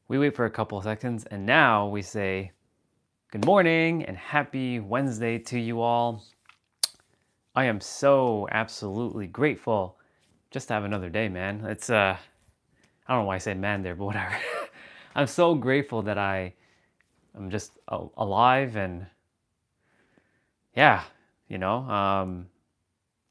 We wait for a couple of seconds and now we say good morning and happy Wednesday to you all. I am so absolutely grateful just to have another day, man. I don't know why I said man there, but whatever. I'm so grateful that I'm just alive and yeah, you know,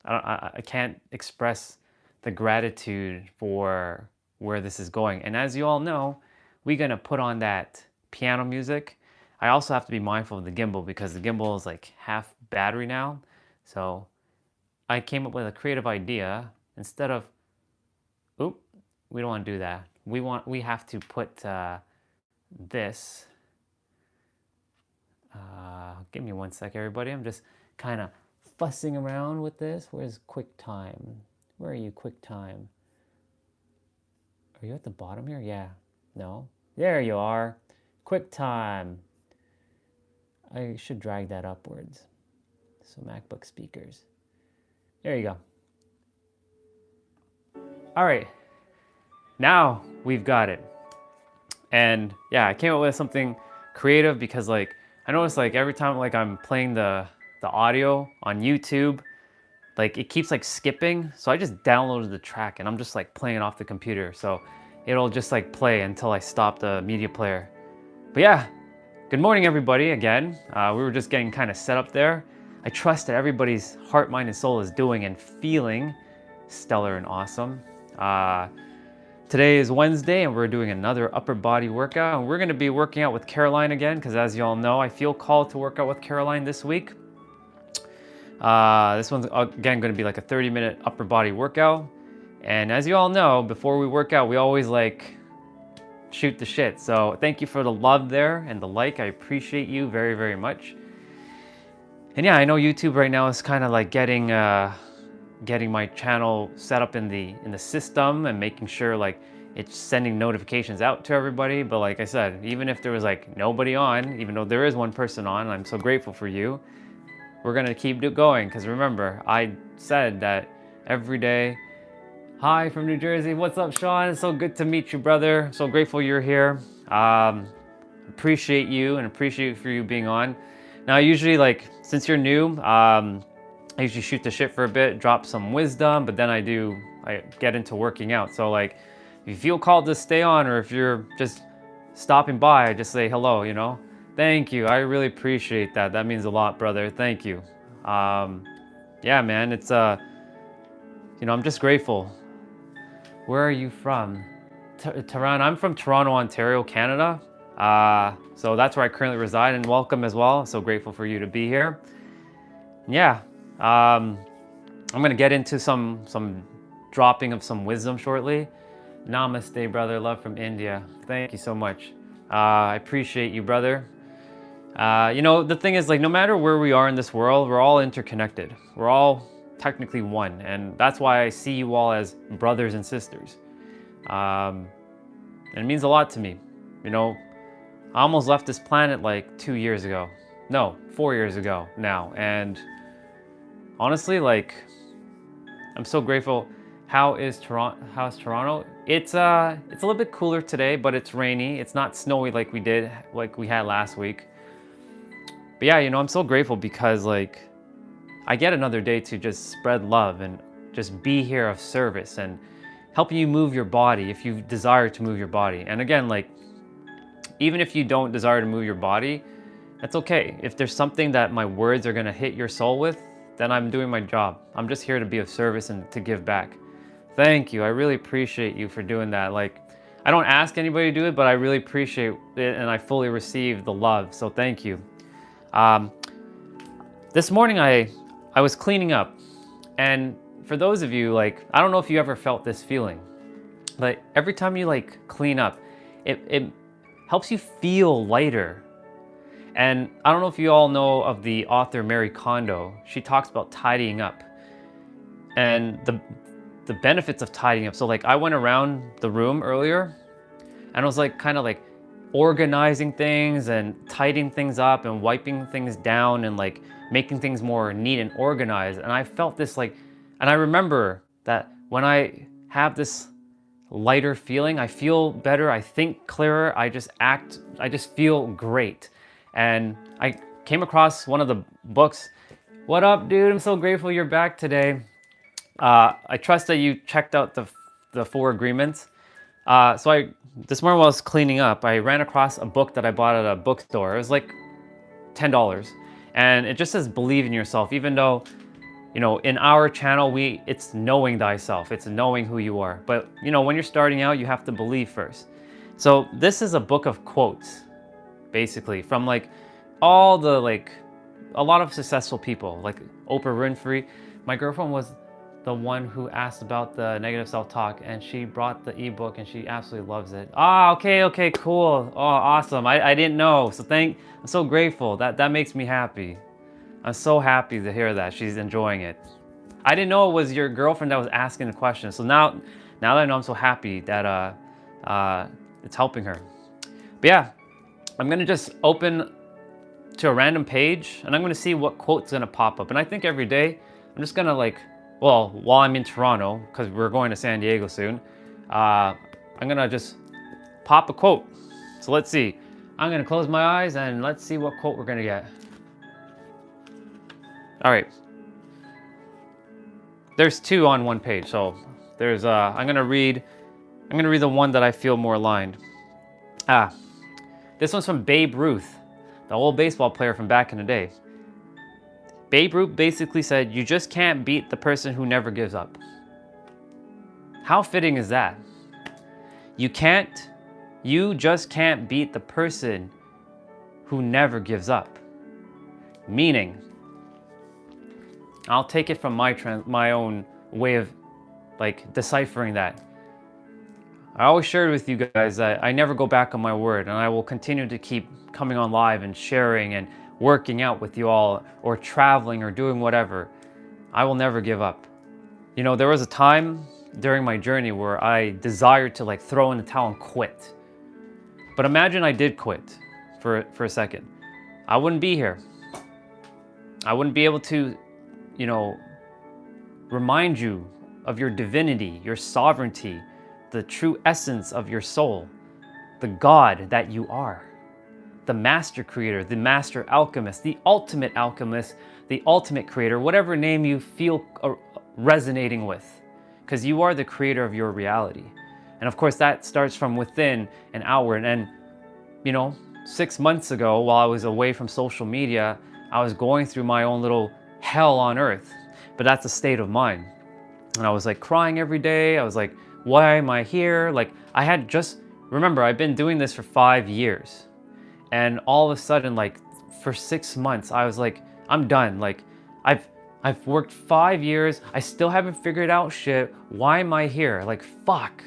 I can't express the gratitude for where this is going. And as you all know, we're gonna put on that piano music. I also have to be mindful of the gimbal because the gimbal is like half battery now. So I came up with a creative idea. Instead of, oop, we don't want to do that. We have to put this. Give me 1 sec, everybody. I'm just kind of fussing around with this. Where's QuickTime? Where are you, QuickTime? Are you at the bottom here? Yeah. No. There you are. QuickTime. I should drag that upwards. So MacBook speakers. There you go. All right. Now we've got it. And yeah, I came up with something creative because like I noticed like every time like I'm playing the audio on YouTube, like it keeps like skipping. So I just downloaded the track and I'm just like playing it off the computer. So it'll just like play until I stop the media player. But yeah, good morning everybody again. We were just getting kind of set up there. I trust that everybody's heart, mind, and soul is doing and feeling stellar and awesome. Today is Wednesday and we're doing another upper body workout. And we're gonna be working out with Caroline again because as you all know, I feel called to work out with Caroline this week. This one's again gonna be like a 30-minute upper body workout. And as you all know, before we work out, we always like shoot the shit. So thank you for the love there and the like. I appreciate you very, very much. And yeah, I know YouTube right now is kind of like getting my channel set up in the system and making sure like it's sending notifications out to everybody. But like I said, even if there was like nobody on, even though there is one person on, I'm so grateful for you. We're gonna keep it going because remember, I said that every day. Hi from New Jersey. What's up, Sean? It's so good to meet you, brother. So grateful you're here. Appreciate you and appreciate for you being on. Now, usually, like, since you're new, I usually shoot the shit for a bit, drop some wisdom, but then I get into working out. So, like, if you feel called to stay on or if you're just stopping by, I just say hello, you know? Thank you. I really appreciate that. That means a lot, brother. Thank you. Yeah, man, it's, I'm just grateful. Where are you from? Toronto. I'm from Toronto, Ontario, Canada. So that's where I currently reside and welcome as well. So grateful for you to be here. Yeah, I'm gonna get into some dropping of some wisdom shortly. Namaste, brother. Love from India. Thank you so much. I appreciate you, brother. The thing is, like, no matter where we are in this world, we're all interconnected. We're all technically one, and that's why I see you all as brothers and sisters. And it means a lot to me. I almost left this planet like 2 years ago. No, 4 years ago now. And honestly, like, I'm so grateful. How's Toronto? It's a little bit cooler today, but it's rainy. It's not snowy like we had last week. But yeah, I'm so grateful because like I get another day to just spread love and just be here of service and helping you move your body if you desire to move your body. And again, like, even if you don't desire to move your body, that's okay. If there's something that my words are gonna hit your soul with, then I'm doing my job. I'm just here to be of service and to give back. Thank you. I really appreciate you for doing that. Like, I don't ask anybody to do it, but I really appreciate it and I fully receive the love. So thank you. This morning I was cleaning up, and for those of you, like, I don't know if you ever felt this feeling, but every time you like clean up, it helps you feel lighter. And I don't know if you all know of the author Mary Kondo. She talks about tidying up and the benefits of tidying up. So like I went around the room earlier and I was like kind of like organizing things and tidying things up and wiping things down and like making things more neat and organized. And I felt this like, and I remember that when I have this lighter feeling. I feel better, I think clearer, I just feel great. And I came across one of the books. What up, dude? I'm so grateful you're back today. I trust that you checked out the 4 agreements. This morning while I was cleaning up, I ran across a book that I bought at a bookstore. It was like $10, and it just says believe in yourself. Even though, in our channel, it's knowing thyself, it's knowing who you are. But when you're starting out, you have to believe first. So this is a book of quotes, basically, from like all the a lot of successful people, like Oprah Winfrey. My girlfriend was the one who asked about the negative self-talk, and she brought the ebook and she absolutely loves it. Okay, cool. Oh, awesome. I didn't know. So I'm so grateful. That makes me happy. I'm so happy to hear that she's enjoying it. I didn't know it was your girlfriend that was asking the question. So now that I know, I'm so happy that it's helping her. But yeah, I'm gonna just open to a random page and I'm gonna see what quote's gonna pop up. And I think every day I'm just gonna while I'm in Toronto, because we're going to San Diego soon, I'm gonna just pop a quote. So let's see. I'm gonna close my eyes and let's see what quote we're gonna get. All right. There's 2 on one page, so there's I'm gonna read the one that I feel more aligned. This one's from Babe Ruth, the old baseball player from back in the day. Babe Ruth basically said, you just can't beat the person who never gives up. How fitting is that? You just can't beat the person who never gives up. Meaning, I'll take it from my own way of deciphering that. I always shared with you guys that I never go back on my word, and I will continue to keep coming on live and sharing and working out with you all, or traveling, or doing whatever. I will never give up. There was a time during my journey where I desired to throw in the towel and quit. But imagine I did quit for a second. I wouldn't be here. I wouldn't be able to, remind you of your divinity, your sovereignty, the true essence of your soul, the God that you are. The master creator, the master alchemist, the ultimate creator, whatever name you feel resonating with, because you are the creator of your reality. And of course that starts from within and outward. And 6 months ago, while I was away from social media, I was going through my own little hell on earth, but that's a state of mind. And I was crying every day. I was like, why am I here? Remember, I've been doing this for 5 years. And all of a sudden, for 6 months, I was I'm done. I've worked 5 years. I still haven't figured out shit. Why am I here? Fuck.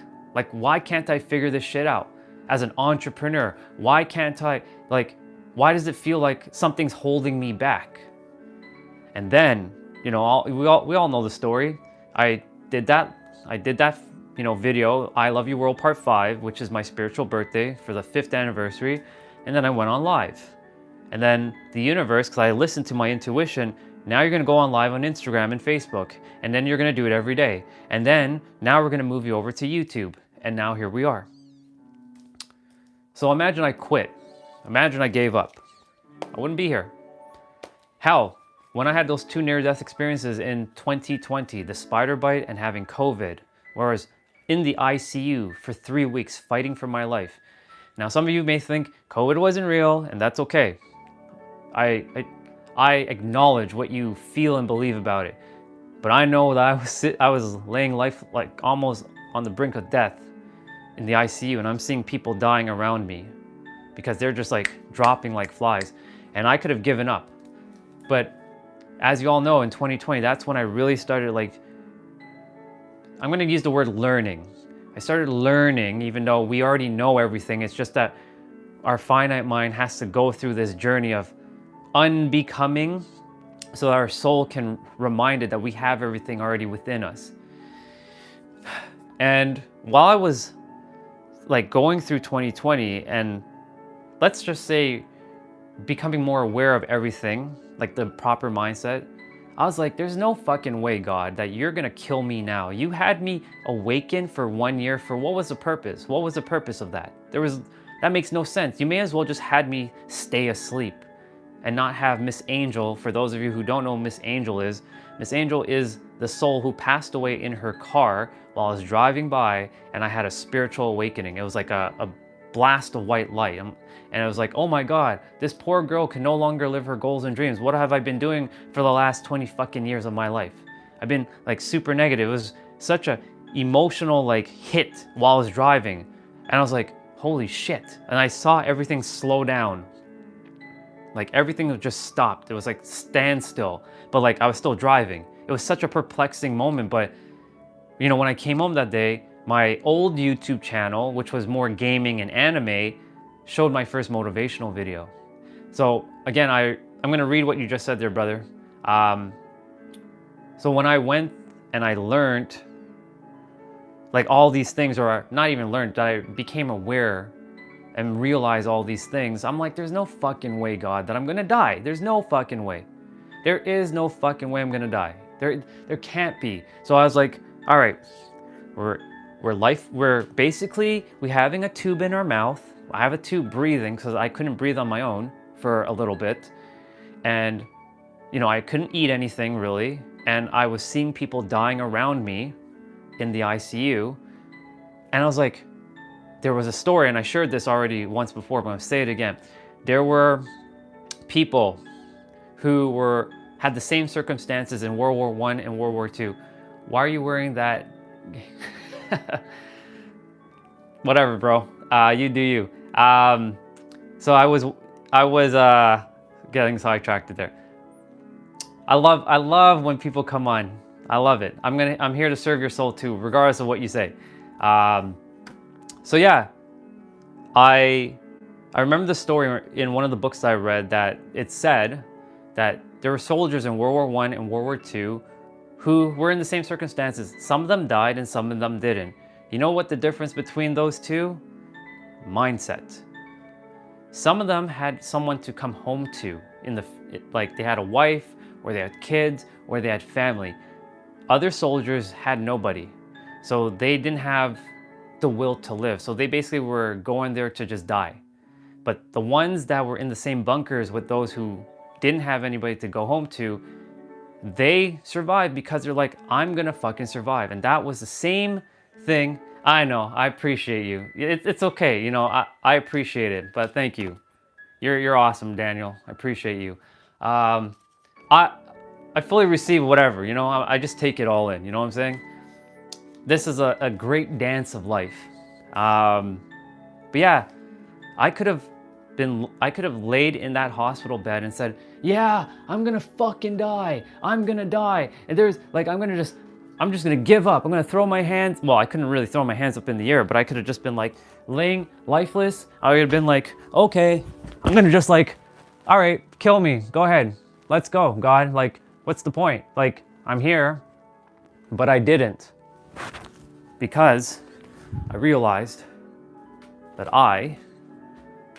Why can't I figure this shit out? As an entrepreneur, why can't I, why does it feel like something's holding me back? And then, we all know the story. I did that video, I Love You World Part 5, which is my spiritual birthday for the 5th anniversary. And then I went on live. And then the universe, because I listened to my intuition, now you're gonna go on live on Instagram and Facebook. And then you're gonna do it every day. And then now we're gonna move you over to YouTube. And now here we are. So imagine I quit. Imagine I gave up. I wouldn't be here. Hell, when I had those 2 near-death experiences in 2020, the spider bite and having COVID, where I was in the ICU for 3 weeks fighting for my life. Now, some of you may think COVID wasn't real, and that's okay. I acknowledge what you feel and believe about it. But I know that I was laying life almost on the brink of death in the ICU, and I'm seeing people dying around me because they're just dropping like flies. And I could have given up. But as you all know, in 2020, that's when I really started I'm gonna use the word learning. I started learning, even though we already know everything. It's just that our finite mind has to go through this journey of unbecoming so that our soul can remind it that we have everything already within us. And while I was going through 2020 and let's just say becoming more aware of everything, the proper mindset, I was like, there's no fucking way, God, that you're gonna kill me now. You had me awaken for 1 year for what was the purpose? What was the purpose of that? That makes no sense. You may as well just had me stay asleep and not have Miss Angel. For those of you who don't know who Miss Angel is the soul who passed away in her car while I was driving by, and I had a spiritual awakening. It was like a blast of white light. And it was like, oh my God, this poor girl can no longer live her goals and dreams. What have I been doing for the last 20 fucking years of my life? I've been like super negative. It was such a emotional like hit while I was driving. And I was like, holy shit. And I saw everything slow down. Like everything just stopped. It was like standstill, but like I was still driving. It was such a perplexing moment. But you know, when I came home that day, my old YouTube channel, which was more gaming and anime, showed my first motivational video. So again, I'm gonna read what you just said there, brother. So when I went and I learned like all these things, or not even learned, I became aware and realized all these things, I'm like, there's no fucking way, God, that I'm gonna die. There's no fucking way. There is no fucking way I'm gonna die. There can't be. So I was like, all right, we're basically, we having a tube in our mouth. I have a tube breathing because I couldn't breathe on my own for a little bit. And, you know, I couldn't eat anything really. And I was seeing people dying around me in the ICU. And I was like, there was a story, and I shared this already once before, but I'm gonna say it again. There were people who had the same circumstances in World War I and World War II. Why are you wearing that? Whatever, bro. You do you. So I was getting sidetracked there. I love when people come on. I love it. I'm here to serve your soul too, regardless of what you say. So yeah, I remember the story in one of the books that I read that it said that there were soldiers in World War I and World War II who were in the same circumstances. Some of them died and some of them didn't. You know what the difference between those two? Mindset. Some of them had someone to come home to like they had a wife, or they had kids, or they had family. Other soldiers had nobody. So they didn't have the will to live. So they basically were going there to just die. But the ones that were in the same bunkers with those who didn't have anybody to go home to, they survived because they're like, I'm gonna fucking survive. And that was the same thing. I know, I appreciate you. It's okay, you know, I appreciate it, but thank you. You're awesome, Daniel. I appreciate you. I fully receive whatever, you know, I just take it all in, you know what I'm saying? This is a great dance of life. But yeah, I could have laid in that hospital bed and said, yeah, I'm gonna fucking die. I'm gonna die. And there's like, I'm just gonna give up. I'm gonna throw my hands. Well, I couldn't really throw my hands up in the air, but I could have just been like laying lifeless. I would have been like, okay, I'm gonna just like, all right, kill me. Go ahead. Let's go, God. Like, what's the point? Like, I'm here, but I didn't. Because I realized that I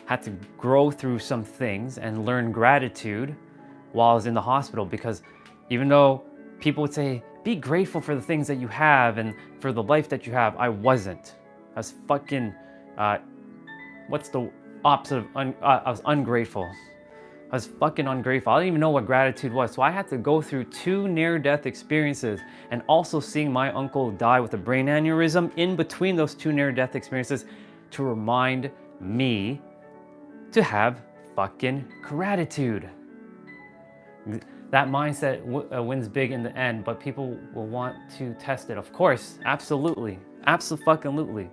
had to grow through some things and learn gratitude while I was in the hospital. Because even though people would say, be grateful for the things that you have and for the life that you have, I wasn't. I was fucking, what's the opposite of, I was ungrateful. I was fucking ungrateful. I didn't even know what gratitude was. So I had to go through 2 near-death experiences, and also seeing my uncle die with a brain aneurysm in between those 2 near-death experiences to remind me to have fucking gratitude. That mindset wins big in the end, but people will want to test it. Of course, absolutely. Absolutely.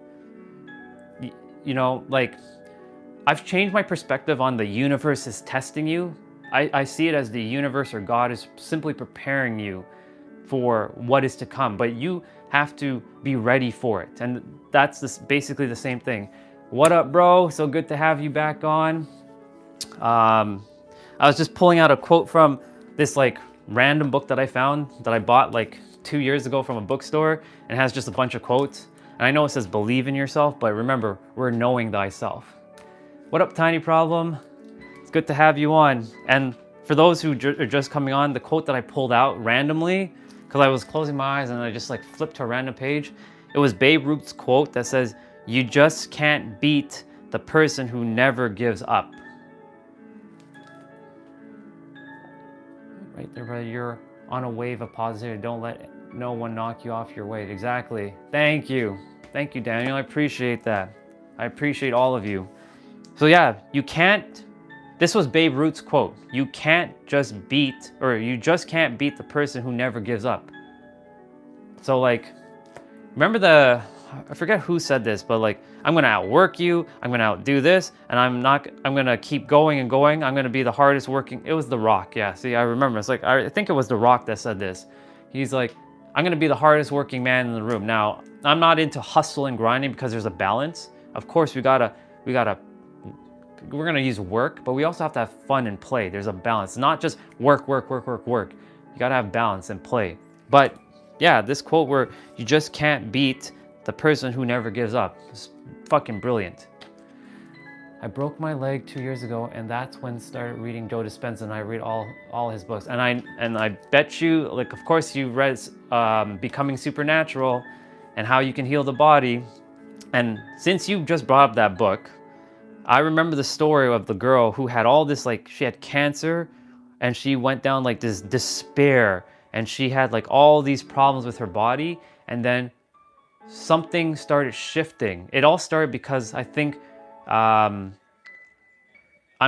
You know, like, I've changed my perspective on the universe is testing you. I see it as the universe or God is simply preparing you for what is to come, but you have to be ready for it. And that's basically the same thing. What up, bro? So good to have you back on. I was just pulling out a quote from this like random book that I found that I bought like 2 years ago from a bookstore, and it has just a bunch of quotes. And I know it says believe in yourself, but remember, we're knowing thyself. What up, Tiny Problem? It's good to have you on. And for those who are just coming on, the quote that I pulled out randomly, because I was closing my eyes and I just like flipped to a random page, it was Babe Ruth's quote that says, "You just can't beat the person who never gives up." Right there, brother. You're on a wave of positivity. Don't let no one knock you off your wave. Exactly. Thank you. Thank you, Daniel. I appreciate that. I appreciate all of you. So yeah, you can't, this was Babe Ruth's quote. You just can't beat the person who never gives up. So like, remember I forget who said this, but like, I'm gonna outwork you, I'm gonna outdo this, and I'm gonna keep going and going, I'm gonna be the hardest working, it was The Rock, yeah, see, I remember, it's like, I think it was The Rock that said this. He's like, I'm gonna be the hardest working man in the room. Now, I'm not into hustle and grinding because there's a balance. Of course, we're gonna use work, but we also have to have fun and play. There's a balance, not just work. You gotta have balance and play. But yeah, this quote where you just can't beat the person who never gives up. It's fucking brilliant. I broke my leg 2 years ago, and that's when I started reading Joe Dispenza, and I read all his books. And I bet you, like, of course you read Becoming Supernatural and how you can heal the body. And since you just brought up that book, I remember the story of the girl who had all this, like, she had cancer, and she went down like this despair, and she had like all these problems with her body, and then something started shifting. It all started because I think I'm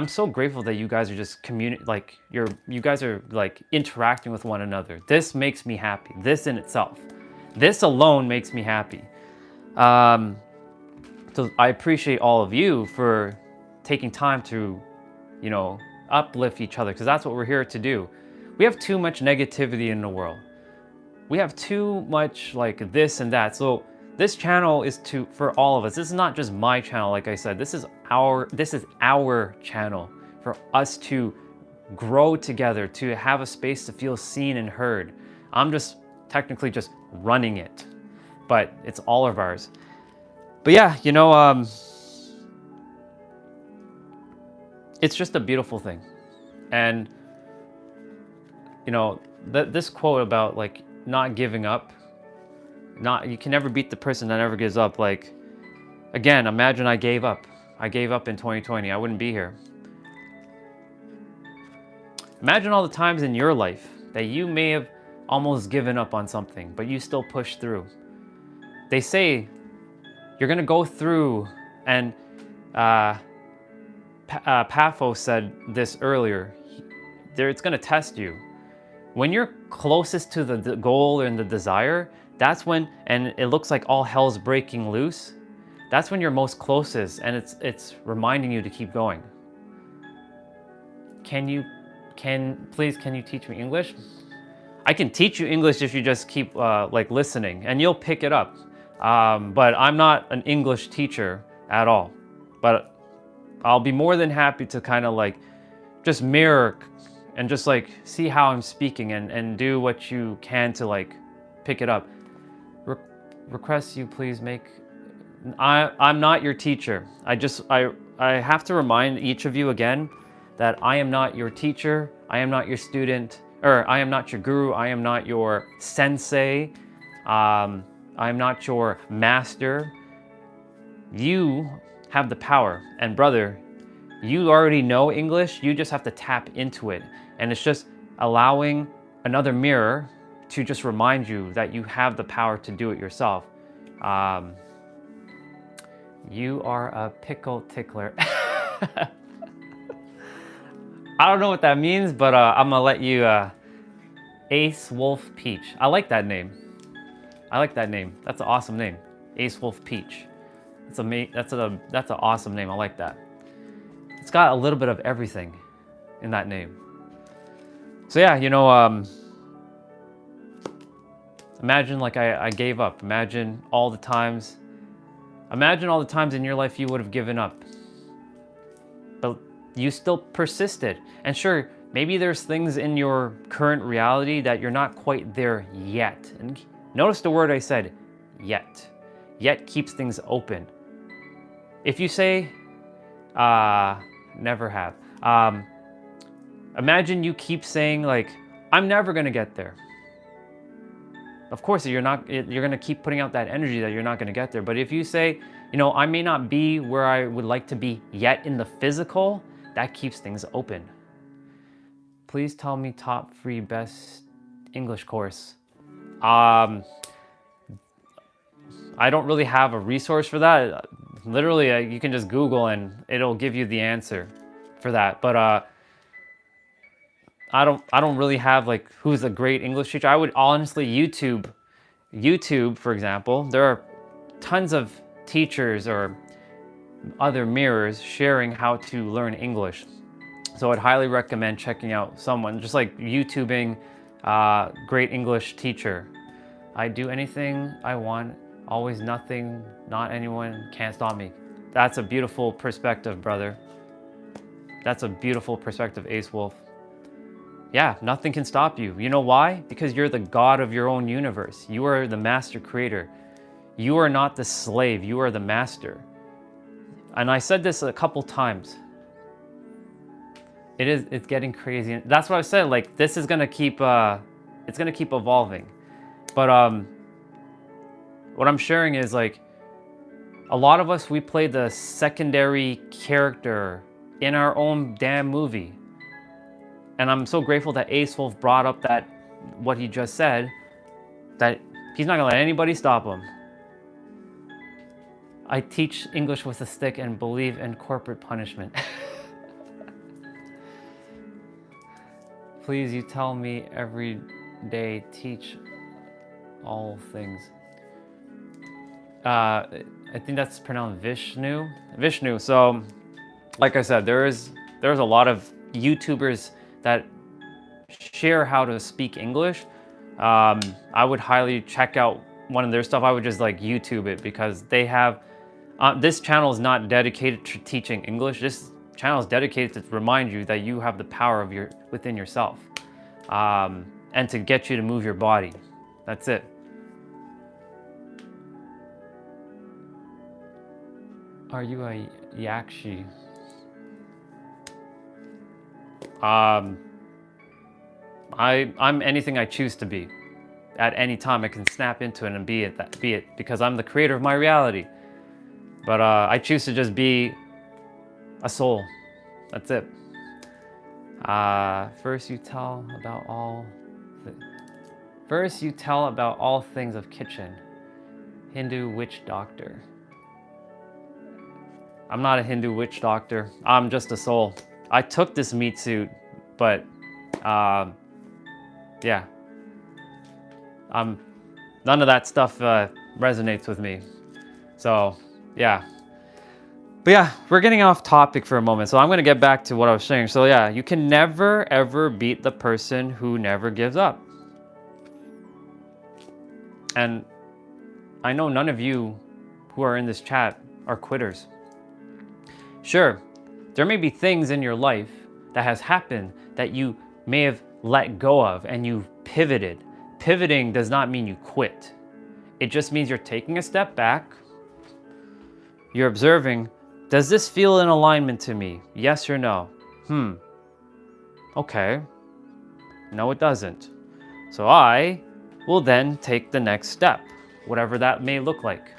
so grateful that you guys are just you guys are like interacting with one another. This makes me happy. This in itself, this alone makes me happy. So I appreciate all of you for taking time to, you know, uplift each other, because that's what we're here to do. We have too much negativity in the world. We have too much like this and that. So this channel is for all of us. This is not just my channel, like I said. This is our channel for us to grow together, to have a space to feel seen and heard. I'm just technically just running it, but it's all of ours. But yeah, you know, it's just a beautiful thing. And you know, this quote about like not giving up, you can never beat the person that never gives up. Like, again, imagine I gave up in 2020, I wouldn't be here. Imagine all the times in your life that you may have almost given up on something, but you still push through. They say you're gonna go through, and Paphos said this earlier, it's gonna test you. When you're closest to the goal and the desire, that's when, and it looks like all hell's breaking loose, that's when you're most closest, and it's reminding you to keep going. Can you teach me English? I can teach you English if you just keep like listening, and you'll pick it up. But I'm not an English teacher at all. But I'll be more than happy to kind of like just mirror and just like see how I'm speaking and do what you can to like pick it up. Request you please make, I'm not your teacher. I have to remind each of you again that I am not your teacher, I am not your student, or I am not your guru, I am not your sensei, I am not your master. You have the power, and brother, you already know English, you just have to tap into it. And it's just allowing another mirror to just remind you that you have the power to do it yourself. You are a pickle tickler. I don't know what that means, but I'm gonna let you, Ace Wolf Peach. I like that name. That's an awesome name. Ace Wolf Peach. That's an awesome name. I like that. It's got a little bit of everything in that name. So yeah, you know, imagine like I gave up. Imagine all the times in your life you would have given up, but you still persisted. And sure, maybe there's things in your current reality that you're not quite there yet. And notice the word I said, yet. Yet keeps things open. If you say, never have, Imagine you keep saying like, I'm never gonna get there. Of course, you're gonna keep putting out that energy that you're not gonna get there. But if you say, you know, I may not be where I would like to be yet in the physical, that keeps things open. Please tell me top 3 best English course. I don't really have a resource for that. Literally, you can just Google and it'll give you the answer for that. But I don't really have like who's a great English teacher. I would honestly YouTube, for example. There are tons of teachers or other mirrors sharing how to learn English. So I'd highly recommend checking out someone, just like YouTubing great English teacher. I do anything I want, always nothing, not anyone, can't stop me. That's a beautiful perspective, brother. That's a beautiful perspective, Ace Wolf. Yeah, nothing can stop you. You know why? Because you're the god of your own universe. You are the master creator. You are not the slave, you are the master. And I said this a couple times. It's getting crazy. That's what I said, like this is gonna keep it's gonna keep evolving. But what I'm sharing is like a lot of us, we play the secondary character in our own damn movie. And I'm so grateful that Ace Wolf brought up that what he just said, that he's not gonna let anybody stop him. I teach English with a stick and believe in corporate punishment. Please, you tell me every day, teach all things. I think that's pronounced Vishnu. Vishnu. So, like I said, there's a lot of YouTubers that share how to speak English. I would highly check out one of their stuff. I would just like YouTube it because they have, this channel is not dedicated to teaching English. This channel is dedicated to remind you that you have the power of within yourself, and to get you to move your body. That's it. Are you a Yakshi? I'm anything I choose to be. At any time, I can snap into it and be it, because I'm the creator of my reality. But I choose to just be a soul. That's it. First you tell about all things of kitchen. Hindu witch doctor. I'm not a Hindu witch doctor. I'm just a soul. I took this meat suit, but yeah. None of that stuff resonates with me. So yeah. But yeah, we're getting off topic for a moment. So I'm going to get back to what I was saying. So yeah, you can never ever beat the person who never gives up. And I know none of you who are in this chat are quitters. Sure, there may be things in your life that has happened that you may have let go of and you've pivoted. Pivoting does not mean you quit. It just means you're taking a step back. You're observing, does this feel in alignment to me? Yes or no? Okay. No, it doesn't. So I will then take the next step, whatever that may look like.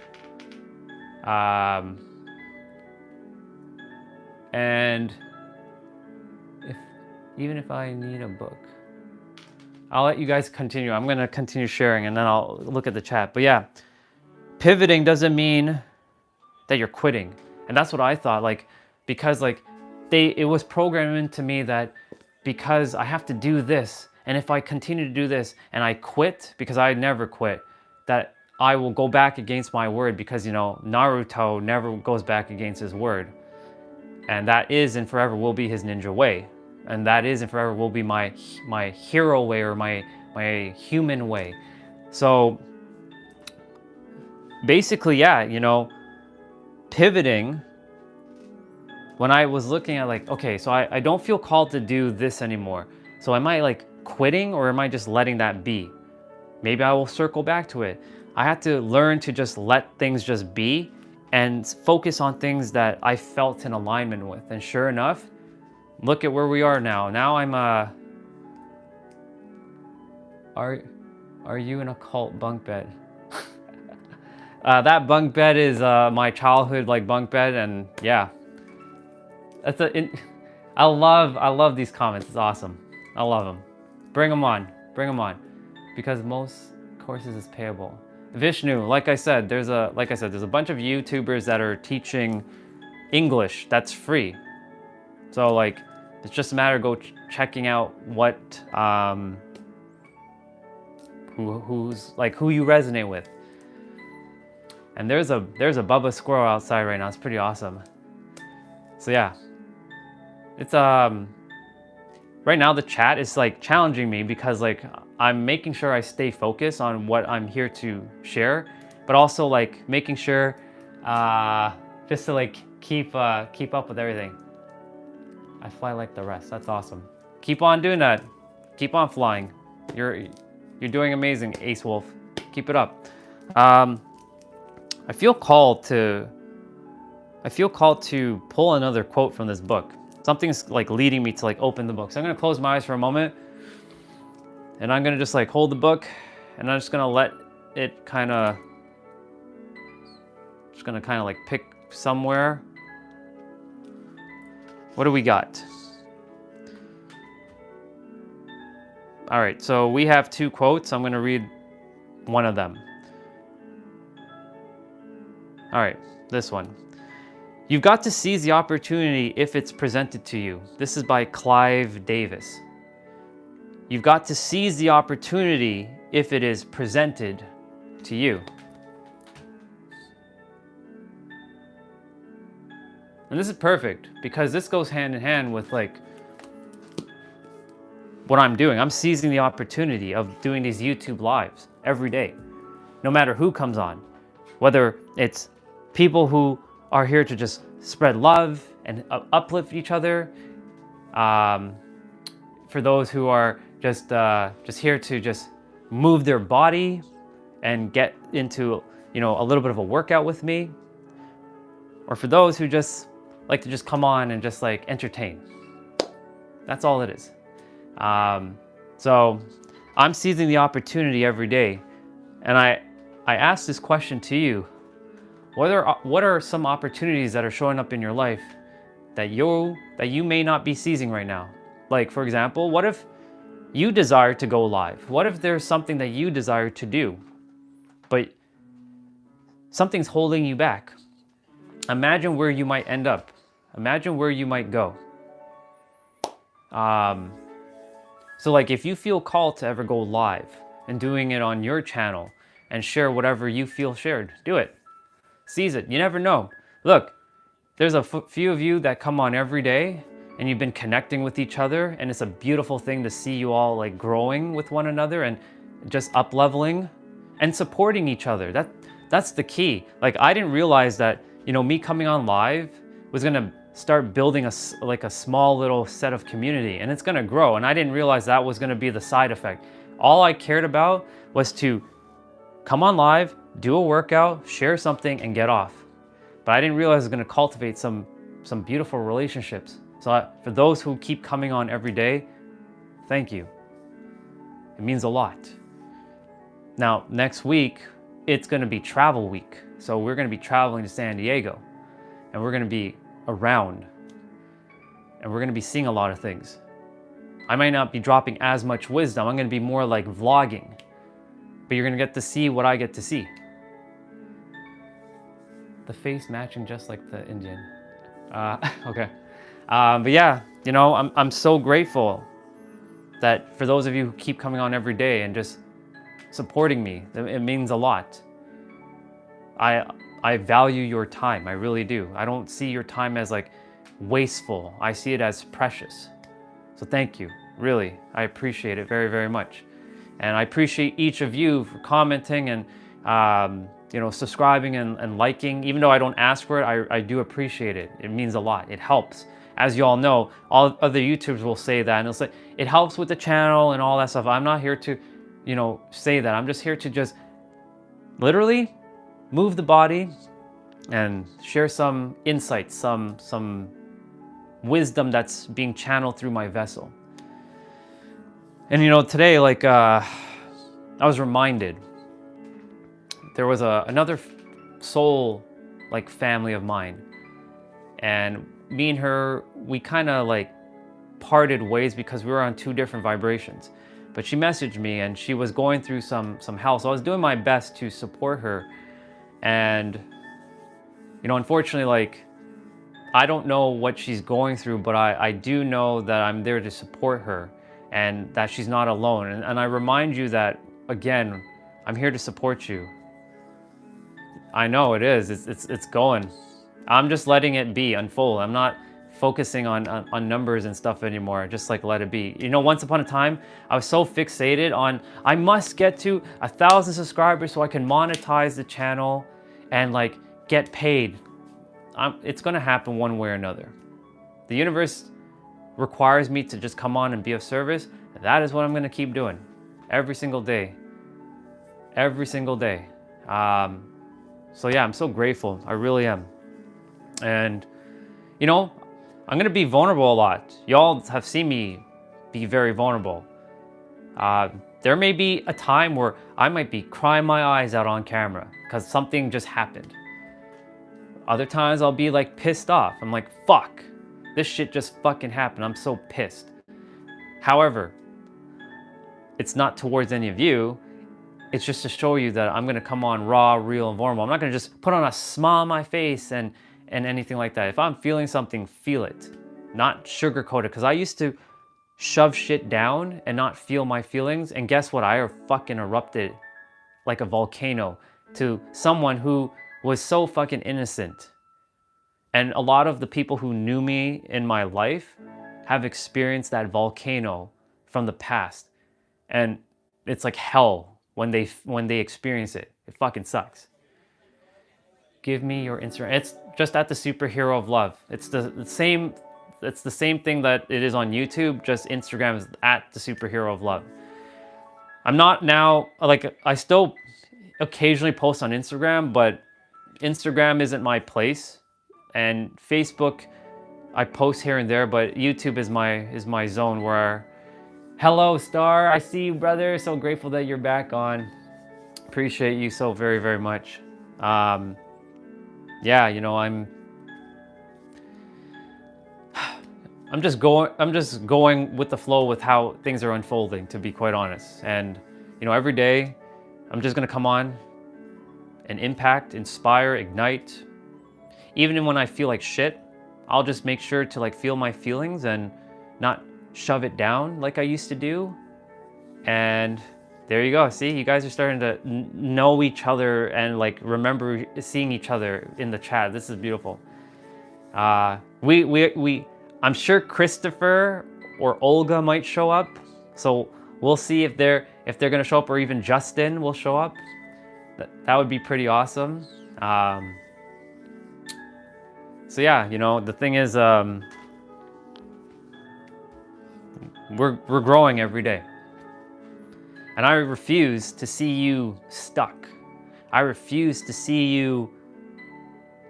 And even if I need a book, I'll let you guys continue. I'm going to continue sharing and then I'll look at the chat. But yeah, pivoting doesn't mean that you're quitting. And that's what I thought, like, because like it was programmed into me that because I have to do this, and if I continue to do this and I quit, because I never quit, that I will go back against my word, because, you know, Naruto never goes back against his word. And that is and forever will be his ninja way. And that is and forever will be my hero way, or my human way. So basically, yeah, you know, pivoting, when I was looking at like, okay, so I don't feel called to do this anymore. So am I like quitting, or am I just letting that be? Maybe I will circle back to it. I had to learn to just let things just be and focus on things that I felt in alignment with. And sure enough, look at where we are now. Now I'm are you in a cult bunk bed? That bunk bed is my childhood like bunk bed, and yeah, I love these comments. It's awesome. I love them. Bring them on. Bring them on, because most courses is payable. Vishnu, like I said, there's a bunch of YouTubers that are teaching English that's free. So like, it's just a matter of checking out what who you resonate with. And there's a Bubba squirrel outside right now. It's pretty awesome. So yeah, it's right now the chat is like challenging me, because like I'm making sure I stay focused on what I'm here to share, but also like making sure just to like keep up with everything. I fly like the rest. That's awesome. Keep on doing that. Keep on flying. You're doing amazing, Ace Wolf. Keep it up. I feel called to pull another quote from this book. Something's like leading me to like open the book. So I'm gonna close my eyes for a moment, and I'm gonna just like hold the book, and I'm just gonna let it kind of like pick somewhere. What do we got? All right, so we have 2 quotes. I'm gonna read one of them. All right, this one. You've got to seize the opportunity if it's presented to you. This is by Clive Davis. You've got to seize the opportunity if it is presented to you. And this is perfect, because this goes hand in hand with like what I'm doing. I'm seizing the opportunity of doing these YouTube lives every day, no matter who comes on, whether it's people who are here to just spread love and uplift each other, for those who are just here to just move their body and get into, you know, a little bit of a workout with me, or for those who just like to just come on and just like entertain. That's all it is. So I'm seizing the opportunity every day, and I ask this question to you. What are some opportunities that are showing up in your life that you may not be seizing right now? Like, for example, what if you desire to go live? What if there's something that you desire to do, but something's holding you back? Imagine where you might end up. Imagine where you might go. So like, if you feel called to ever go live and doing it on your channel and share whatever you feel shared, do it. Seize it. You never know. Look, there's a few of you that come on every day, and you've been connecting with each other, and it's a beautiful thing to see you all like growing with one another and just up leveling and supporting each other. That's the key. Like, I didn't realize that, you know, me coming on live was gonna start building a small little set of community, and it's gonna grow. And I didn't realize that was gonna be the side effect. All I cared about was to come on live, do a workout, share something, and get off. But I didn't realize it was gonna cultivate some beautiful relationships. So for those who keep coming on every day, thank you. It means a lot. Now, next week, it's gonna be travel week. So we're gonna be traveling to San Diego, and we're gonna be around, and we're gonna be seeing a lot of things. I might not be dropping as much wisdom. I'm gonna be more like vlogging, but you're gonna get to see what I get to see. The face matching just like the Indian. Okay. But yeah, you know, I'm so grateful that for those of you who keep coming on every day and just supporting me, it means a lot. I value your time, I really do. I don't see your time as like wasteful. I see it as precious. So thank you, really. I appreciate it very, very much. And I appreciate each of you for commenting and you know, subscribing and liking. Even though I don't ask for it, I do appreciate it. It means a lot. It helps. As you all know, all other YouTubers will say that, and they'll say it helps with the channel and all that stuff. I'm not here to, you know, say that. I'm just here to just literally move the body and share some insights, some wisdom that's being channeled through my vessel. And you know, today, like, I was reminded there was another soul, like, family of mine, and me and her, we kind of like parted ways because we were on two different vibrations. But she messaged me and she was going through some hell, so I was doing my best to support her. And you know, unfortunately, like, I don't know what she's going through, but I do know that I'm there to support her and that she's not alone. And I remind you that, again, I'm here to support you. I know it is. It's going. I'm just letting it be, unfold. I'm not focusing on numbers and stuff anymore. Just like let it be. You know, once upon a time, I was so fixated on, I must get to 1,000 subscribers so I can monetize the channel and like get paid. It's gonna happen one way or another. The universe requires me to just come on and be of service. And that is what I'm gonna keep doing every single day. Every single day. So yeah, I'm so grateful. I really am. And you know, I'm gonna be vulnerable a lot. Y'all have seen me be very vulnerable. There may be a time where I might be crying my eyes out on camera because something just happened. Other times I'll be like pissed off. I'm like, fuck, this shit just fucking happened. I'm so pissed. However, it's not towards any of you. It's just to show you that I'm gonna come on raw, real, and vulnerable. I'm not gonna just put on a smile on my face and anything like that. If I'm feeling something, feel it. Not sugarcoat it, because I used to shove shit down and not feel my feelings. And guess what? I fucking erupted like a volcano to someone who was so fucking innocent. And a lot of the people who knew me in my life have experienced that volcano from the past. And it's like hell when they experience it. It fucking sucks. Give me your Instagram. It's just at the Superhero of Love. It's the same thing that it is on YouTube, just Instagram is at the Superhero of Love. I'm not now, like, I still occasionally post on Instagram, but Instagram isn't my place. And Facebook, I post here and there, but YouTube is my zone where, hello Star, I see you, brother. So grateful that you're back on. Appreciate you so very, very much. Yeah, you know, I'm just going with the flow with how things are unfolding, to be quite honest. And you know, every day I'm just gonna come on and impact, inspire, ignite. Even when I feel like shit, I'll just make sure to like feel my feelings and not shove it down like I used to do. And there you go. See, you guys are starting to know each other and like remember seeing each other in the chat. This is beautiful. I'm sure Christopher or Olga might show up. So we'll see if they're gonna show up, or even Justin will show up. That would be pretty awesome. So yeah, you know, the thing is, we're growing every day. And I refuse to see you stuck. I refuse to see you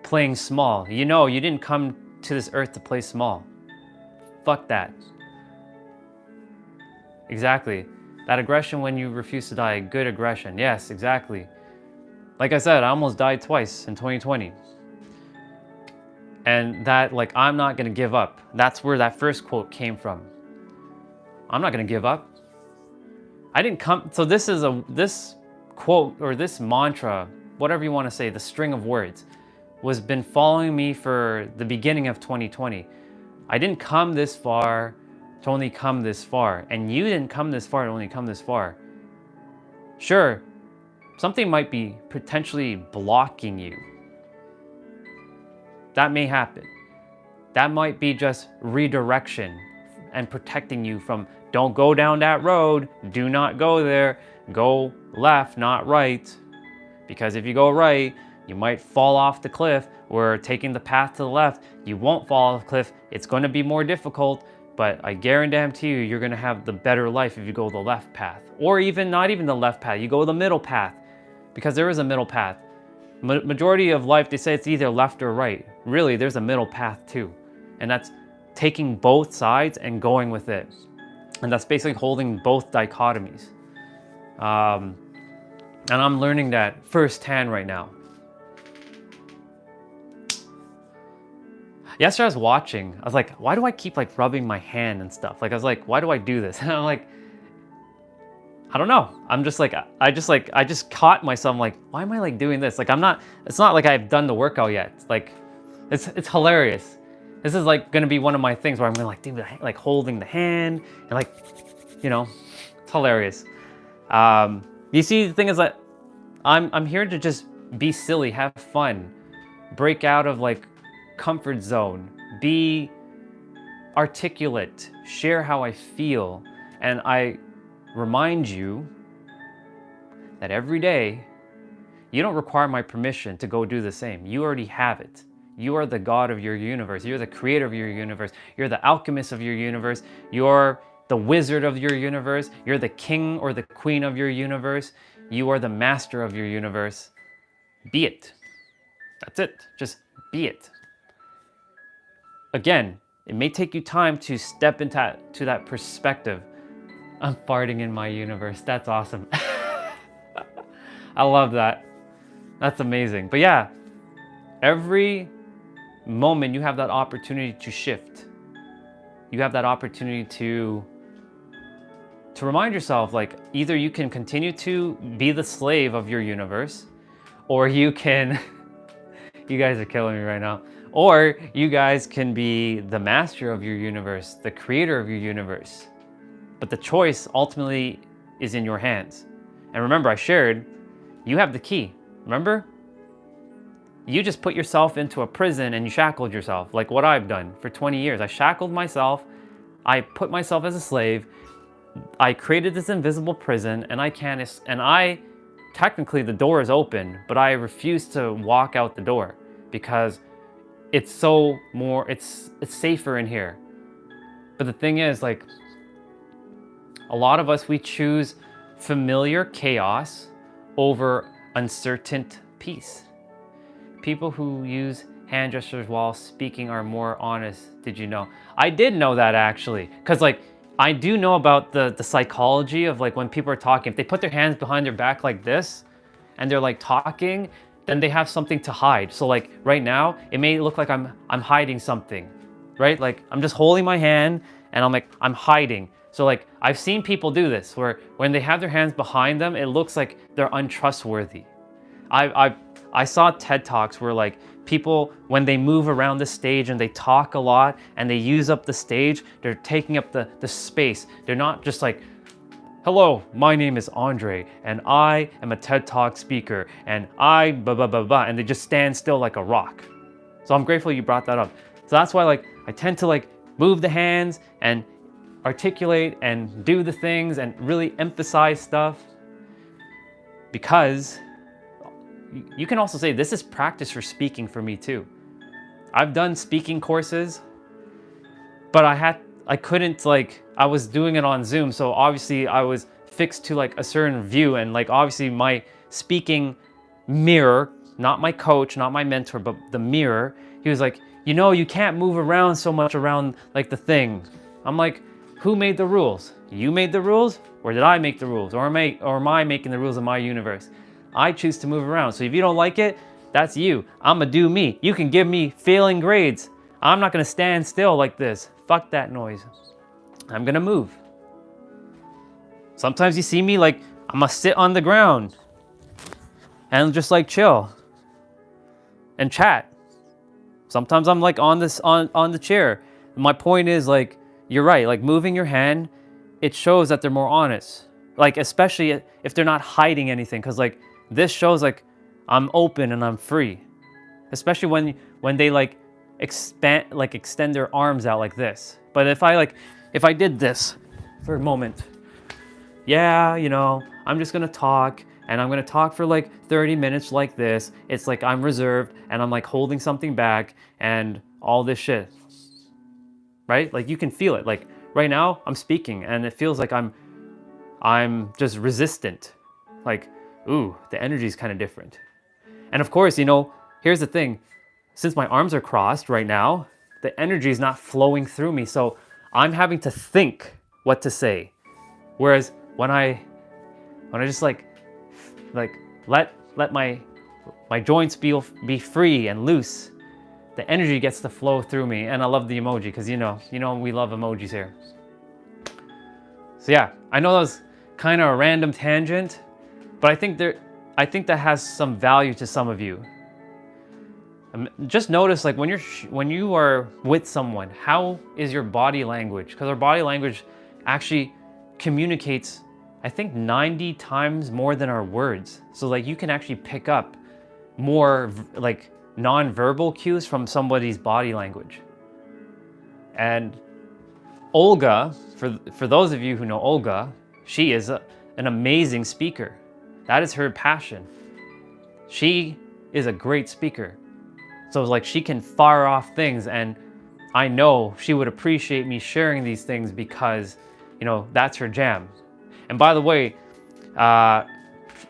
playing small. You know, you didn't come to this earth to play small. Fuck that. Exactly. That aggression when you refuse to die, good aggression. Yes, exactly. Like I said, I almost died twice in 2020. And that, like, I'm not gonna give up. That's where that first quote came from. I'm not gonna give up. I didn't come, so this quote or this mantra, whatever you want to say, the string of words, was been following me for the beginning of 2020. I didn't come this far to only come this far, and you didn't come this far to only come this far. Sure, something might be potentially blocking you. That may happen. That might be just redirection and protecting you from, don't go down that road, do not go there, go left, not right. Because if you go right, you might fall off the cliff, or taking the path to the left, you won't fall off the cliff. It's going to be more difficult, but I guarantee you, you're going to have the better life if you go the left path. Or even not even the left path, you go the middle path, because there is a middle path. Majority of life, they say it's either left or right. Really, there's a middle path too. And that's taking both sides and going with it. And that's basically holding both dichotomies. And I'm learning that firsthand right now. Yesterday I was watching, I was like, why do I keep like rubbing my hand and stuff? Like I was like, why do I do this? And I'm like, I don't know. I'm just like, I just caught myself. I'm like, why am I like doing this? Like it's not like I've done the workout yet. Like it's hilarious. This is like gonna be one of my things where I'm gonna like do like holding the hand and like, you know, it's hilarious. You see, the thing is that I'm here to just be silly, have fun, break out of like comfort zone, be articulate, share how I feel. And I remind you that every day you don't require my permission to go do the same. You already have it. You are the God of your universe. You're the creator of your universe. You're the alchemist of your universe. You're the wizard of your universe. You're the king or the queen of your universe. You are the master of your universe. Be it. That's it. Just be it. Again, it may take you time to step into that perspective. I'm farting in my universe. That's awesome. I love that. That's amazing. But yeah, every moment you have that opportunity to shift. You have that opportunity to remind yourself, like, either you can continue to be the slave of your universe, or you can, you guys are killing me right now, or you guys can be the master of your universe, the creator of your universe. But the choice ultimately is in your hands. And remember, I shared, you have the key. Remember? You just put yourself into a prison and you shackled yourself, like what I've done for 20 years. I shackled myself. I put myself as a slave. I created this invisible prison, and technically the door is open, but I refuse to walk out the door because it's safer in here. But the thing is, like, a lot of us, we choose familiar chaos over uncertain peace. People who use hand gestures while speaking are more honest. Did you know? I did know that, actually, because like I do know about the psychology of like when people are talking, if they put their hands behind their back like this and they're like talking, then they have something to hide. So like right now, it may look like I'm hiding something, right? Like I'm just holding my hand and I'm like, I'm hiding. So like I've seen people do this where when they have their hands behind them, it looks like they're untrustworthy. I saw TED Talks where like people, when they move around the stage and they talk a lot and they use up the stage, they're taking up the space. They're not just like, hello, my name is Andre and I am a TED Talk speaker and I blah, blah, blah, blah. And they just stand still like a rock. So I'm grateful you brought that up. So that's why like I tend to like move the hands and articulate and do the things and really emphasize stuff, because you can also say this is practice for speaking for me too. I've done speaking courses, but I couldn't, like, I was doing it on Zoom, so obviously I was fixed to like a certain view, and like obviously my speaking mirror, not my coach, not my mentor, but the mirror, he was like, you know, you can't move around so much around like the thing. I'm like, who made the rules? You made the rules, or did I make the rules? Or am I making the rules of my universe? I choose to move around. So if you don't like it, that's you. I'm gonna do me. You can give me failing grades. I'm not gonna stand still like this. Fuck that noise. I'm gonna move. Sometimes you see me like, I'm gonna sit on the ground and just like chill and chat. Sometimes I'm like on the chair. My point is, like, you're right, like moving your hand, it shows that they're more honest. Like, especially if they're not hiding anything, because like this shows like I'm open and I'm free. Especially when they like extend their arms out like this. But if I did this for a moment, yeah, you know, I'm just gonna talk, and I'm gonna talk for like 30 minutes like this. It's like I'm reserved and I'm like holding something back and all this shit. Right? Like you can feel it. Like right now I'm speaking and it feels like I'm just resistant. Like, ooh, the energy is kind of different. And of course, you know, here's the thing. Since my arms are crossed right now, the energy is not flowing through me. So I'm having to think what to say. Whereas when I just like let my joints be free and loose, the energy gets to flow through me. And I love the emoji because you know we love emojis here. So yeah, I know that was kind of a random tangent, but I think that has some value to some of you. Just notice, like, when you are with someone, how is your body language? Because our body language actually communicates, I think, 90 times more than our words. So like you can actually pick up more like non-verbal cues from somebody's body language. And Olga, for those of you who know Olga, she is an amazing speaker. That is her passion. She is a great speaker. So it's like she can fire off things, and I know she would appreciate me sharing these things because, that's her jam. And by the way,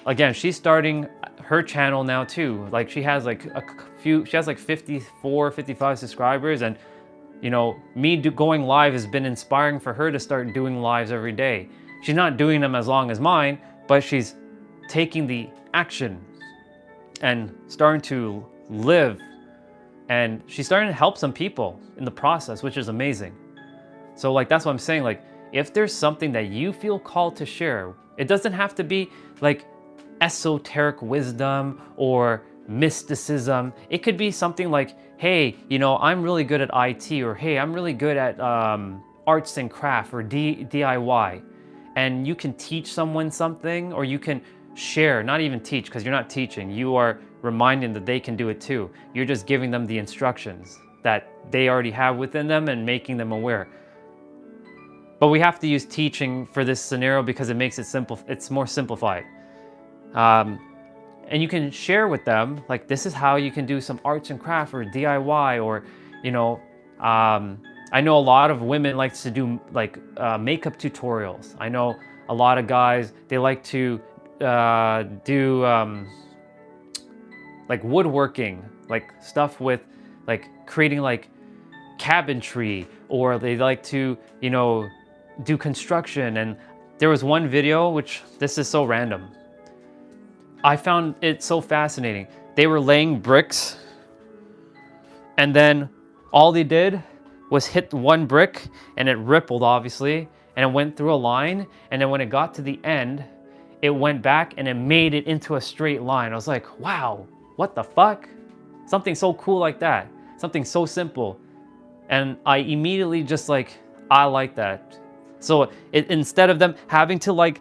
again, she's starting her channel now too. Like she has like she has like 54, 55 subscribers, and me going live has been inspiring for her to start doing lives every day. She's not doing them as long as mine, but she's taking the action and starting to live, and she's starting to help some people in the process, which is amazing. So like, that's what I'm saying. Like, if there's something that you feel called to share, it doesn't have to be like esoteric wisdom or mysticism. It could be something like, hey, I'm really good at IT, or hey, I'm really good at arts and craft or DIY. And you can teach someone something, or you can share, not even teach, because you're not teaching. You are reminding that they can do it too. You're just giving them the instructions that they already have within them and making them aware. But we have to use teaching for this scenario because it makes it simple. It's more simplified. And you can share with them, like, this is how you can do some arts and craft or DIY, or, I know a lot of women like to do like makeup tutorials. I know a lot of guys, they like to do like woodworking, like stuff with like creating like cabinetry, or they like to, do construction. And there was one video, which this is so random. I found it so fascinating. They were laying bricks, and then all they did was hit one brick, and it rippled, obviously, and it went through a line. And then when it got to the end, it went back and it made it into a straight line. I was like, wow, what the fuck? Something so cool like that. Something so simple. And I immediately just like, I like that. So instead of them having to like,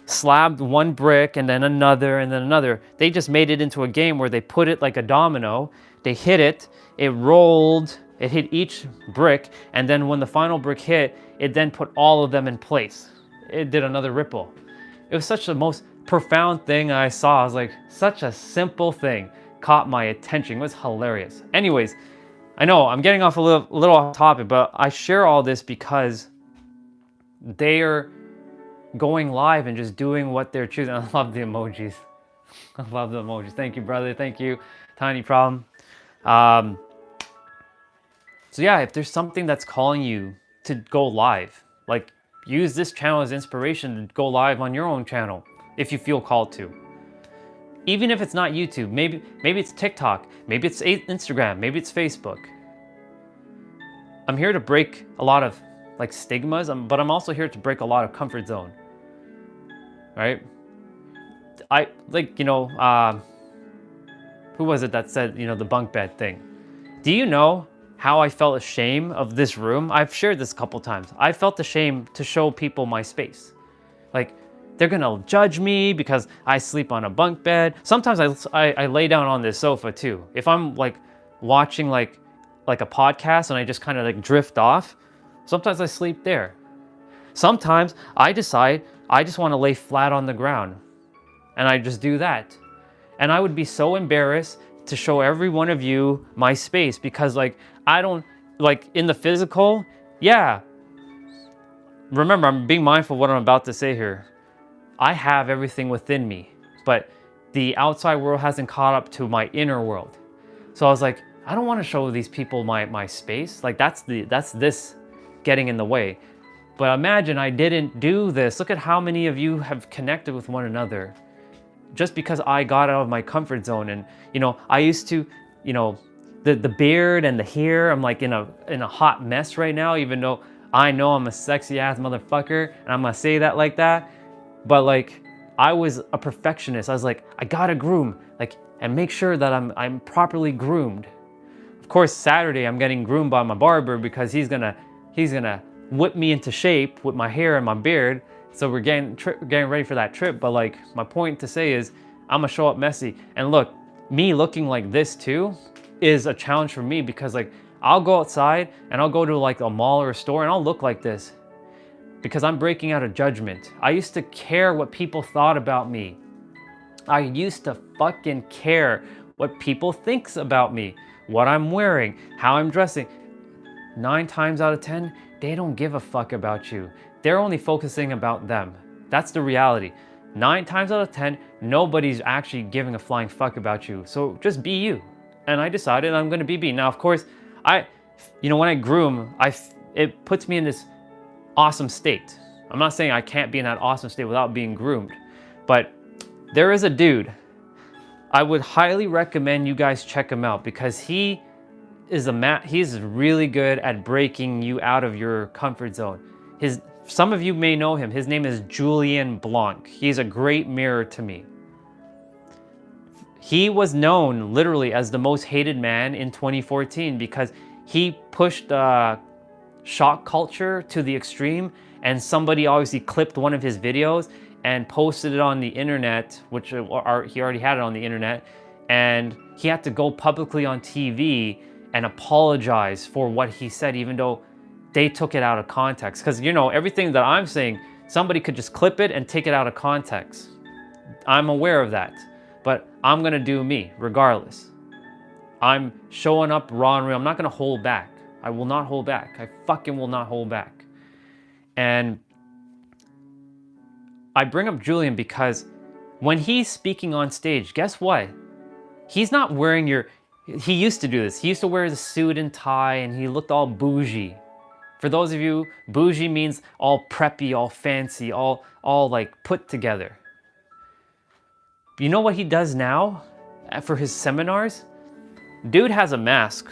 slab one brick and then another, they just made it into a game where they put it like a domino. They hit it, it rolled, it hit each brick, and then when the final brick hit, it then put all of them in place. It did another ripple. It was such the most profound thing I saw. I was like, such a simple thing caught my attention. It was hilarious. Anyways, I know I'm getting off a little off topic, but I share all this because they are going live and just doing what they're choosing. I love the emojis. I love the emojis. Thank you, brother. Thank you. Tiny problem. So yeah, if there's something that's calling you to go live, like, use this channel as inspiration to go live on your own channel if you feel called to. Even if it's not YouTube, maybe it's TikTok, maybe it's Instagram, maybe it's Facebook. I'm here to break a lot of like stigmas, but I'm also here to break a lot of comfort zone, right? I like, who was it that said, the bunk bed thing? Do you know how I felt ashamed of this room? I've shared this a couple times. I felt ashamed to show people my space. Like, they're gonna judge me because I sleep on a bunk bed. Sometimes I lay down on this sofa too. If I'm like watching like a podcast and I just kind of like drift off, sometimes I sleep there. Sometimes I decide I just want to lay flat on the ground, and I just do that. And I would be so embarrassed to show every one of you my space because like, I don't, like, in the physical, yeah. Remember, I'm being mindful of what I'm about to say here. I have everything within me, but the outside world hasn't caught up to my inner world. So I was like, I don't want to show these people my space. Like that's this getting in the way. But imagine I didn't do this. Look at how many of you have connected with one another just because I got out of my comfort zone. And, you know, I used to, you know, the beard and the hair, I'm like in a hot mess right now, even though I know I'm a sexy ass motherfucker and I'm gonna say that like that. But like, I was a perfectionist. I was like, I gotta groom, like, and make sure that I'm properly groomed. Of course, Saturday I'm getting groomed by my barber because he's gonna whip me into shape with my hair and my beard. So we're getting ready for that trip. But like, my point to say is I'm gonna show up messy. And look, me looking like this too is a challenge for me, because like I'll go outside and I'll go to like a mall or a store and I'll look like this because I'm breaking out of judgment. I used to care what people thought about me. I used to fucking care what people thinks about me, what I'm wearing, how I'm dressing. 9 times out of 10, they don't give a fuck about you. They're only focusing about them. That's the reality. 9 times out of 10, nobody's actually giving a flying fuck about you. So just be you. And I decided I'm gonna be me. Now, of course, you know, when I groom, it puts me in this awesome state. I'm not saying I can't be in that awesome state without being groomed, but there is a dude. I would highly recommend you guys check him out because he's really good at breaking you out of your comfort zone. Some of you may know him. His name is Julian Blanc. He's a great mirror to me. He was known literally as the most hated man in 2014 because he pushed shock culture to the extreme, and somebody obviously clipped one of his videos and posted it on the internet, which he already had it on the internet, and he had to go publicly on TV and apologize for what he said, even though they took it out of context. Because, you know, everything that I'm saying, somebody could just clip it and take it out of context. I'm aware of that, but I'm gonna do me regardless. I'm showing up raw and real. I'm not gonna hold back. I will not hold back. I fucking will not hold back. And I bring up Julian because when he's speaking on stage, guess what? He's not wearing he used to do this. He used to wear the suit and tie and he looked all bougie. For those of you, bougie means all preppy, all fancy, all like put together. You know what he does now for his seminars? Dude has a mask.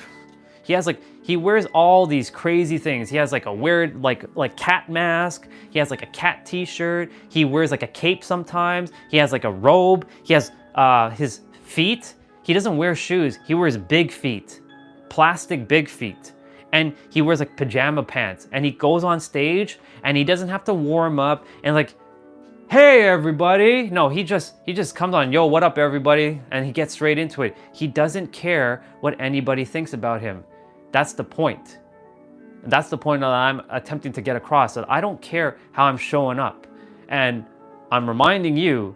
He wears all these crazy things. He has like a weird like cat mask. He has like a cat t-shirt. He wears like a cape sometimes. He has like a robe. He has his feet. He doesn't wear shoes. He wears big feet, plastic big feet. And he wears like pajama pants, and he goes on stage and he doesn't have to warm up and like, hey everybody. No, he just comes on, yo, what up everybody? And he gets straight into it. He doesn't care what anybody thinks about him. That's the point. That's the point that I'm attempting to get across, that I don't care how I'm showing up. And I'm reminding you,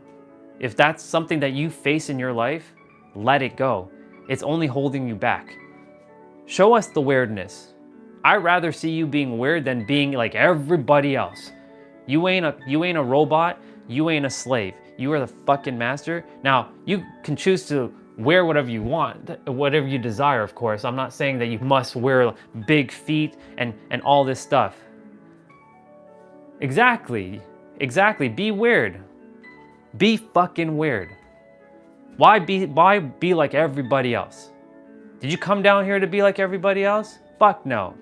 if that's something that you face in your life, let it go. It's only holding you back. Show us the weirdness. I'd rather see you being weird than being like everybody else. You ain't a robot. You ain't a slave. You are the fucking master. Now, you can choose to wear whatever you want, whatever you desire, of course. I'm not saying that you must wear big feet and all this stuff. Exactly. Be weird. Be fucking weird. Why be like everybody else? Did you come down here to be like everybody else? Fuck no.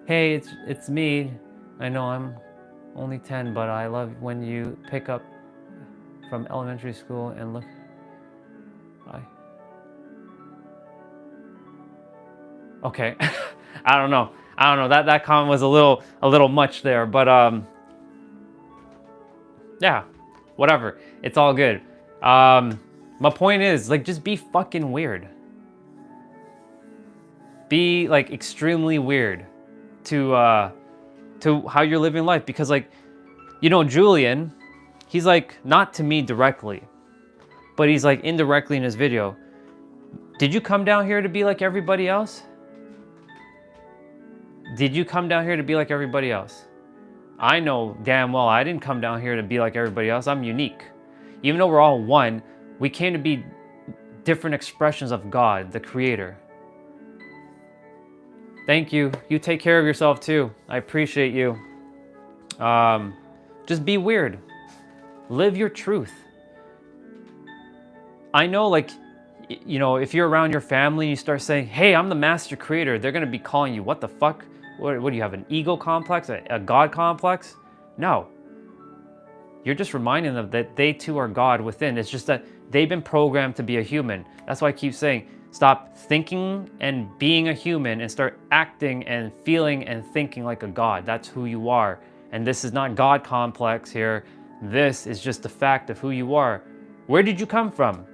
Hey, it's me. I know I'm only 10, but I love when you pick up from elementary school and look. Okay. I don't know. That comment was a little much there, but yeah, whatever. It's all good. My point is, like, just be fucking weird. Be like extremely weird to how you're living life, because like, you know, Julian, he's like, not to me directly, but he's like indirectly in his video. Did you come down here to be like everybody else? Did you come down here to be like everybody else? I know damn well I didn't come down here to be like everybody else. I'm unique. Even though we're all one, we came to be different expressions of God, the Creator. Thank you. You take care of yourself too. I appreciate you. Just be weird. Live your truth. I know, like, you know, if you're around your family and you start saying, hey, I'm the master creator, they're going to be calling you, what the fuck? What do you have, an ego complex, a God complex? No. You're just reminding them that they too are God within. It's just that they've been programmed to be a human. That's why I keep saying, stop thinking and being a human and start acting and feeling and thinking like a God. That's who you are. And this is not God complex here. This is just the fact of who you are. Where did you come from?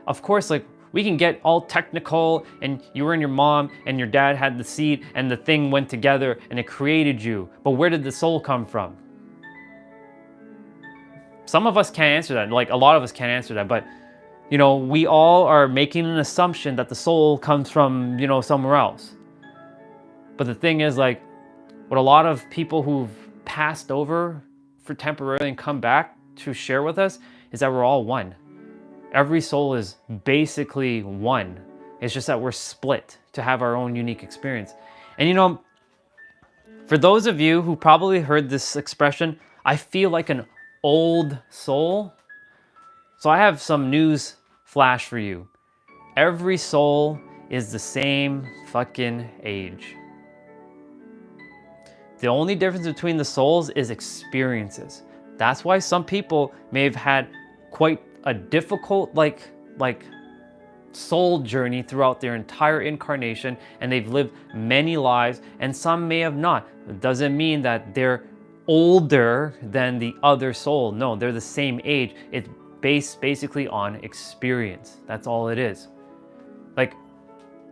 Of course, like, we can get all technical and you were in your mom and your dad had the seed and the thing went together and it created you. But where did the soul come from? Some of us can't answer that. Like, a lot of us can't answer that. But, you know, we all are making an assumption that the soul comes from, you know, somewhere else. But the thing is, like, what a lot of people who've passed over for temporarily and come back to share with us is that we're all one. Every soul is basically one. It's just that we're split to have our own unique experience. And you know, for those of you who probably heard this expression, I feel like an old soul. So I have some news flash for you. Every soul is the same fucking age. The only difference between the souls is experiences. That's why some people may have had quite a difficult like soul journey throughout their entire incarnation, and they've lived many lives, and some may have not. It doesn't mean that they're older than the other soul. No, they're the same age. It's based basically on experience. That's all it is. Like,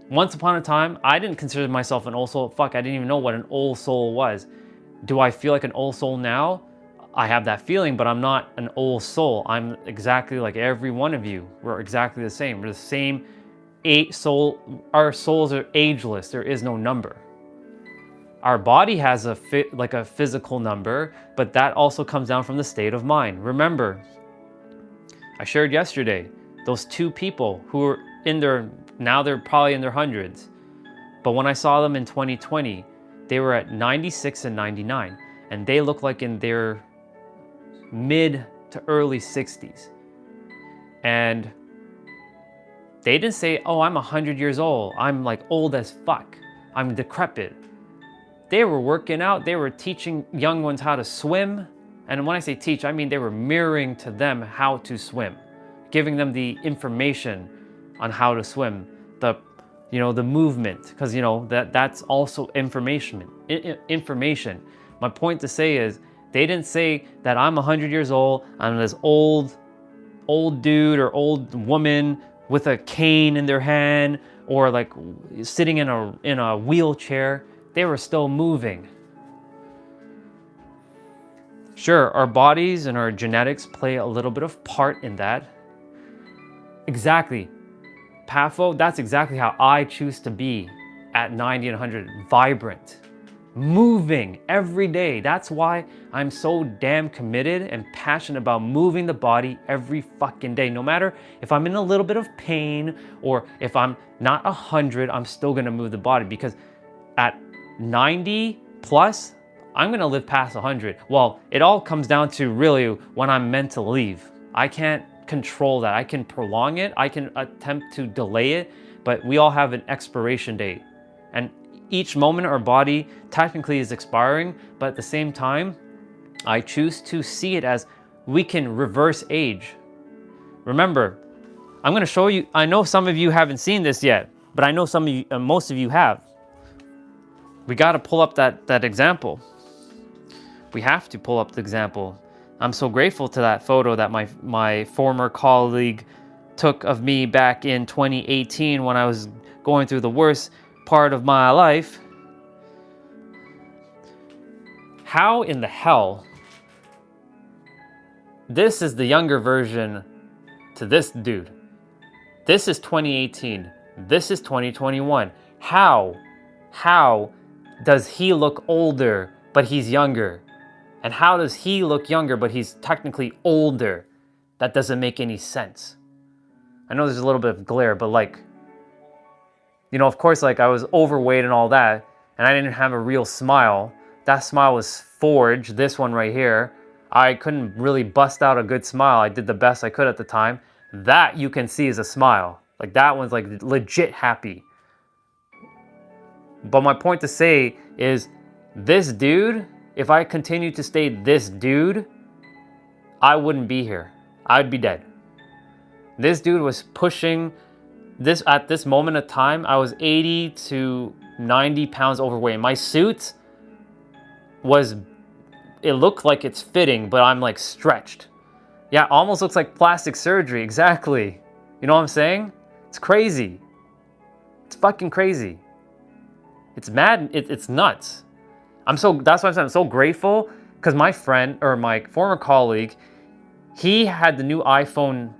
once upon a time, I didn't consider myself an old soul. Fuck, I didn't even know what an old soul was. Do I feel like an old soul now? I have that feeling, but I'm not an old soul. I'm exactly like every one of you. We're exactly the same. We're the same soul. Our souls are ageless. There is no number. Our body has a physical number, but that also comes down from the state of mind. Remember, I shared yesterday, those two people who were now they're probably in their hundreds. But when I saw them in 2020, they were at 96 and 99, and they look like in their mid to early 60s. And they didn't say, oh, I'm 100 years old. I'm like old as fuck. I'm decrepit. They were working out. They were teaching young ones how to swim. And when I say teach, I mean they were mirroring to them how to swim, giving them the information on how to swim, the movement, because that's also information. My point to say is, they didn't say that I'm 100 years old, I'm this old dude or old woman with a cane in their hand, or like sitting in a wheelchair. They were still moving. Sure, our bodies and our genetics play a little bit of part in that. Exactly. Pafo, that's exactly how I choose to be at 90 and 100. Vibrant. Moving every day. That's why I'm so damn committed and passionate about moving the body every fucking day. No matter if I'm in a little bit of pain or if I'm not 100, I'm still gonna move the body, because at 90 plus, I'm gonna live past 100. Well, it all comes down to really when I'm meant to leave. I can't control that. I can prolong it. I can attempt to delay it, but we all have an expiration date. And each moment our body technically is expiring, but at the same time, I choose to see it as we can reverse age. Remember, I'm going to show you, I know some of you haven't seen this yet, but I know some of you, most of you have. We got to pull up that example. We have to pull up the example. I'm so grateful to that photo that my former colleague took of me back in 2018 when I was going through the worst part of my life. How in the hell? This is the younger version to this dude. This is 2018. This is 2021. How does he look older but he's younger? And how does he look younger but he's technically older? That doesn't make any sense. I know there's a little bit of glare, but like, You know, of course, like I was overweight and all that, and I didn't have a real smile. That smile was forged, this one right here. I couldn't really bust out a good smile. I did the best I could at the time. That you can see is a smile. Like that one's like legit happy. But my point to say is this dude, if I continued to stay this dude, I wouldn't be here. I'd be dead. This dude was pushing this at this moment of time. I was 80 to 90 pounds overweight. My suit was, it looked like it's fitting, but I'm like stretched. Yeah, almost looks like plastic surgery. Exactly. You know what I'm saying? It's crazy. It's fucking crazy. It's mad. It's nuts. That's why I'm saying I'm so grateful, because my friend or my former colleague, he had the new iPhone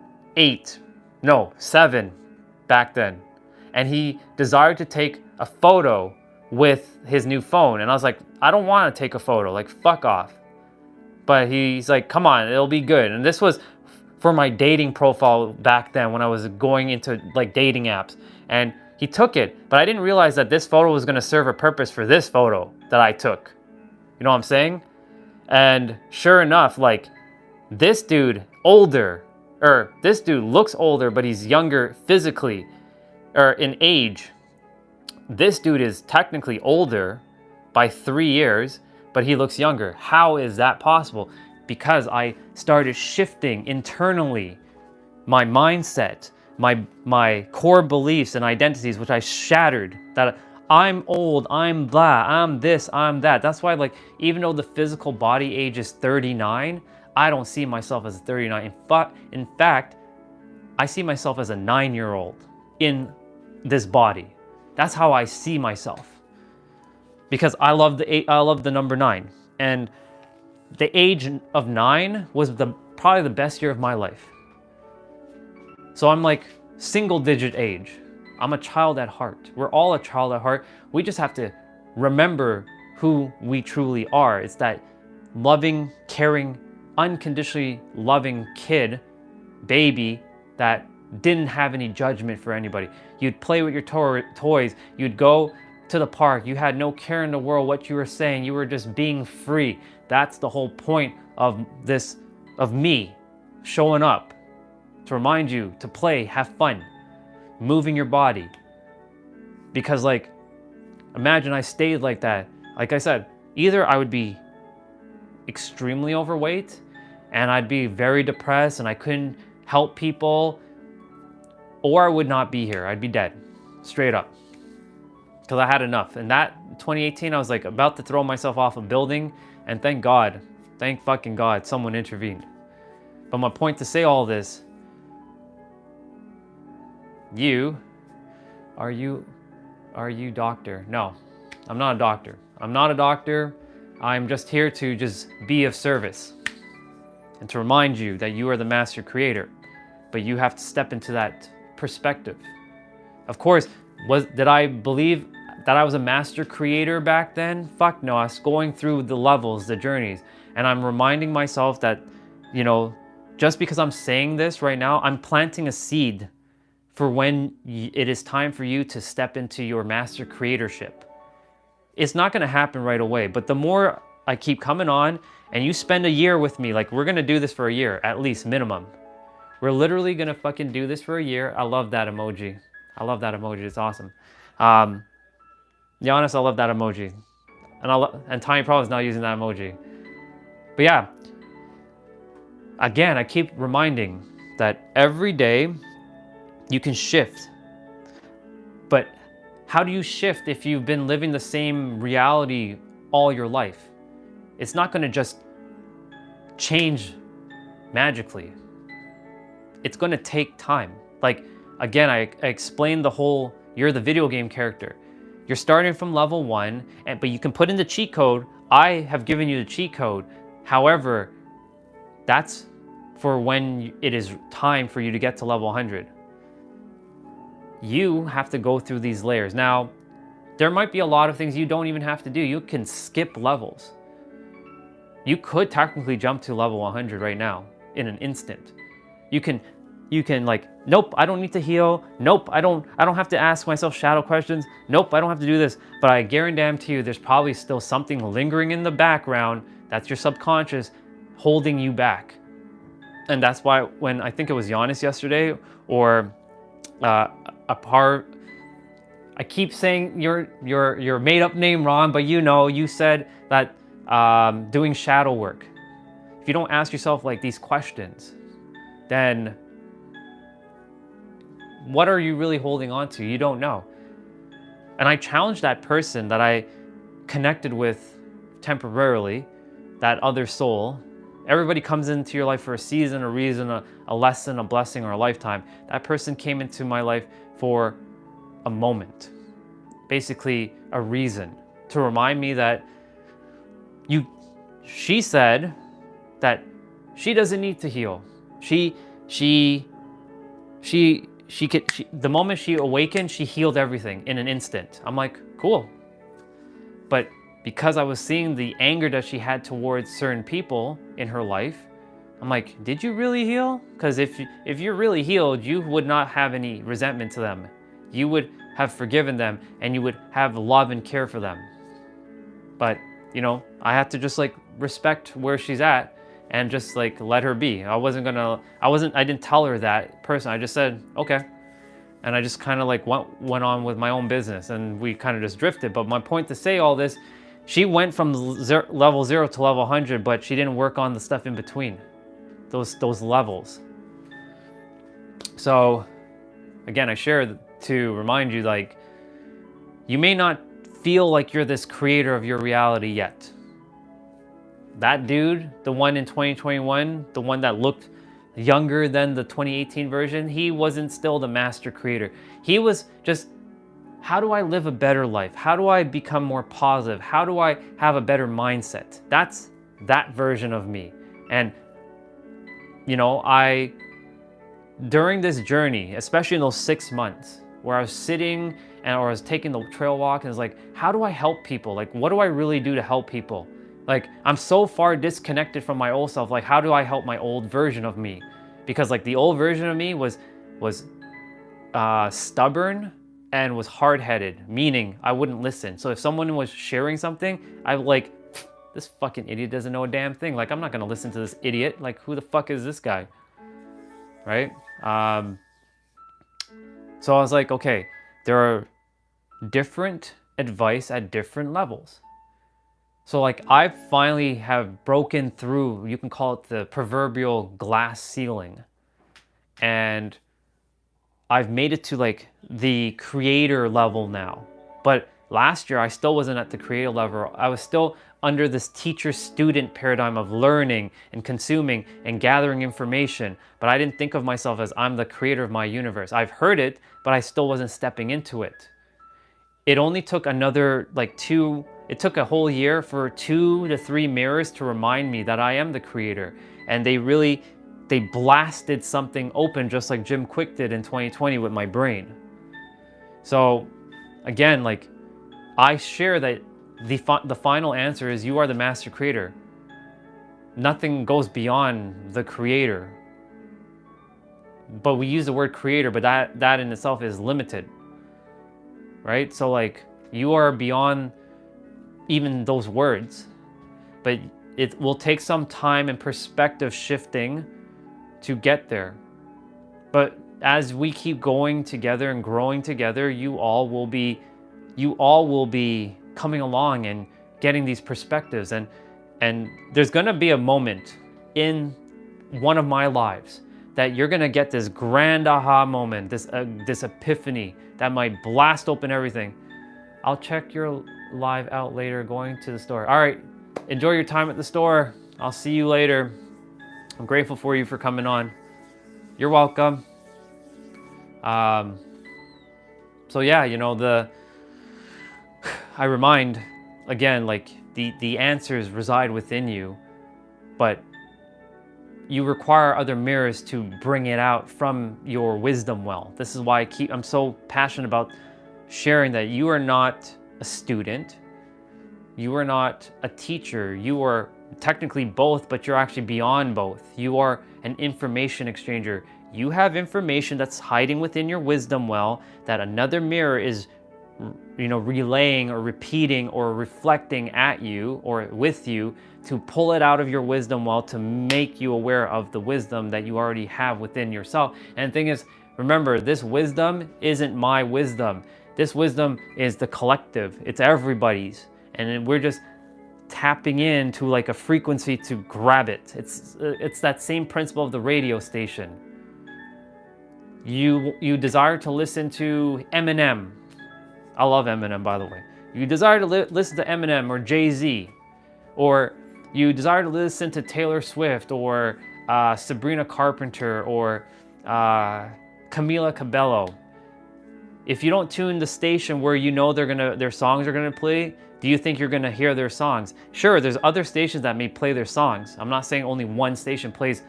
7 back then. And he desired to take a photo with his new phone. And I was like, I don't want to take a photo, like fuck off. But he's like, come on, it'll be good. And this was for my dating profile back then when I was going into like dating apps. And he took it, but I didn't realize that this photo was gonna serve a purpose for this photo that I took. You know what I'm saying? And sure enough, like this dude this dude looks older, but he's younger physically or in age. This dude is technically older by 3 years, but he looks younger. How is that possible? Because I started shifting internally my mindset, my core beliefs and identities, which I shattered. That I'm old, I'm blah, I'm this, I'm that. That's why, like, even though the physical body age is 39, I don't see myself as 39. In fact, I see myself as a 9-year-old in this body. That's how I see myself. Because I love the number 9. And the age of 9 was probably the best year of my life. So I'm like single digit age. I'm a child at heart. We're all a child at heart. We just have to remember who we truly are. It's that loving, caring, unconditionally loving kid, baby, that didn't have any judgment for anybody. You'd play with your toys. You'd go to the park. You had no care in the world what you were saying. You were just being free. That's the whole point of me showing up, to remind you to play, have fun, moving your body. Because like, imagine I stayed like that. Like I said, either I would be extremely overweight and I'd be very depressed and I couldn't help people, or I would not be here. I'd be dead, straight up. Because I had enough. And that 2018, I was like about to throw myself off a building, and thank fucking God, someone intervened. But my point to say all this, are you doctor? No, I'm not a doctor. I'm not a doctor. I'm just here to just be of service and to remind you that you are the master creator, but you have to step into that perspective. Of course, did I believe that I was a master creator back then? Fuck no, I was going through the levels, the journeys, and I'm reminding myself that, you know, just because I'm saying this right now, I'm planting a seed for when it is time for you to step into your master creatorship. It's not gonna happen right away, but the more I keep coming on and you spend a year with me, like we're gonna do this for a year, at least minimum. We're literally gonna fucking do this for a year. I love that emoji. I love that emoji, it's awesome. Giannis, I love that emoji. And Tiny Pro is now using that emoji. But yeah, again, I keep reminding that every day you can shift. But how do you shift if you've been living the same reality all your life? It's not gonna just change magically. It's gonna take time. Like, again, I explained the whole, you're the video game character. You're starting from level 1, but you can put in the cheat code. I have given you the cheat code. However, that's for when it is time for you to get to level 100. You have to go through these layers. Now, there might be a lot of things you don't even have to do. You can skip levels. You could technically jump to level 100 right now in an instant. You can you can like, nope, I don't need to heal. Nope, I don't have to ask myself shadow questions. Nope, I don't have to do this. But I guarantee you there's probably still something lingering in the background that's your subconscious holding you back. And that's why when I think it was Giannis yesterday, or a part, I keep saying your made up name wrong, but you said that doing shadow work. If you don't ask yourself like these questions, then what are you really holding on to? You don't know. And I challenged that person that I connected with temporarily, that other soul. Everybody comes into your life for a season, a reason, a lesson, a blessing, or a lifetime. That person came into my life for a moment, basically a reason to remind me that she said that she doesn't need to heal. The moment she awakened, she healed everything in an instant. I'm like, cool. But because I was seeing the anger that she had towards certain people in her life, I'm like, did you really heal? Because if you're really healed, you would not have any resentment to them. You would have forgiven them, and you would have love and care for them. But, I had to just like respect where she's at and just like let her be. I didn't tell her that person. I just said, okay. And I just kind of like went on with my own business, and we kind of just drifted. But my point to say all this, she went from level 0 to level 100, but she didn't work on the stuff in between, those levels. So again, I share to remind you, like, you may not feel like you're this creator of your reality yet. That dude, the one in 2021, the one that looked younger than the 2018 version, he wasn't still the master creator. He was just, how do I live a better life? How do I become more positive? How do I have a better mindset? That's that version of me. And during this journey, especially in those 6 months where I was sitting or I was taking the trail walk, and it's like, how do I help people? Like, what do I really do to help people? Like, I'm so far disconnected from my old self. Like, how do I help my old version of me? Because like the old version of me was stubborn and was hard-headed, meaning I wouldn't listen. So if someone was sharing something, I'm like, this fucking idiot doesn't know a damn thing. Like, I'm not gonna listen to this idiot. Like, who the fuck is this guy? Right? So I was like, okay, there are different advice at different levels. So like, I finally have broken through, you can call it the proverbial glass ceiling. And I've made it to like the creator level now. But last year, I still wasn't at the creator level. I was still under this teacher-student paradigm of learning and consuming and gathering information. But I didn't think of myself as I'm the creator of my universe. I've heard it, but I still wasn't stepping into it. It only took it took a whole year for 2 to 3 mirrors to remind me that I am the creator. And they blasted something open, just like Jim Quick did in 2020 with my brain. So again, like, I share that the final answer is you are the master creator. Nothing goes beyond the creator. But we use the word creator, but that in itself is limited, right? So like, you are beyond even those words, but it will take some time and perspective shifting to get there. But as we keep going together and growing together, you all will be coming along and getting these perspectives. And there's gonna be a moment in one of my lives that you're gonna get this grand aha moment, this epiphany that might blast open everything. I'll check your live out later, going to the store. All right, enjoy your time at the store. I'll see you later. I'm grateful for you for coming on. You're welcome. So yeah, I remind again, like, the answers reside within you, but you require other mirrors to bring it out from your wisdom well. This is why I'm so passionate about sharing that you are not a student, you are not a teacher, you are technically both, but you're actually beyond both. You are an information exchanger You have information that's hiding within your wisdom well that another mirror is, relaying or repeating or reflecting at you or with you to pull it out of your wisdom well to make you aware of the wisdom that you already have within yourself. And the thing is, remember, this wisdom isn't my wisdom. This wisdom is the collective. It's everybody's. And we're just tapping into like a frequency to grab it. It's that same principle of the radio station. You desire to listen to Eminem. I love Eminem, by the way. You desire to listen to Eminem or Jay-Z, or you desire to listen to Taylor Swift or Sabrina Carpenter or Camila Cabello. If you don't tune the station where you know their songs are gonna play, do you think you're gonna hear their songs? Sure, there's other stations that may play their songs. I'm not saying only one station plays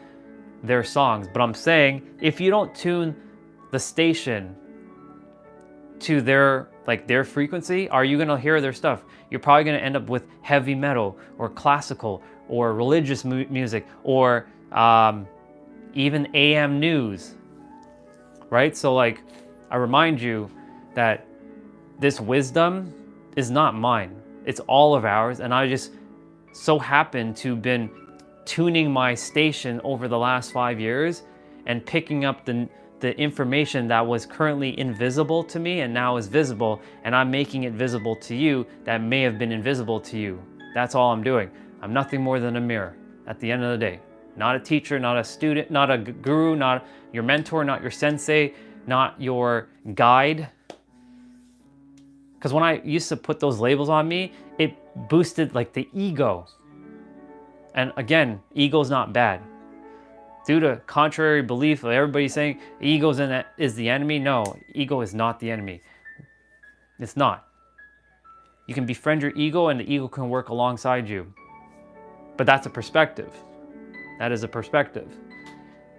their songs, but I'm saying if you don't tune the station to their frequency, are you gonna hear their stuff? You're probably gonna end up with heavy metal or classical or religious music or even AM news, right? So like, I remind you that this wisdom is not mine. It's all of ours, and I just so happen to been tuning my station over the last 5 years and picking up the information that was currently invisible to me and now is visible, and I'm making it visible to you that may have been invisible to you. That's all I'm doing. I'm nothing more than a mirror at the end of the day. Not a teacher, not a student, not a guru, not your mentor, not your sensei, not your guide. Because when I used to put those labels on me, it boosted like the ego. And again, ego's not bad. Due to contrary belief of everybody saying ego is the enemy, no, ego is not the enemy. It's not. You can befriend your ego and the ego can work alongside you. But that's a perspective. That is a perspective.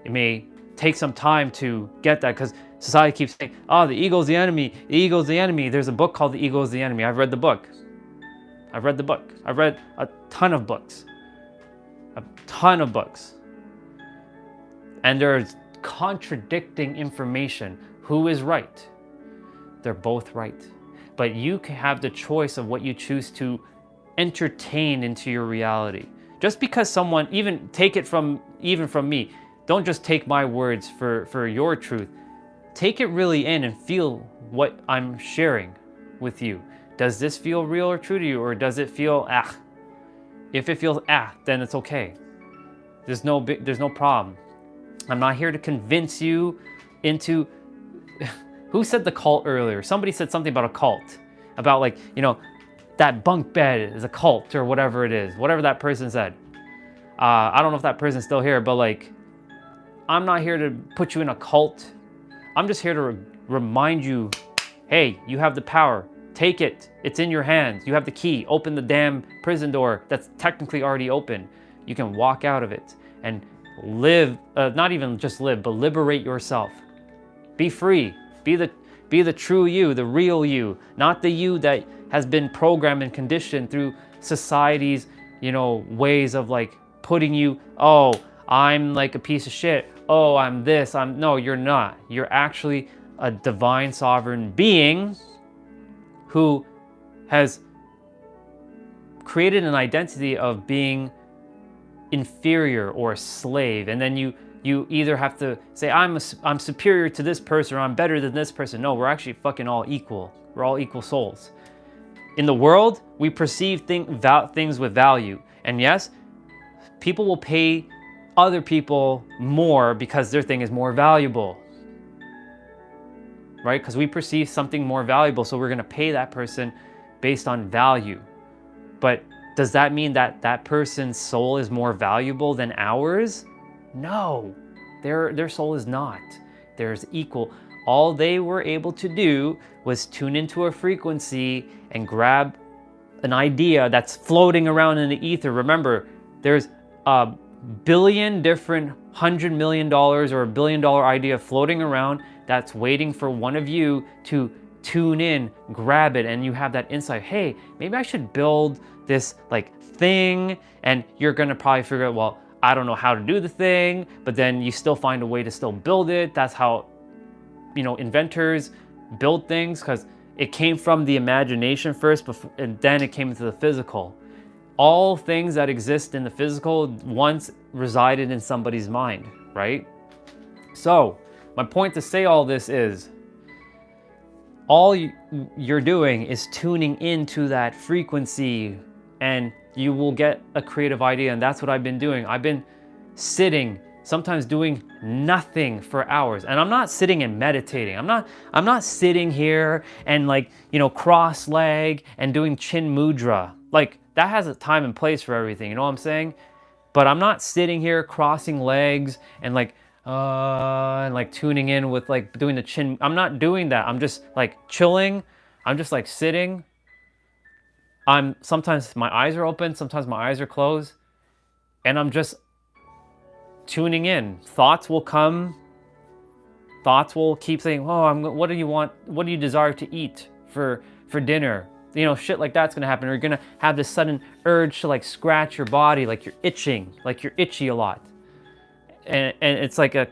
It may take some time to get that because society keeps saying, oh, the ego's the enemy, the ego's the enemy. There's a book called The Ego is the Enemy. I've read the book. I've read a ton of books. A ton of books. And there's contradicting information. Who is right? They're both right. But you can have the choice of what you choose to entertain into your reality. Just because someone, even from me, don't just take my words for your truth. Take it really in and feel what I'm sharing with you. Does this feel real or true to you, or does it feel ah? If it feels ah, then it's okay. There's no problem. I'm not here to convince you into. Who said the cult earlier? Somebody said something about a cult, about like, that bunk bed is a cult or whatever it is, whatever that person said. I don't know if that person's still here, but like, I'm not here to put you in a cult. I'm just here to remind you, hey, you have the power. Take it. It's in your hands. You have the key. Open the damn prison door that's technically already open. You can walk out of it and live, not even just live, but liberate yourself. Be free. Be the true you, the real you, not the you that has been programmed and conditioned through society's, ways of like putting you, oh, I'm like a piece of shit. Oh, I'm this. No, you're not. You're actually a divine sovereign being who has created an identity of being inferior or a slave, and then you either have to say I'm superior to this person or I'm better than this person. No, we're actually fucking all equal. We're all equal souls. In the world, we perceive things with value, and yes, people will pay other people more because their thing is more valuable, right? Because we perceive something more valuable, so we're going to pay that person based on value. But does that mean that that person's soul is more valuable than ours? No, their soul is not. There's equal. All they were able to do was tune into a frequency and grab an idea that's floating around in the ether. Remember, there's a billion different $100 million or $1 billion idea floating around that's waiting for one of you to tune in, grab it, and you have that insight. Hey, maybe I should build this like thing, and you're gonna probably figure out, well, I don't know how to do the thing, but then you still find a way to still build it. That's how, inventors build things, because it came from the imagination first, before, and then it came into the physical. All things that exist in the physical once resided in somebody's mind, right? So my point to say all this is, all you're doing is tuning into that frequency, and you will get a creative idea. And that's what I've been doing. I've been sitting, sometimes doing nothing for hours. And I'm not sitting and meditating. I'm not sitting here and cross leg and doing chin mudra. Like, that has a time and place for everything, you know what I'm saying? But I'm not sitting here crossing legs and tuning in with doing the chin. I'm not doing that. I'm just chilling. I'm just sitting. Sometimes my eyes are open, sometimes my eyes are closed, and I'm just tuning in. Thoughts will come. Thoughts will keep saying, "Oh, what do you want? What do you desire to eat for dinner?" Shit like that's gonna happen. Or you're gonna have this sudden urge to scratch your body, like you're itching, like you're itchy a lot. And it's like a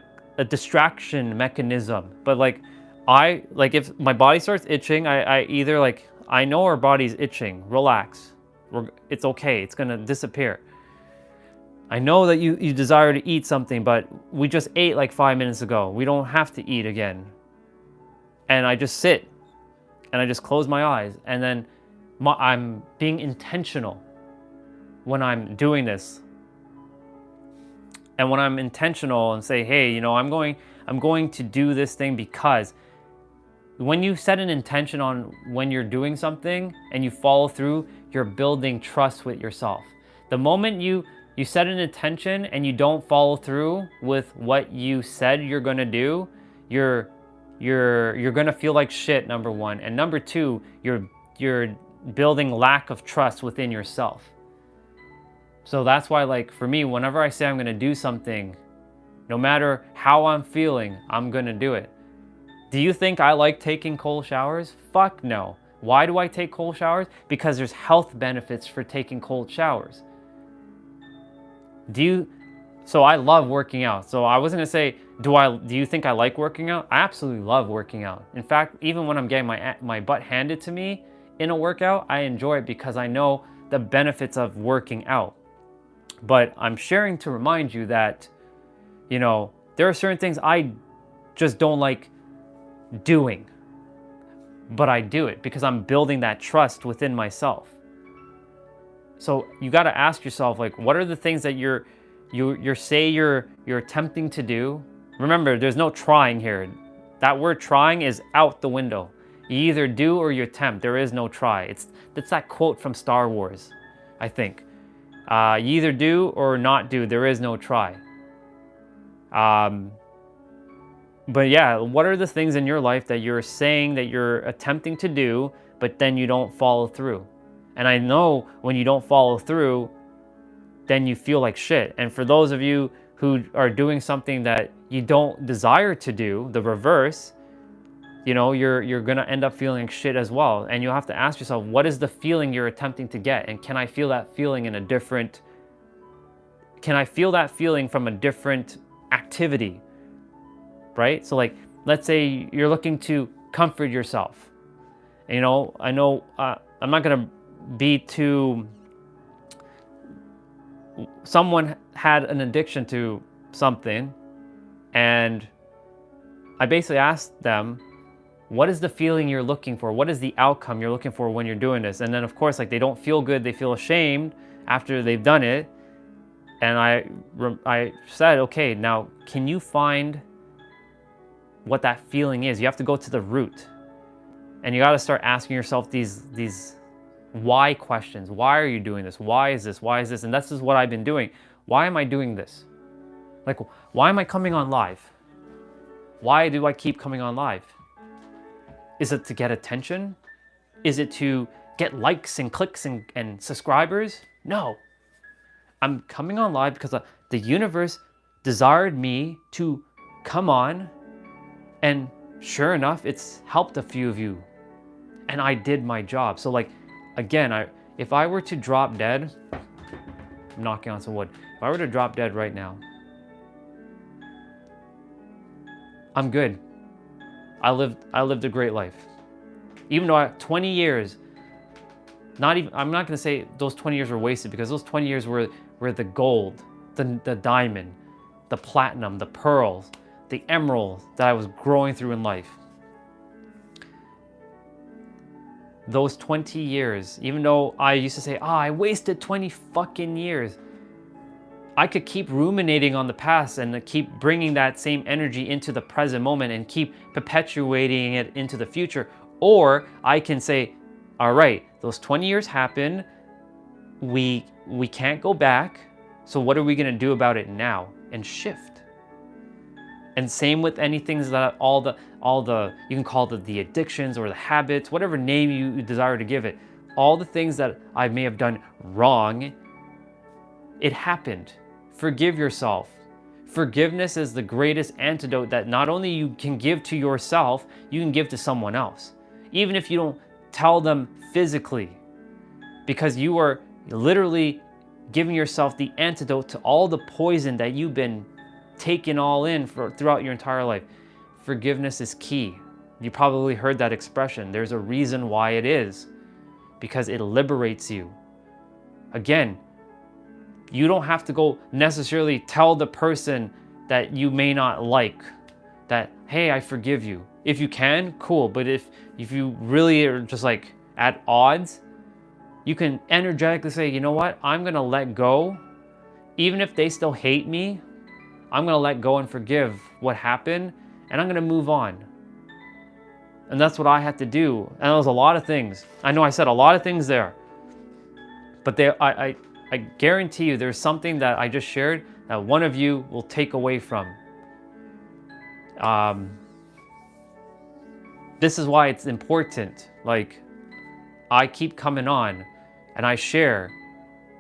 distraction mechanism. But if my body starts itching, I either I know our body's itching, relax. It's okay, it's gonna disappear. I know that you desire to eat something, but we just ate 5 minutes ago. We don't have to eat again. And I just sit and I just close my eyes, and then I'm being intentional when I'm doing this. And when I'm intentional and say, hey, I'm going to do this thing, because when you set an intention on when you're doing something and you follow through, you're building trust with yourself. The moment you set an intention and you don't follow through with what you said you're gonna do, you're gonna feel like shit, number one. And number two, you're building lack of trust within yourself. So that's why, for me, whenever I say I'm gonna do something, no matter how I'm feeling, I'm gonna do it. Do you think I like taking cold showers? Fuck no. Why do I take cold showers? Because there's health benefits for taking cold showers. So I love working out. So I wasn't gonna say, do you think I like working out? I absolutely love working out. In fact, even when I'm getting my butt handed to me in a workout, I enjoy it because I know the benefits of working out. But I'm sharing to remind you that, there are certain things I just don't like doing, but I do it because I'm building that trust within myself. So you got to ask yourself, what are the things that you're attempting to do? Remember, there's no trying here. That word trying is out the window. You either do or you attempt. There is no try. It's that quote from Star Wars, I think. You either do or not do. There is no try. But yeah, what are the things in your life that you're saying that you're attempting to do, but then you don't follow through? And I know when you don't follow through, then you feel like shit. And for those of you who are doing something that you don't desire to do, the reverse, you're gonna end up feeling shit as well. And you have to ask yourself, what is the feeling you're attempting to get? And can I feel that feeling from a different activity? Right? So let's say you're looking to comfort yourself. I know I'm not gonna be too. Someone had an addiction to something, and I basically asked them, what is the feeling you're looking for? What is the outcome you're looking for when you're doing this? And then of course, they don't feel good. They feel ashamed after they've done it. And I said, okay, now can you find what that feeling is? You have to go to the root, and you got to start asking yourself these why questions. Why are you doing this? Why is this? Why is this? And this is what I've been doing. Why am I doing this? Why am I coming on live? Why do I keep coming on live? Is it to get attention? Is it to get likes and clicks and subscribers? No. I'm coming on live because the universe desired me to come on, and sure enough, it's helped a few of you, and I did my job. So again, if I were to drop dead, I'm knocking on some wood. If I were to drop dead right now, I'm good. I lived a great life. Even though 20 years, I'm not gonna say those 20 years were wasted, because those 20 years were the gold, the diamond, the platinum, the pearls, the emeralds that I was growing through in life. Those 20 years, even though I used to say, I wasted 20 fucking years, I could keep ruminating on the past and keep bringing that same energy into the present moment and keep perpetuating it into the future. Or I can say, all right, those 20 years happened. We can't go back. So what are we going to do about it now? And shift. And same with anything that all the you can call it the addictions or the habits, whatever name you desire to give it. All the things that I may have done wrong, it happened. Forgive yourself. Forgiveness is the greatest antidote that not only you can give to yourself, you can give to someone else. Even if you don't tell them physically, because you are literally giving yourself the antidote to all the poison that you've been taking all in throughout your entire life. Forgiveness is key. You probably heard that expression. There's a reason why it is, because it liberates you. Again, you don't have to go necessarily tell the person that you may not like that, hey, I forgive you. If you can, cool. But if you really are just like at odds, you can energetically say, you know what? I'm going to let go. Even if they still hate me, I'm going to let go and forgive what happened, and I'm going to move on. And that's what I had to do. And there was a lot of things. I know I said a lot of things there, but I guarantee you there's something that I just shared that one of you will take away from. This is why it's important. Like, I keep coming on and I share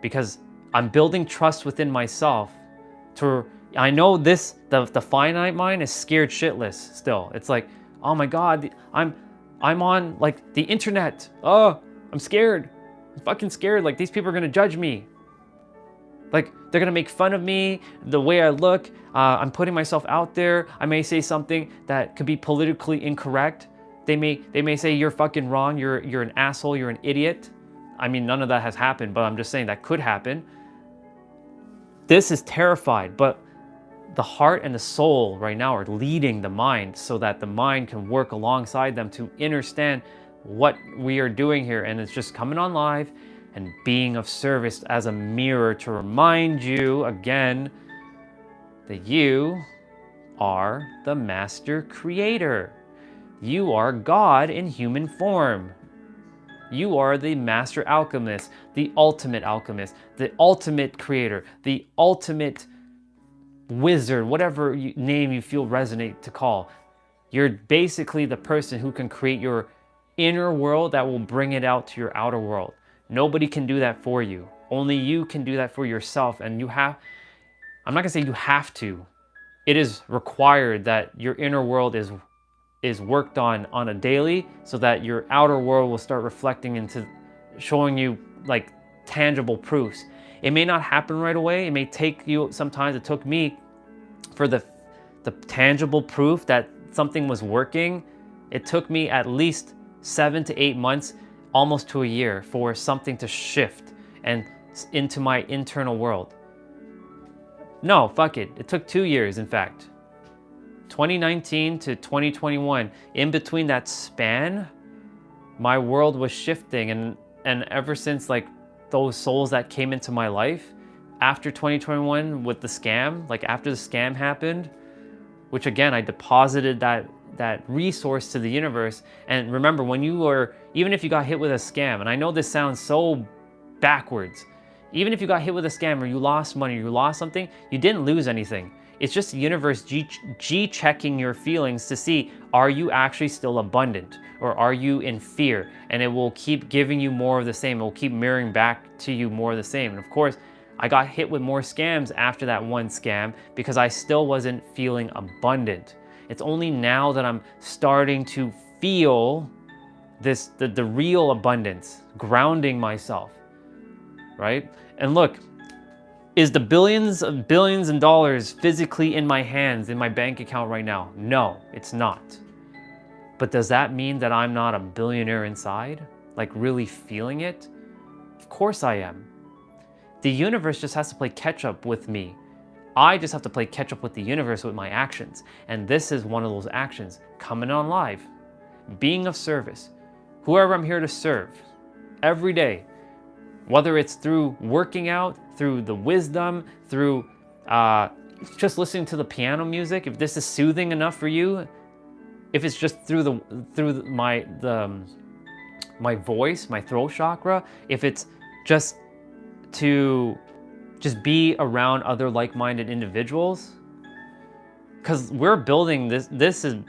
because I'm building trust within myself. I know the finite mind is scared shitless still. It's like, oh my God, I'm on like the internet. Oh, I'm scared. I'm fucking scared. Like, these people are gonna judge me. Like, they're gonna make fun of me, the way I look. I'm putting myself out there. I may say something that could be politically incorrect. They may say you're fucking wrong. You're an asshole. You're an idiot. I mean, none of that has happened, but I'm just saying that could happen. This is terrified, but the heart and the soul right now are leading the mind so that the mind can work alongside them to understand what we are doing here. And it's just coming on live and being of service as a mirror to remind you again that you are the master creator. You are God in human form. You are the master alchemist, the ultimate creator, the ultimate wizard, whatever name you feel resonate to call. You're basically the person who can create your inner world that will bring it out to your outer world. Nobody can do that for you. Only you can do that for yourself. And I'm not gonna say you have to. It is required that your inner world is worked on a daily, so that your outer world will start reflecting into showing you like tangible proofs. It may not happen right away. It may take you, sometimes it took me for the tangible proof that something was working. It took me at least 7 to 8 months, almost to a year, for something to shift and into my internal world. No, fuck it. It took 2 years, in fact. 2019 to 2021, in between that span, my world was shifting, and ever since like those souls that came into my life after 2021 with the scam, like after the scam happened, which again, I deposited that resource to the universe. And remember, even if you got hit with a scam, and I know this sounds so backwards, even if you got hit with a scam or you lost money or you lost something, you didn't lose anything. It's just the universe G-checking your feelings to see, are you actually still abundant or are you in fear? And it will keep giving you more of the same. It will keep mirroring back to you more of the same. And of course, I got hit with more scams after that one scam because I still wasn't feeling abundant. It's only now that I'm starting to feel the real abundance, grounding myself, right? And look, Is the billions of billions and dollars physically in my hands, in my bank account right now? No, it's not. But does that mean that I'm not a billionaire inside? Like really feeling it? Of course I am. The universe just has to play catch up with me. I just have to play catch up with the universe with my actions. And this is one of those actions. Coming on live, being of service, whoever I'm here to serve every day, whether it's through working out, through the wisdom, through just listening to the piano music, if this is soothing enough for you, if it's just through my voice, my throat chakra, if it's just to just be around other like-minded individuals, because we're building this.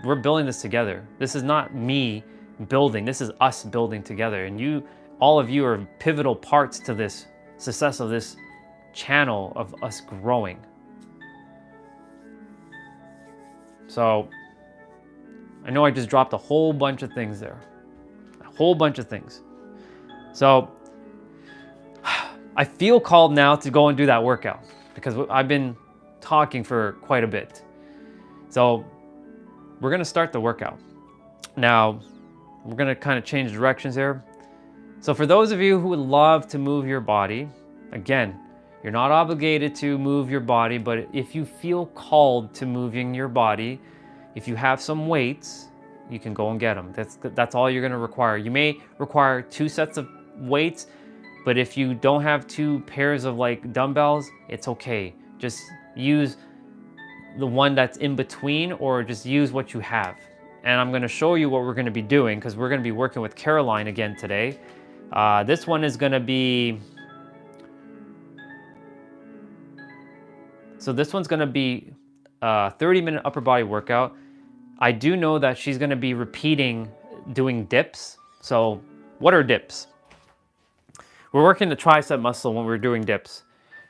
We're building this together. This is not me building. This is us building together, and all of you are pivotal parts to this success of this channel of us growing. So I know I just dropped a whole bunch of things there. A whole bunch of things. So I feel called now to go and do that workout because I've been talking for quite a bit. So we're gonna start the workout. Now, we're gonna kind of change directions here. So for those of you who would love to move your body, again, you're not obligated to move your body, but if you feel called to moving your body, if you have some weights, you can go and get them. That's all you're gonna require. You may require 2 sets of weights, but if you don't have 2 pairs of like dumbbells, it's okay. Just use the one that's in between, or just use what you have. And I'm gonna show you what we're gonna be doing, because we're gonna be working with Caroline again today. This one is gonna be, so this one's gonna be a 30-minute upper body workout. I do know that she's gonna be repeating doing dips. So what are dips? We're working the tricep muscle when we're doing dips.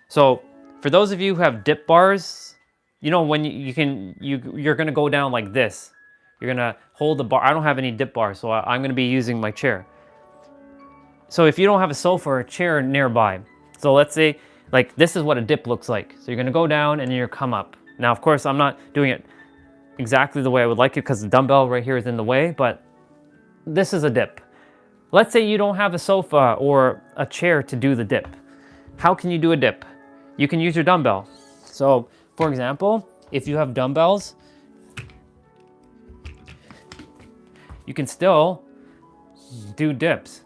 So for those of you who have dip bars, you know when you're gonna go down like this. You're gonna hold the bar. I don't have any dip bars, so I'm gonna be using my chair. So if you don't have a sofa or a chair nearby, so let's say like this is what a dip looks like. So you're gonna go down and you're come up. Now, of course, I'm not doing it exactly the way I would like it because the dumbbell right here is in the way, but this is a dip. Let's say you don't have a sofa or a chair to do the dip. How can you do a dip? You can use your dumbbell. So for example, if you have dumbbells, you can still do dips.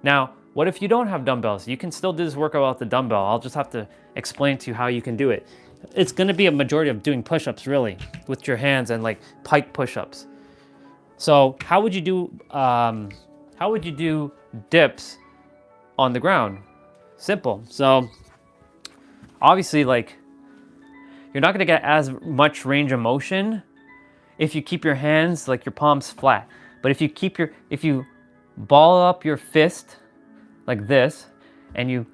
Now, what if you don't have dumbbells? You can still do this workout without the dumbbell. I'll just have to explain to you how you can do it. It's gonna be a majority of doing push-ups really, with your hands and like pike push-ups. So how would you do dips on the ground? Simple. So obviously like you're not gonna get as much range of motion if you keep your hands like your palms flat. But if you ball up your fist like this and you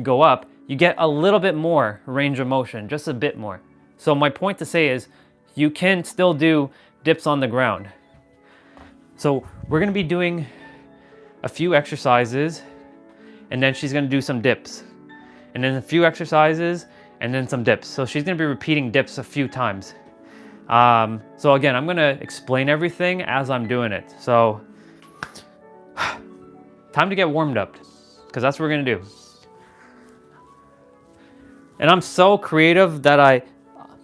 go up, you get a little bit more range of motion, just a bit more. So my point to say is you can still do dips on the ground. So we're gonna be doing a few exercises, and then she's gonna do some dips, and then a few exercises, and then some dips. So she's gonna be repeating dips a few times. So again, I'm gonna explain everything as I'm doing it. So time to get warmed up, because that's what we're gonna do. And I'm so creative that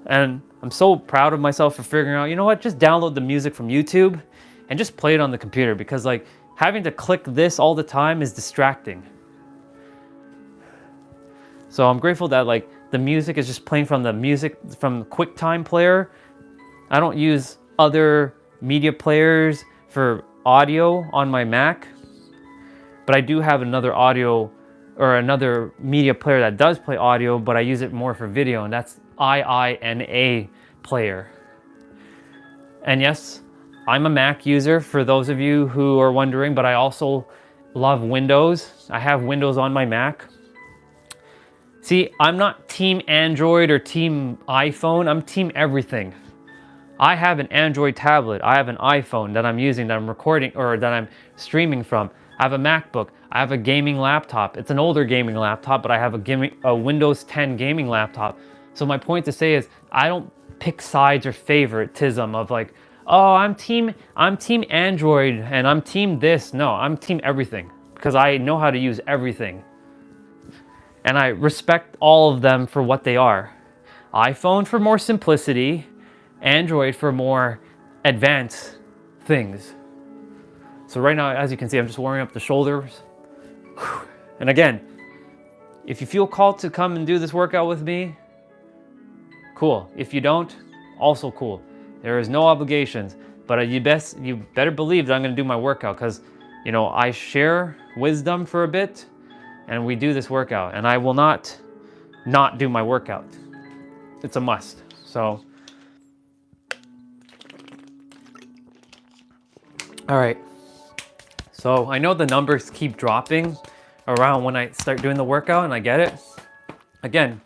I'm so proud of myself for figuring out, you know what, just download the music from YouTube and just play it on the computer, because like having to click this all the time is distracting. So I'm grateful that like the music is just playing from the QuickTime player. I don't use other media players for audio on my Mac, but I do have another media player that does play audio, but I use it more for video, and that's IINA player. And yes, I'm a Mac user for those of you who are wondering, but I also love Windows. I have Windows on my Mac. See, I'm not team Android or team iPhone, I'm team everything. I have an Android tablet, I have an iPhone that I'm using, that I'm recording or that I'm streaming from. I have a MacBook. I have a gaming laptop. It's an older gaming laptop, but I have a Windows 10 gaming laptop. So my point to say is I don't pick sides or favoritism of like, oh, I'm team Android and I'm team this. No, I'm team everything because I know how to use everything. And I respect all of them for what they are. iPhone for more simplicity, Android for more advanced things. So right now, as you can see, I'm just warming up the shoulders. And again, if you feel called to come and do this workout with me, cool. If you don't, also cool. There is no obligations, but you better believe that I'm gonna do my workout because, you know, I share wisdom for a bit and we do this workout and I will not do my workout. It's a must. So, all right. So I know the numbers keep dropping around when I start doing the workout and I get it. Again,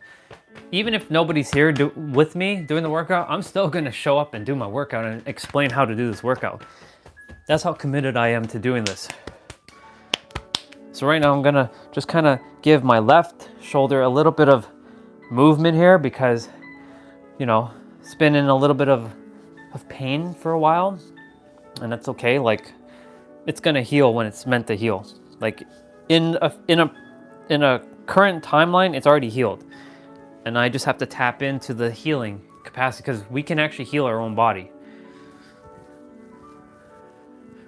even if nobody's here with me doing the workout, I'm still gonna show up and do my workout and explain how to do this workout. That's how committed I am to doing this. So right now I'm gonna just kind of give my left shoulder a little bit of movement here because, you know, it's been in a little bit of pain for a while, and that's okay. Like, it's gonna heal when it's meant to heal. Like in a current timeline, it's already healed. And I just have to tap into the healing capacity because we can actually heal our own body.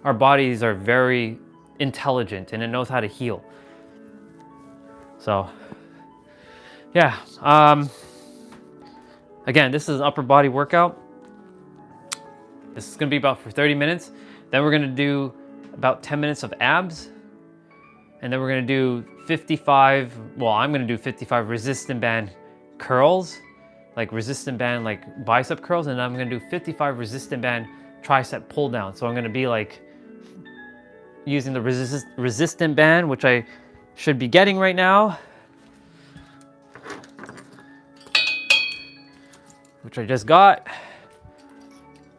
Our bodies are very intelligent and it knows how to heal. So, yeah. Again, this is an upper body workout. This is gonna be about for 30 minutes. Then we're gonna do about 10 minutes of abs. And then we're gonna do 55, well, I'm gonna do 55 resistant band curls, like resistant band, like bicep curls, and I'm gonna do 55 resistant band tricep pull down. So I'm gonna be like using the resistant band, which I should be getting right now, which I just got.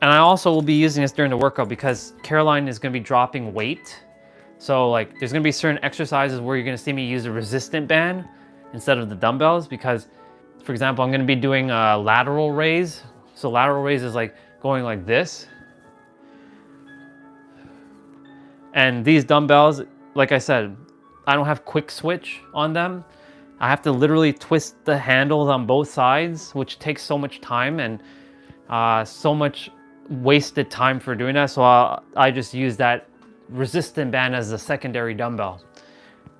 And I also will be using this during the workout because Caroline is gonna be dropping weight. So like there's gonna be certain exercises where you're gonna see me use a resistant band instead of the dumbbells because, for example, I'm gonna be doing a lateral raise. So lateral raise is like going like this. And these dumbbells, like I said, I don't have quick switch on them. I have to literally twist the handles on both sides, which takes so much time and so much wasted time for doing that. So I just use that resistant band as a secondary dumbbell.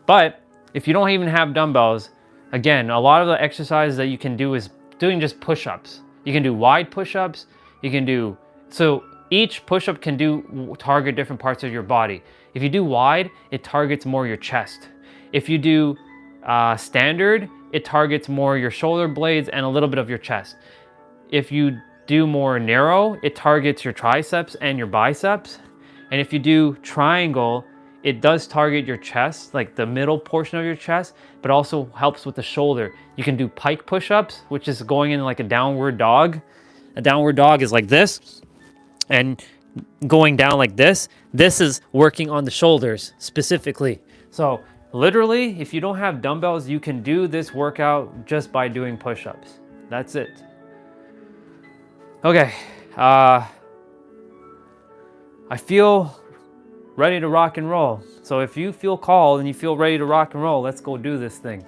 But if you don't even have dumbbells, again, a lot of the exercises that you can do is doing just push-ups. You can do wide push-ups. You can do, so each push-up can target different parts of your body. If you do wide, it targets more your chest. If you do standard, it targets more your shoulder blades and a little bit of your chest. If you do more narrow, it targets your triceps and your biceps. And if you do triangle, it does target your chest, like the middle portion of your chest, but also helps with the shoulder. You can do pike push-ups, which is going in like a downward dog. A downward dog is like this, and going down like this. This is working on the shoulders specifically. So literally, if you don't have dumbbells, you can do this workout just by doing push-ups. That's it. Okay, I feel ready to rock and roll. So if you feel called and you feel ready to rock and roll, let's go do this thing.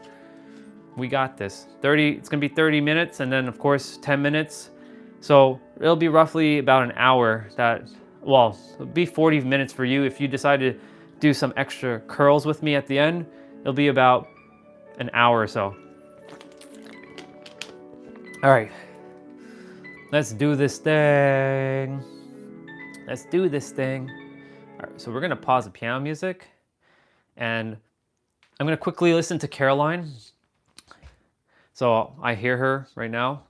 We got this. It's gonna be 30 minutes and then of course 10 minutes. So it'll be roughly about an hour it'll be 40 minutes for you. If you decide to do some extra curls with me at the end, it'll be about an hour or so. All right, let's do this thing. Let's do this thing. All right, so we're gonna pause the piano music and I'm gonna quickly listen to Caroline. So I hear her right now.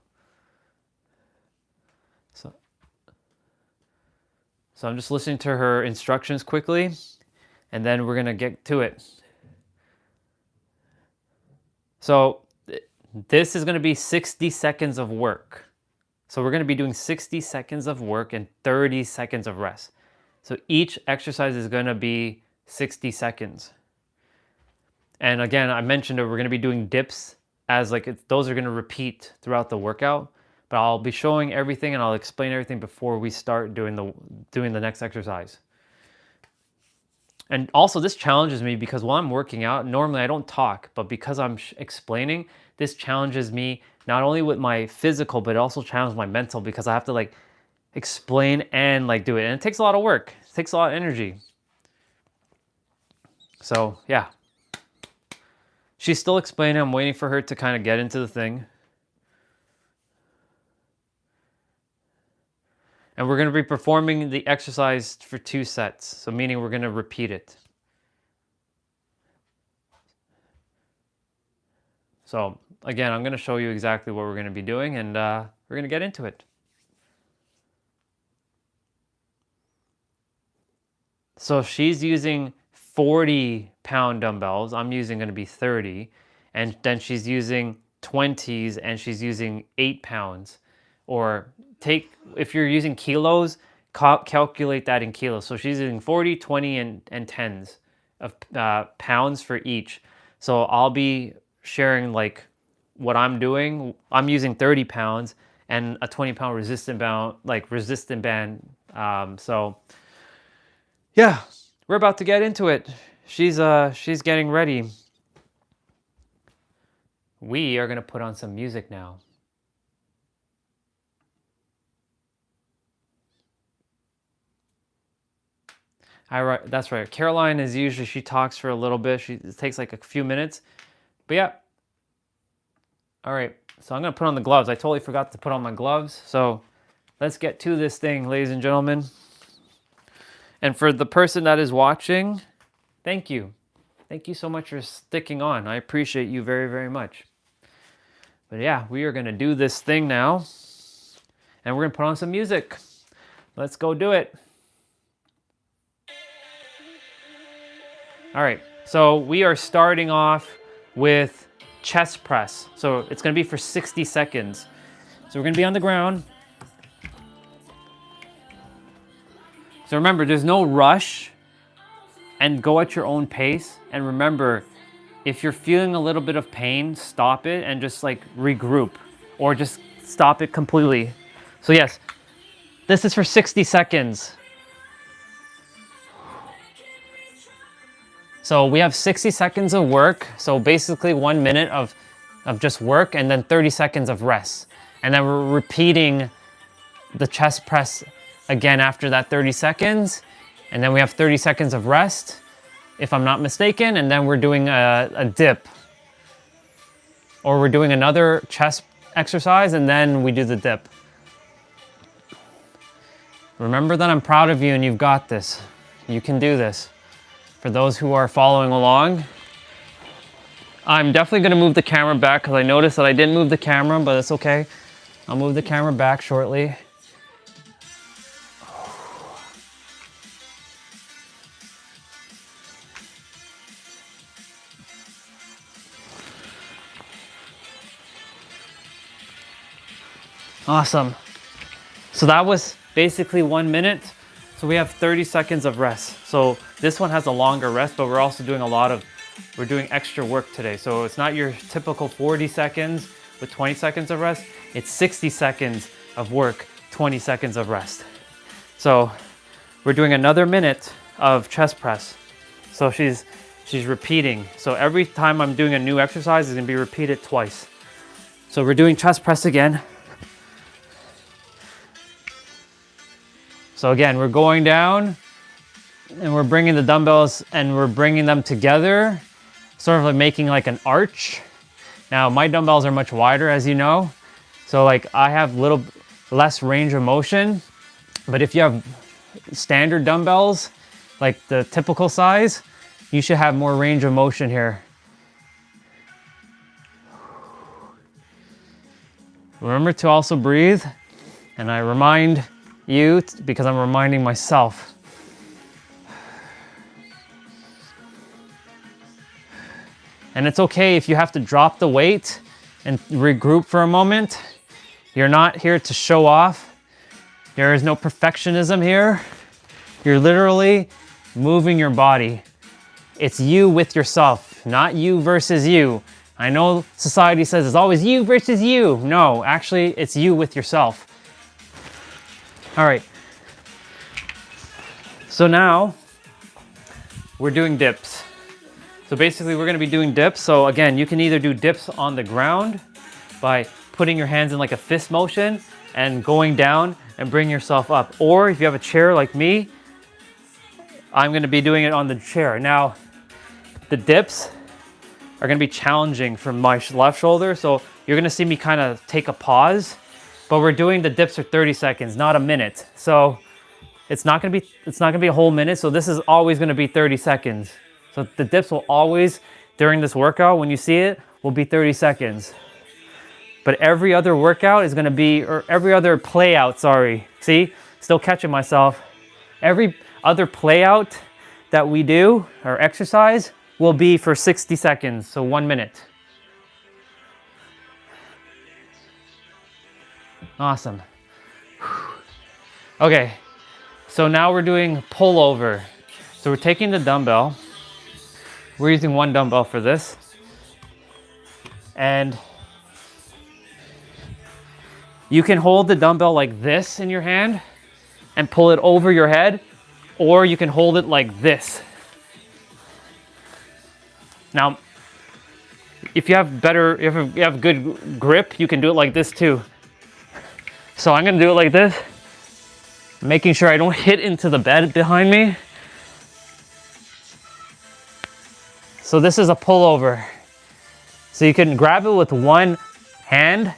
So I'm just listening to her instructions quickly and then we're gonna get to it. So this is gonna be 60 seconds of work. So we're gonna be doing 60 seconds of work and 30 seconds of rest. So each exercise is gonna be 60 seconds. And again, I mentioned that we're going to be doing dips as like those are going to repeat throughout the workout, but I'll be showing everything and I'll explain everything before we start doing the next exercise. And also this challenges me because while I'm working out, normally I don't talk, but because I'm explaining, this challenges me not only with my physical, but it also challenges my mental because I have to like explain and like do it. And it takes a lot of work. It takes a lot of energy. So yeah. She's still explaining. I'm waiting for her to kind of get into the thing. And we're going to be performing the exercise for 2 sets. So meaning we're going to repeat it. So again, I'm going to show you exactly what we're going to be doing and we're going to get into it. So she's using 40-pound dumbbells. I'm using going to be 30. And then she's using 20s and she's using 8 pounds. Or if you're using kilos, calculate that in kilos. So she's using 40, 20, and 10s of pounds for each. So I'll be sharing like what I'm doing. I'm using 30 pounds and a 20-pound resistant band. So yeah, we're about to get into it. She's getting ready. We are gonna put on some music now. That's right. Caroline is usually, she talks for a little bit. It takes like a few minutes. But yeah. All right. So I'm going to put on the gloves. I totally forgot to put on my gloves. So let's get to this thing, ladies and gentlemen. And for the person that is watching, thank you. Thank you so much for sticking on. I appreciate you very, very much. But yeah, we are going to do this thing now. And we're going to put on some music. Let's go do it. All right, so we are starting off with chest press. So it's gonna be for 60 seconds. So we're gonna be on the ground. So remember, there's no rush and go at your own pace. And remember, if you're feeling a little bit of pain, stop it and just like regroup or just stop it completely. So yes, this is for 60 seconds. So we have 60 seconds of work. So basically 1 minute of just work and then 30 seconds of rest. And then we're repeating the chest press again after that 30 seconds. And then we have 30 seconds of rest, if I'm not mistaken. And then we're doing a dip. Or we're doing another chest exercise and then we do the dip. Remember that I'm proud of you and you've got this. You can do this. For those who are following along, I'm definitely going to move the camera back because I noticed that I didn't move the camera, but it's okay. I'll move the camera back shortly. Awesome. So that was basically 1 minute. So we have 30 seconds of rest. So this one has a longer rest, but we're also doing we're doing extra work today. So it's not your typical 40 seconds with 20 seconds of rest. It's 60 seconds of work, 20 seconds of rest. So we're doing another minute of chest press. So she's repeating. So every time I'm doing a new exercise, it's gonna be repeated twice. So we're doing chest press again. So again, we're going down and we're bringing the dumbbells and we're bringing them together, sort of like making like an arch. Now my dumbbells are much wider, as you know. So like I have little less range of motion, but if you have standard dumbbells, like the typical size, you should have more range of motion here. Remember to also breathe, and I remind you because I'm reminding myself. And it's okay if you have to drop the weight and regroup for a moment. You're not here to show off. There is no perfectionism here. You're literally moving your body. It's you with yourself, not you versus you. I know society says it's always you versus you. No, actually, it's you with yourself. All right. So now we're doing dips. So basically we're gonna be doing dips. So again, you can either do dips on the ground by putting your hands in like a fist motion and going down and bring yourself up. Or if you have a chair like me, I'm gonna be doing it on the chair. Now, the dips are gonna be challenging for my left shoulder. So you're gonna see me kind of take a pause, but we're doing the dips for 30 seconds, not a minute. So it's not gonna be a whole minute. So this is always gonna be 30 seconds. So the dips will always, during this workout, when you see it, will be 30 seconds. But every other workout is gonna be, or every other play out, sorry. See, still catching myself. Every other play out that we do, or exercise, will be for 60 seconds, so 1 minute. Awesome. Okay, so now we're doing pullover. So we're taking the dumbbell. We're using one dumbbell for this. And you can hold the dumbbell like this in your hand and pull it over your head, or you can hold it like this. Now, if you have good grip, you can do it like this too. So I'm gonna do it like this, making sure I don't hit into the bed behind me. So this is a pullover. So you can grab it with one hand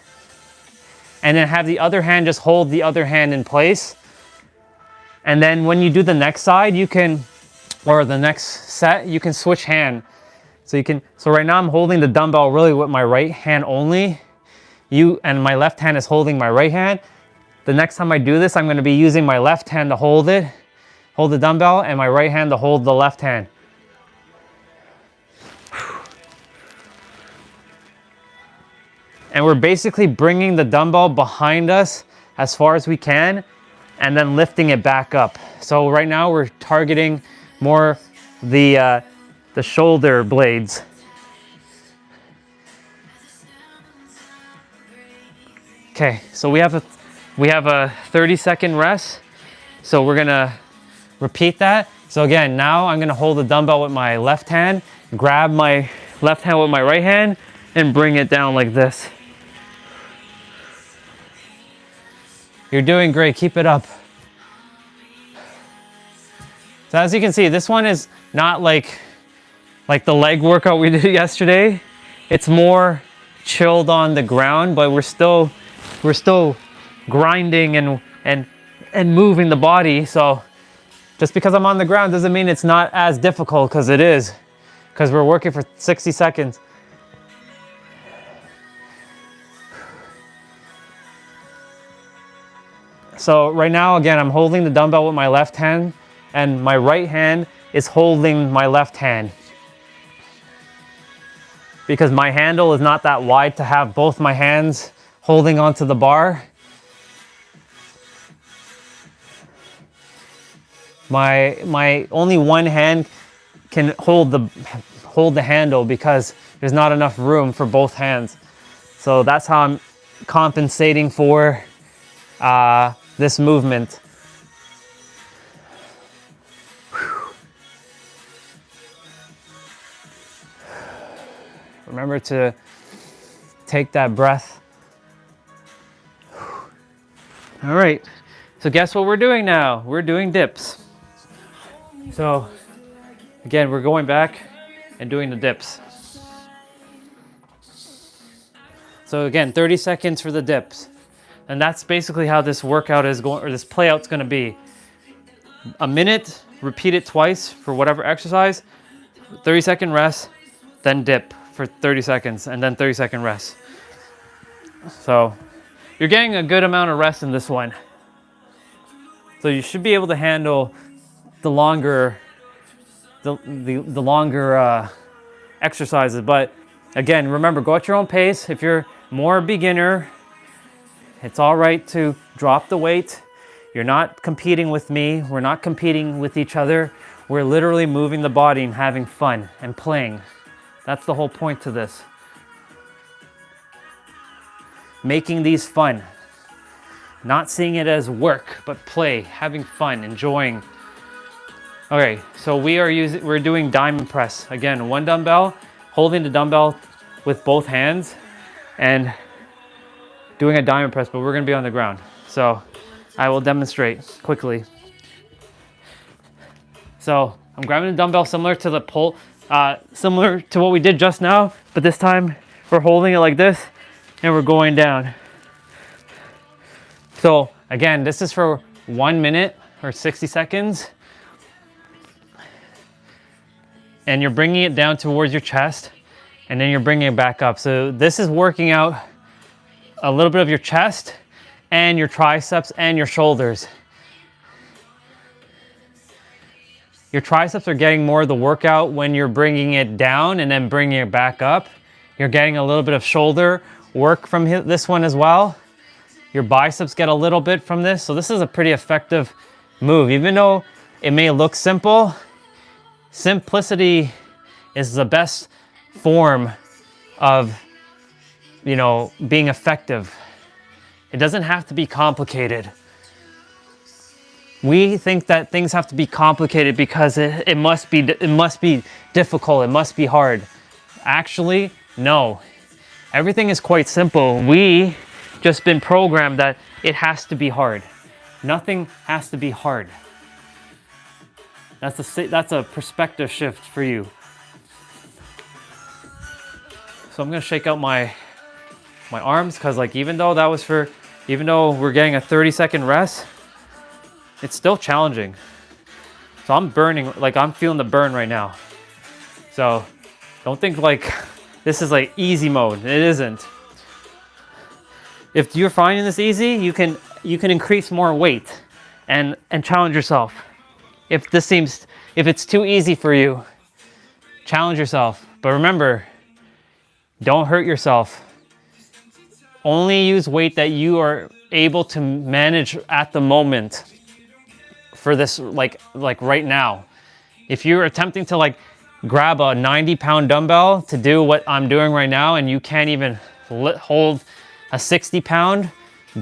and then have the other hand just hold the other hand in place. And then when you do the next side, you can, or the next set, you can switch hand. So right now I'm holding the dumbbell really with my right hand only. And my left hand is holding my right hand. The next time I do this, I'm gonna be using my left hand to hold the dumbbell, and my right hand to hold the left hand. And we're basically bringing the dumbbell behind us as far as we can, and then lifting it back up. So right now we're targeting more the shoulder blades. Okay, so we have a 30-second rest. So we're gonna repeat that. So again, now I'm gonna hold the dumbbell with my left hand, grab my left hand with my right hand, and bring it down like this. You're doing great, keep it up. So as you can see, this one is not like the leg workout we did yesterday. It's more chilled on the ground, but we're still grinding and moving the body. So just because I'm on the ground doesn't mean it's not as difficult, because it is, because we're working for 60 seconds. So right now, again, I'm holding the dumbbell with my left hand, and my right hand is holding my left hand, because my handle is not that wide to have both my hands holding onto the bar. My only one hand can hold the handle because there's not enough room for both hands. So that's how I'm compensating for this movement. Remember to take that breath. All right, so guess what we're doing now? We're doing dips. So again, we're going back and doing the dips. So again, 30 seconds for the dips. And that's basically how this workout is going, or this play out's gonna be. A minute, repeat it twice for whatever exercise, 30-second rest, then dip for 30 seconds, and then 30-second rest. So you're getting a good amount of rest in this one. So you should be able to handle the longer exercises. But again, remember, go at your own pace. If you're more beginner, it's all right to drop the weight. You're not competing with me. We're not competing with each other. We're literally moving the body and having fun and playing. That's the whole point to this. Making these fun. Not seeing it as work, but play, having fun, enjoying. Okay, so we're doing diamond press. Again, one dumbbell, holding the dumbbell with both hands and doing a diamond press, but we're gonna be on the ground. So I will demonstrate quickly. So I'm grabbing the dumbbell similar to the pull, similar to what we did just now, but this time we're holding it like this and we're going down. So again, this is for 1 minute or 60 seconds. And you're bringing it down towards your chest and then you're bringing it back up. So this is working out a little bit of your chest and your triceps and your shoulders. Your triceps are getting more of the workout when you're bringing it down and then bringing it back up. You're getting a little bit of shoulder work from this one as well. Your biceps get a little bit from this. So this is a pretty effective move. Even though it may look simple, simplicity is the best form of, being effective. It doesn't have to be complicated. We think that things have to be complicated because it must be difficult, it must be hard. Actually, no. Everything is quite simple. We just been programmed that it has to be hard. Nothing has to be hard. That's a perspective shift for you. So I'm gonna shake out my arms because even though we're getting a 30-second rest, it's still challenging. So I'm burning, I'm feeling the burn right now. So don't think this is easy mode. It isn't. If you're finding this easy, you can increase more weight and challenge yourself. If it's too easy for you, challenge yourself. But remember, don't hurt yourself. Only use weight that you are able to manage at the moment for this, like right now. If you're attempting to grab a 90-pound dumbbell to do what I'm doing right now and you can't even hold a 60-pound,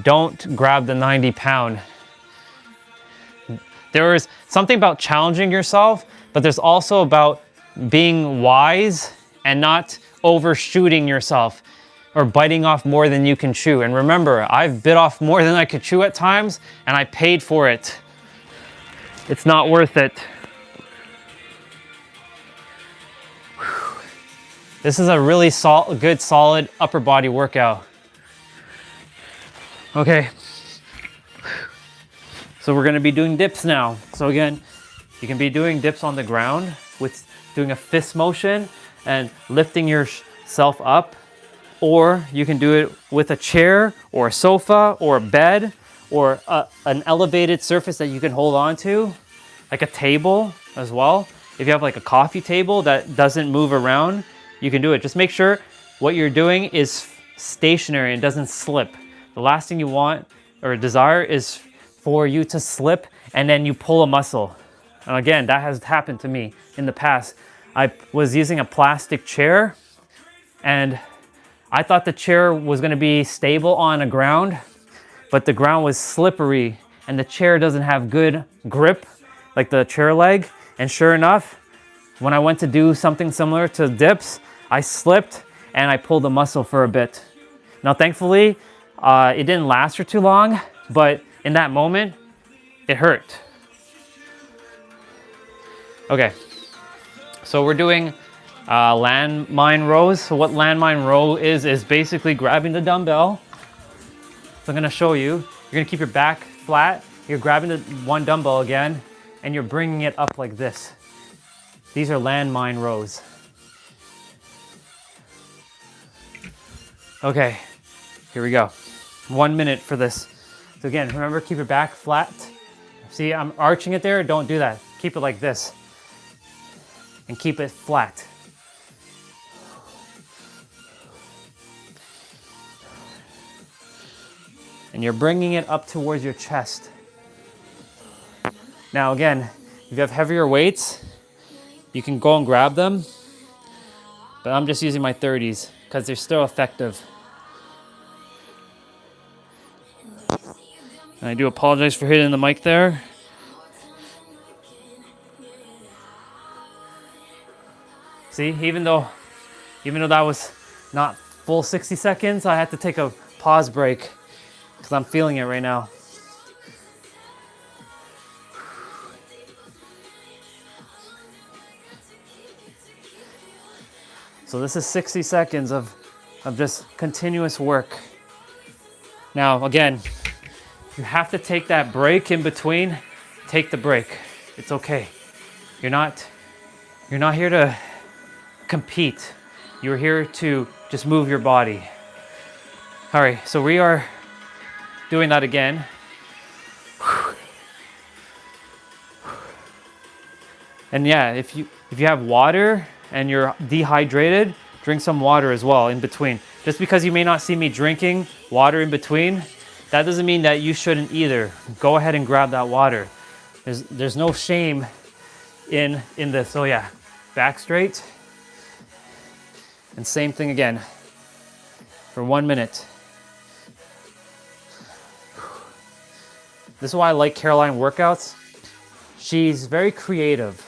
don't grab the 90-pound. There is something about challenging yourself, but there's also about being wise and not overshooting yourself or biting off more than you can chew. And remember, I've bit off more than I could chew at times, and I paid for it. It's not worth it. Whew. This is a really good, solid upper body workout. Okay. So we're gonna be doing dips now. So again, you can be doing dips on the ground with doing a fist motion and lifting yourself up, or you can do it with a chair or a sofa or a bed or an elevated surface that you can hold on to, like a table as well. If you have a coffee table that doesn't move around, you can do it. Just make sure what you're doing is stationary and doesn't slip. The last thing you want or desire is for you to slip and then you pull a muscle. And again, that has happened to me in the past. I was using a plastic chair and I thought the chair was gonna be stable on the ground, but the ground was slippery and the chair doesn't have good grip, like the chair leg. And sure enough, when I went to do something similar to dips, I slipped and I pulled a muscle for a bit. Now, thankfully, it didn't last for too long, but in that moment, it hurt. Okay, so we're doing landmine rows. So what landmine row is basically grabbing the dumbbell. So I'm gonna show you. You're gonna keep your back flat. You're grabbing the one dumbbell again, and you're bringing it up like this. These are landmine rows. Okay, here we go. 1 minute for this. So again, remember, keep your back flat. See, I'm arching it there. Don't do that. Keep it like this. And keep it flat. And you're bringing it up towards your chest. Now again, If you have heavier weights, you can go and grab them. But I'm just using my 30s because they're still effective. And I do apologize for hitting the mic there. See, even though that was not full 60 seconds, I had to take a pause break because I'm feeling it right now. So this is 60 seconds of just continuous work. Now, again, you have to take that break in between. Take the break. It's okay. You're not here to compete. You're here to just move your body. All right, so we are doing that again. And yeah, if you have water and you're dehydrated, drink some water as well in between. Just because you may not see me drinking water in between, that doesn't mean that you shouldn't either. Go ahead and grab that water. There's no shame in this. So yeah, back straight. And same thing again for 1 minute. This is why I like Caroline workouts. She's very creative.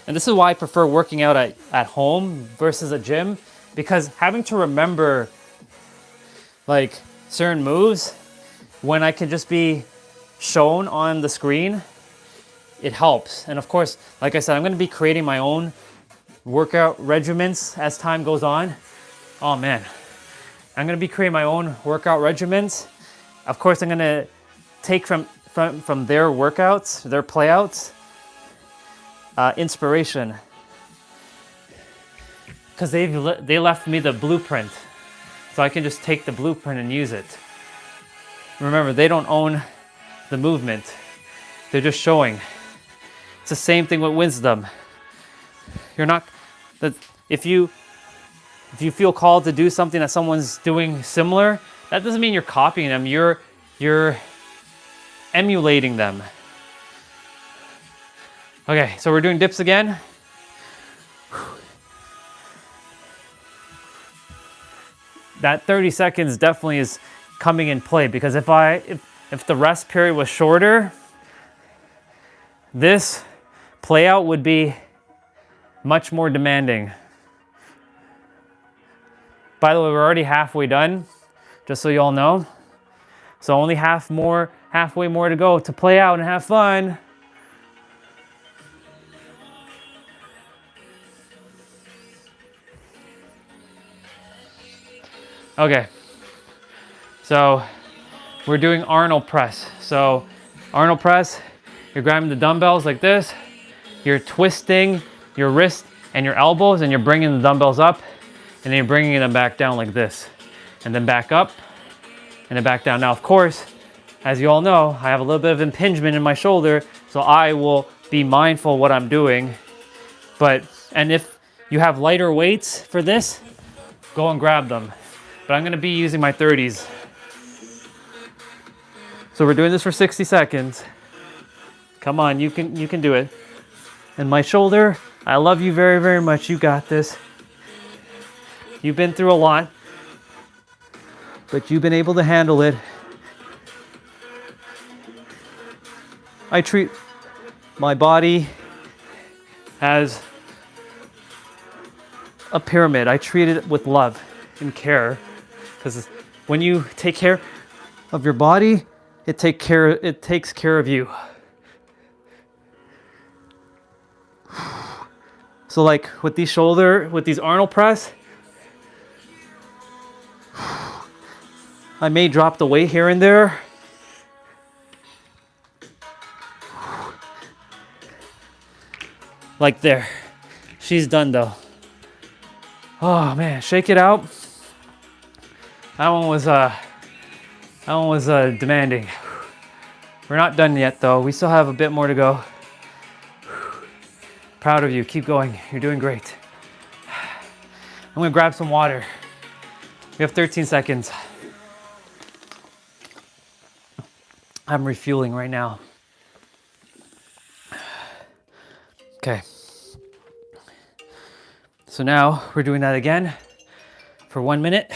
And this is why I prefer working out at home versus a gym, because having to remember like certain moves when I can just be shown on the screen, it helps. And of course, like I said, I'm going to be creating my own workout regimens as time goes on. Oh man, I'm going to be creating my own workout regimens. Of course, I'm going to take from their workouts, their playouts, inspiration, because they left me the blueprint, so I can just take the blueprint and use it. Remember, they don't own the movement; they're just showing. It's the same thing with wisdom. You're not that if you feel called to do something that someone's doing similar, that doesn't mean you're copying them. You're emulating them. Okay, so we're doing dips again. That 30 seconds definitely is coming in play, because if the rest period was shorter, this play out would be much more demanding. By the way, we're already halfway done, just so you all know. So only halfway more to go to play out and have fun. Okay, so we're doing Arnold press. So Arnold press, you're grabbing the dumbbells like this, you're twisting your wrist and your elbows, and you're bringing the dumbbells up, and then you're bringing them back down like this, and then back up, and then back down. Now, of course, as you all know, I have a little bit of impingement in my shoulder, so I will be mindful of what I'm doing. And if you have lighter weights for this, go and grab them. But I'm gonna be using my 30s. So we're doing this for 60 seconds. Come on, you can do it. And my shoulder, I love you very, very much. You got this. You've been through a lot, but you've been able to handle it. I treat my body as a pyramid. I treat it with love and care, because when you take care of your body, it takes care of you. So like with these Arnold press, I may drop the weight here and there. Like there. She's done though. Oh man, shake it out. That one was demanding. We're not done yet though. We still have a bit more to go. Proud of you. Keep going. You're doing great. I'm gonna grab some water. We have 13 seconds. I'm refueling right now. Okay. So now we're doing that again for 1 minute.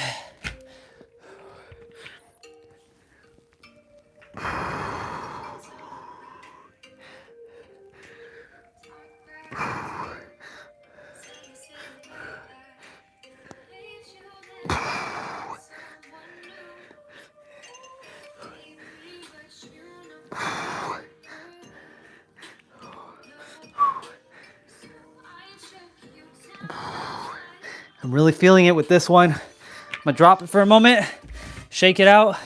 I'm really feeling it with this one. I'm gonna drop it for a moment, shake it out.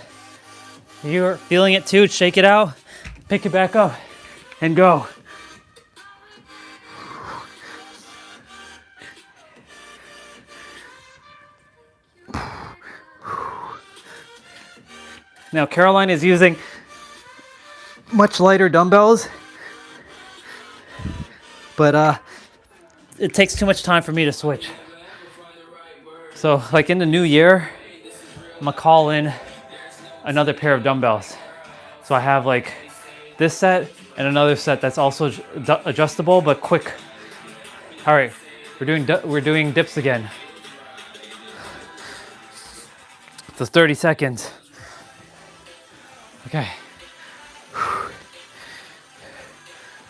You're feeling it too, shake it out, pick it back up, and go. Now Caroline is using much lighter dumbbells, but it takes too much time for me to switch. So like in the new year, I'm gonna call in another pair of dumbbells. So I have like this set and another set that's also adjustable but quick. All right, we're doing dips again. So 30 seconds. Okay.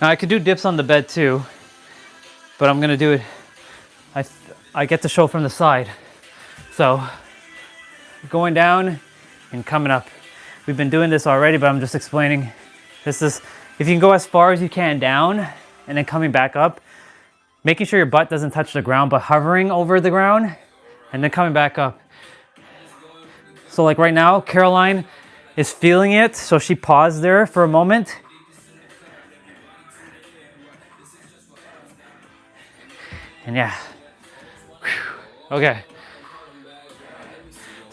Now I could do dips on the bed too, but I'm gonna do it. I get to show from the side. So going down and coming up. We've been doing this already, but I'm just explaining. This is, if you can go as far as you can down and then coming back up, making sure your butt doesn't touch the ground, but hovering over the ground and then coming back up. So like right now, Caroline is feeling it. So she paused there for a moment. And yeah. Okay.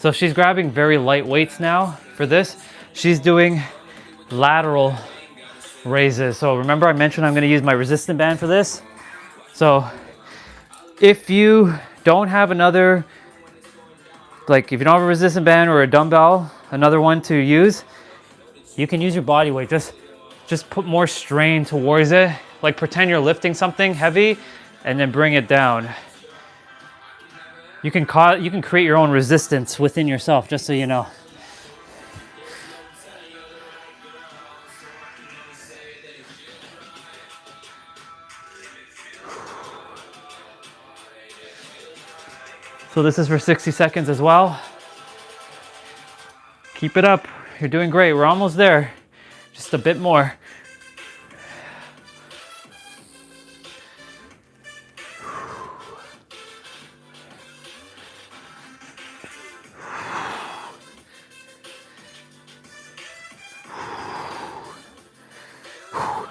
So she's grabbing very light weights now for this. She's doing lateral raises. So remember I mentioned I'm gonna use my resistant band for this. So if you don't have another, like if you don't have a resistant band or a dumbbell, another one to use, you can use your body weight. Just put more strain towards it. Like pretend you're lifting something heavy and then bring it down. You can create your own resistance within yourself, just so you know. So this is for 60 seconds as well. Keep it up. You're doing great. We're almost there. Just a bit more.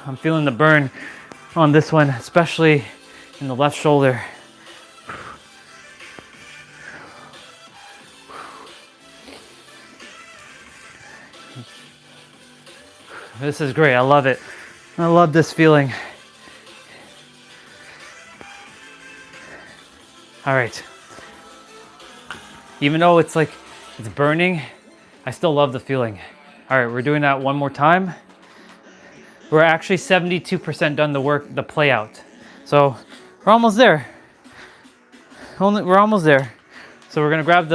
I'm feeling the burn on this one, especially in the left shoulder. This is great. I love it. I love this feeling. All right. Even though it's like it's burning, I still love the feeling. All right, we're doing that one more time. We're actually 72% done the play out. So we're almost there. We're almost there. So we're gonna grab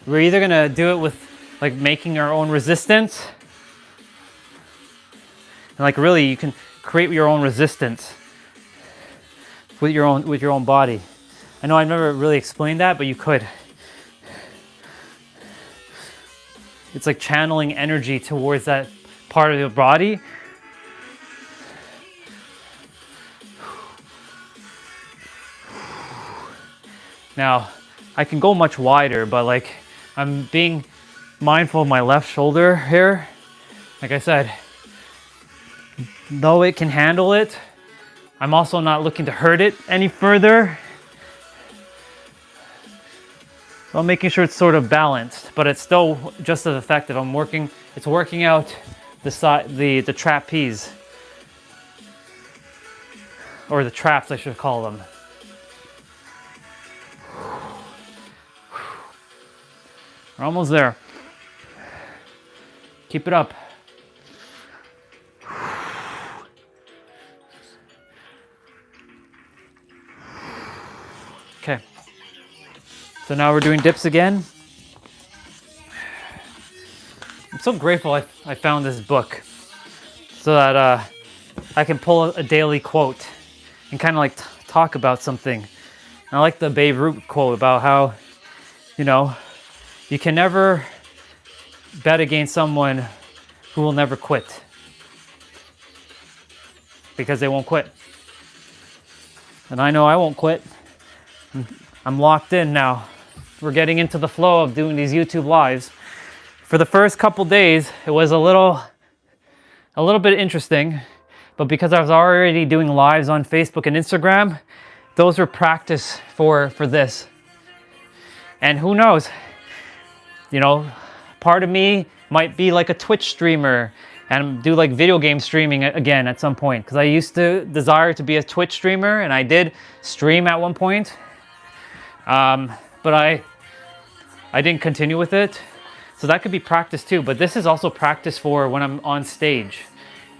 we're either gonna do it with like making our own resistance. And like really you can create your own resistance with your own body. I know I've never really explained that, but you could. It's like channeling energy towards that part of your body. Now, I can go much wider, but like I'm being mindful of my left shoulder here. Like I said, though it can handle it, I'm also not looking to hurt it any further. So I'm making sure it's sort of balanced, but it's still just as effective. It's working out the trapeze, or the traps I should call them. We're almost there. Keep it up. So now we're doing dips again. I'm so grateful I found this book so that I can pull a daily quote and kind of like talk about something. And I like the Babe Ruth quote about how, you know, you can never bet against someone who will never quit because they won't quit. And I know I won't quit. I'm locked in now. We're getting into the flow of doing these YouTube lives. For the first couple days, it was a little bit interesting, but because I was already doing lives on Facebook and Instagram, those were practice for this. And who knows, you know, part of me might be like a Twitch streamer and do like video game streaming again at some point, because I used to desire to be a Twitch streamer, and I did stream at one point, but I didn't continue with it. So that could be practice too, but this is also practice for when I'm on stage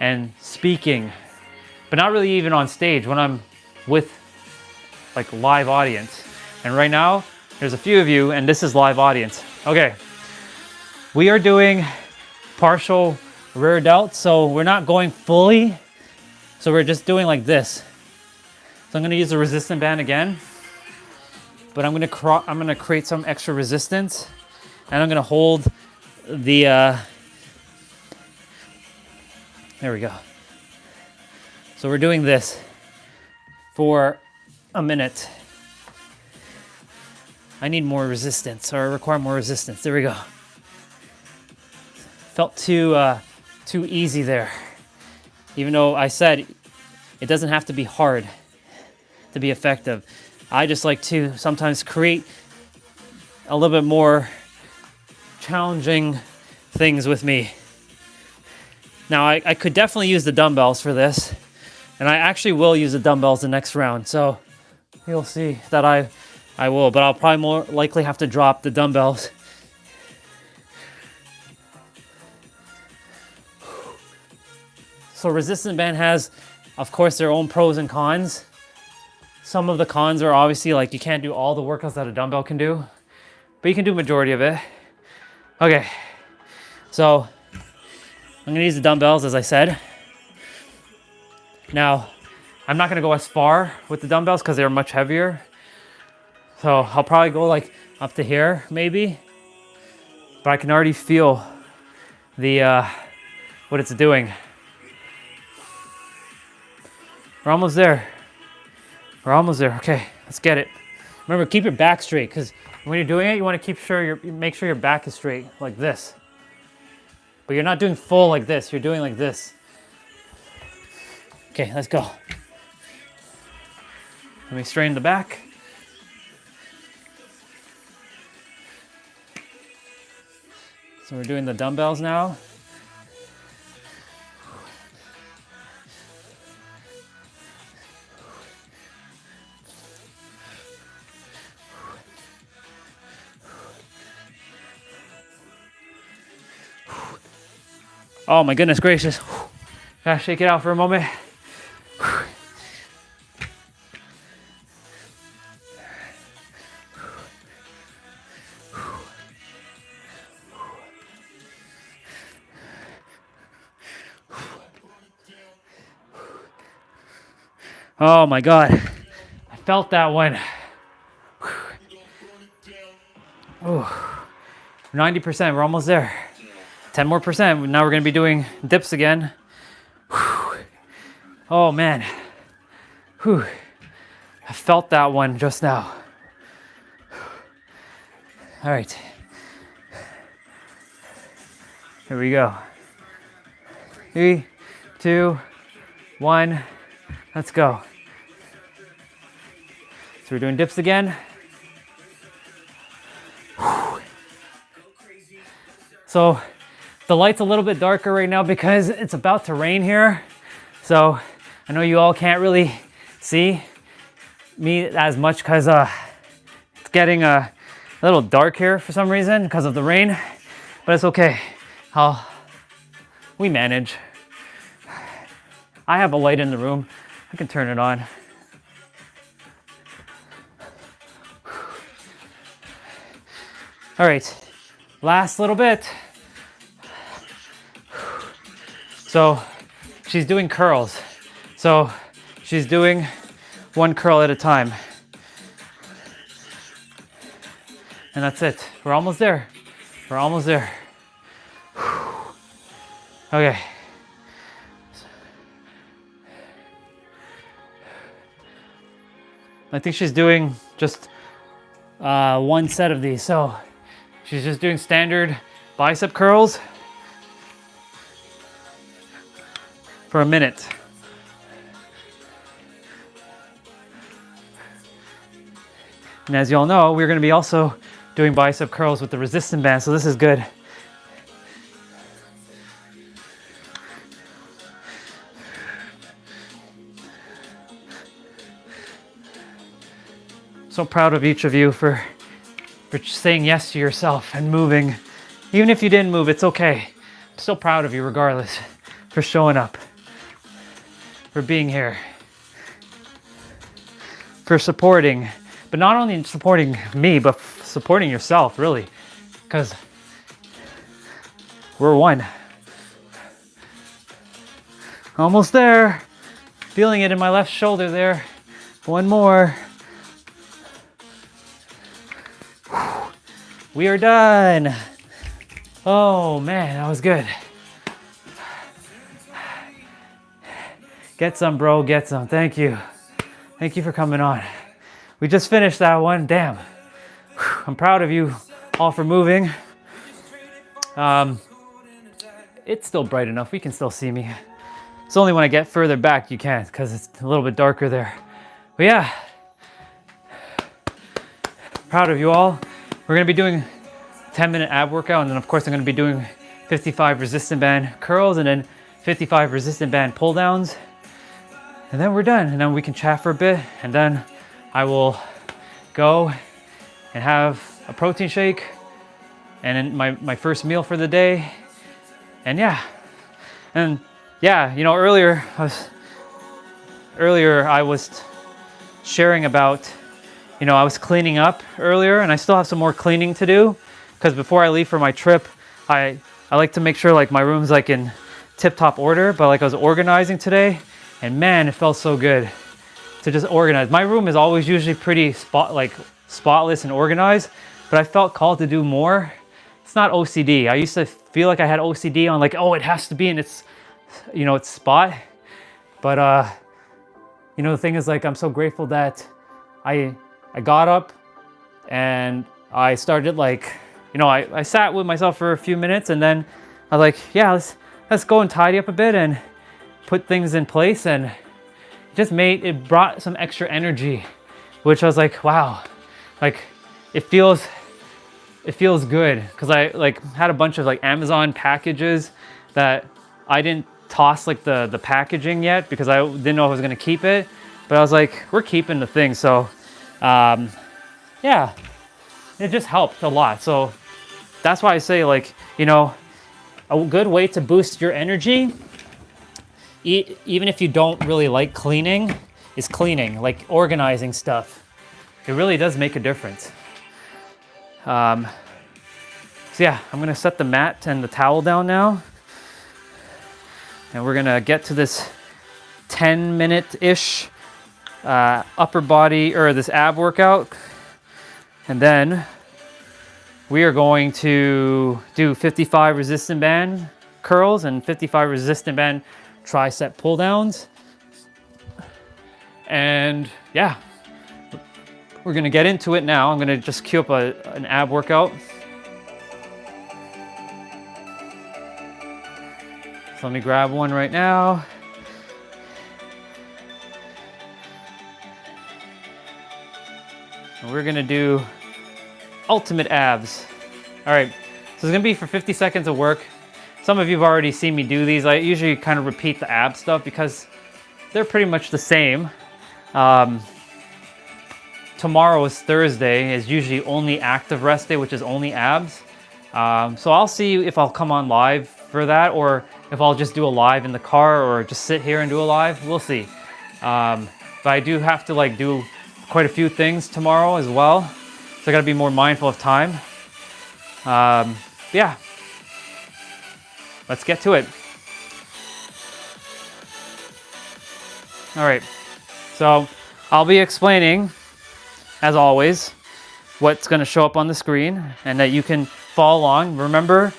and speaking, but not really even on stage, when I'm with like live audience. And right now, there's a few of you, and this is live audience. Okay, we are doing partial rear delt, so we're not going fully, so we're just doing like this. So I'm gonna use the resistance band again, but I'm gonna create some extra resistance, and I'm gonna hold the, there we go. So we're doing this for a minute. I need more resistance, or I require more resistance. There we go. Felt too easy there. Even though I said it doesn't have to be hard to be effective. I just like to sometimes create a little bit more challenging things with me. Now I could definitely use the dumbbells for this, and I actually will use the dumbbells the next round. So you'll see that I will, but I'll probably more likely have to drop the dumbbells. So resistance band has, of course, their own pros and cons. Some of the cons are obviously like you can't do all the workouts that a dumbbell can do, but you can do majority of it. Okay, so I'm gonna use the dumbbells as I said. Now, I'm not gonna go as far with the dumbbells because they're much heavier. So I'll probably go like up to here maybe, but I can already feel the what it's doing. We're almost there. We're almost there. Okay, let's get it. Remember, keep your back straight, because when you're doing it, you want to make sure your back is straight, like this. But you're not doing full like this. You're doing like this. Okay, let's go. Let me straighten the back. So we're doing the dumbbells now. Oh my goodness gracious. Gotta shake it out for a moment. Oh my God. I felt that one. Ooh. 90%, we're almost there. 10 more percent. Now we're going to be doing dips again. Whew. Oh man. Whew. I felt that one just now. All right. Here we go. 3, 2, 1. Let's go. So we're doing dips again. Whew. So the light's a little bit darker right now because it's about to rain here. So I know you all can't really see me as much because it's getting a little dark here for some reason because of the rain, but it's okay. We manage. I have a light in the room. I can turn it on. All right, last little bit. So she's doing curls. So she's doing one curl at a time. And that's it. We're almost there. We're almost there. Okay. I think she's doing just one set of these. So she's just doing standard bicep curls for a minute. And as you all know, we're going to be also doing bicep curls with the resistance band, so this is good. So proud of each of you for saying yes to yourself and moving. Even if you didn't move, it's okay. I'm still proud of you regardless, for showing up, for being here, for supporting. But not only supporting me, but supporting yourself, really. Because we're one. Almost there. Feeling it in my left shoulder there. One more. We are done. Oh man, that was good. Get some, bro, get some. Thank you. Thank you for coming on. We just finished that one. Damn. I'm proud of you all for moving. It's still bright enough. We can still see me. It's only when I get further back you can't, because it's a little bit darker there. But yeah. Proud of you all. We're going to be doing a 10-minute ab workout, and then of course I'm going to be doing 55 resistant band curls and then 55 resistant band pull downs. And then we're done, and then we can chat for a bit, and then I will go and have a protein shake and then my first meal for the day. And yeah, you know, earlier I was sharing about, you know, I was cleaning up earlier, and I still have some more cleaning to do, because before I leave for my trip, I like to make sure like my room's like in tip-top order. But like I was organizing today, and man, it felt so good to just organize. My room is always usually pretty spotless and organized, but I felt called to do more. It's not OCD. I used to feel like I had OCD on like, oh, it has to be in its, you know, its spot. But you know, the thing is, like, I'm so grateful that I got up and I started, like, you know, I sat with myself for a few minutes, and then I was like, yeah, let's go and tidy up a bit and put things in place. And it brought some extra energy, which I was like, wow, like it feels good, because I like had a bunch of like Amazon packages that I didn't toss like the packaging yet, because I didn't know if I was gonna keep it, but I was like, we're keeping the thing. So yeah, it just helped a lot. So that's why I say, like, you know, a good way to boost your energy, even if you don't really like cleaning, is cleaning, like organizing stuff. It really does make a difference. So yeah, I'm gonna set the mat and the towel down now, and we're gonna get to this 10-minute-ish upper body, or this ab workout, and then we are going to do 55 resistant band curls and 55 resistant band tricep pull downs. And yeah, we're gonna get into it now. I'm gonna just cue up an ab workout. So let me grab one right now. And we're gonna do ultimate abs. All right, so it's gonna be for 50 seconds of work. Some of you have already seen me do these. I usually kind of repeat the ab stuff because they're pretty much the same. Tomorrow is Thursday, is usually only active rest day, which is only abs. So I'll see if I'll come on live for that, or if I'll just do a live in the car, or just sit here and do a live. We'll see. But I do have to like do quite a few things tomorrow as well, so I gotta be more mindful of time. Yeah, let's get to it. All right, so I'll be explaining, as always, what's going to show up on the screen and that you can follow along. Remember,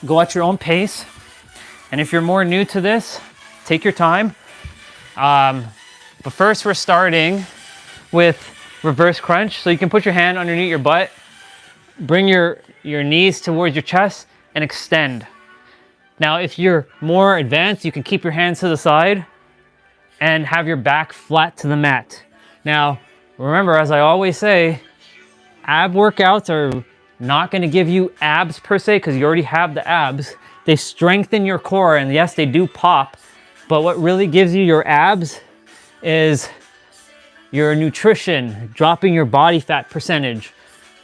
go at your own pace. And if you're more new to this, take your time. But first we're starting with reverse crunch. So you can put your hand underneath your butt, bring your knees towards your chest and extend. Now, if you're more advanced, you can keep your hands to the side and have your back flat to the mat. Now, remember, as I always say, ab workouts are not going to give you abs per se because you already have the abs. They strengthen your core, and yes, they do pop, but what really gives you your abs is your nutrition, dropping your body fat percentage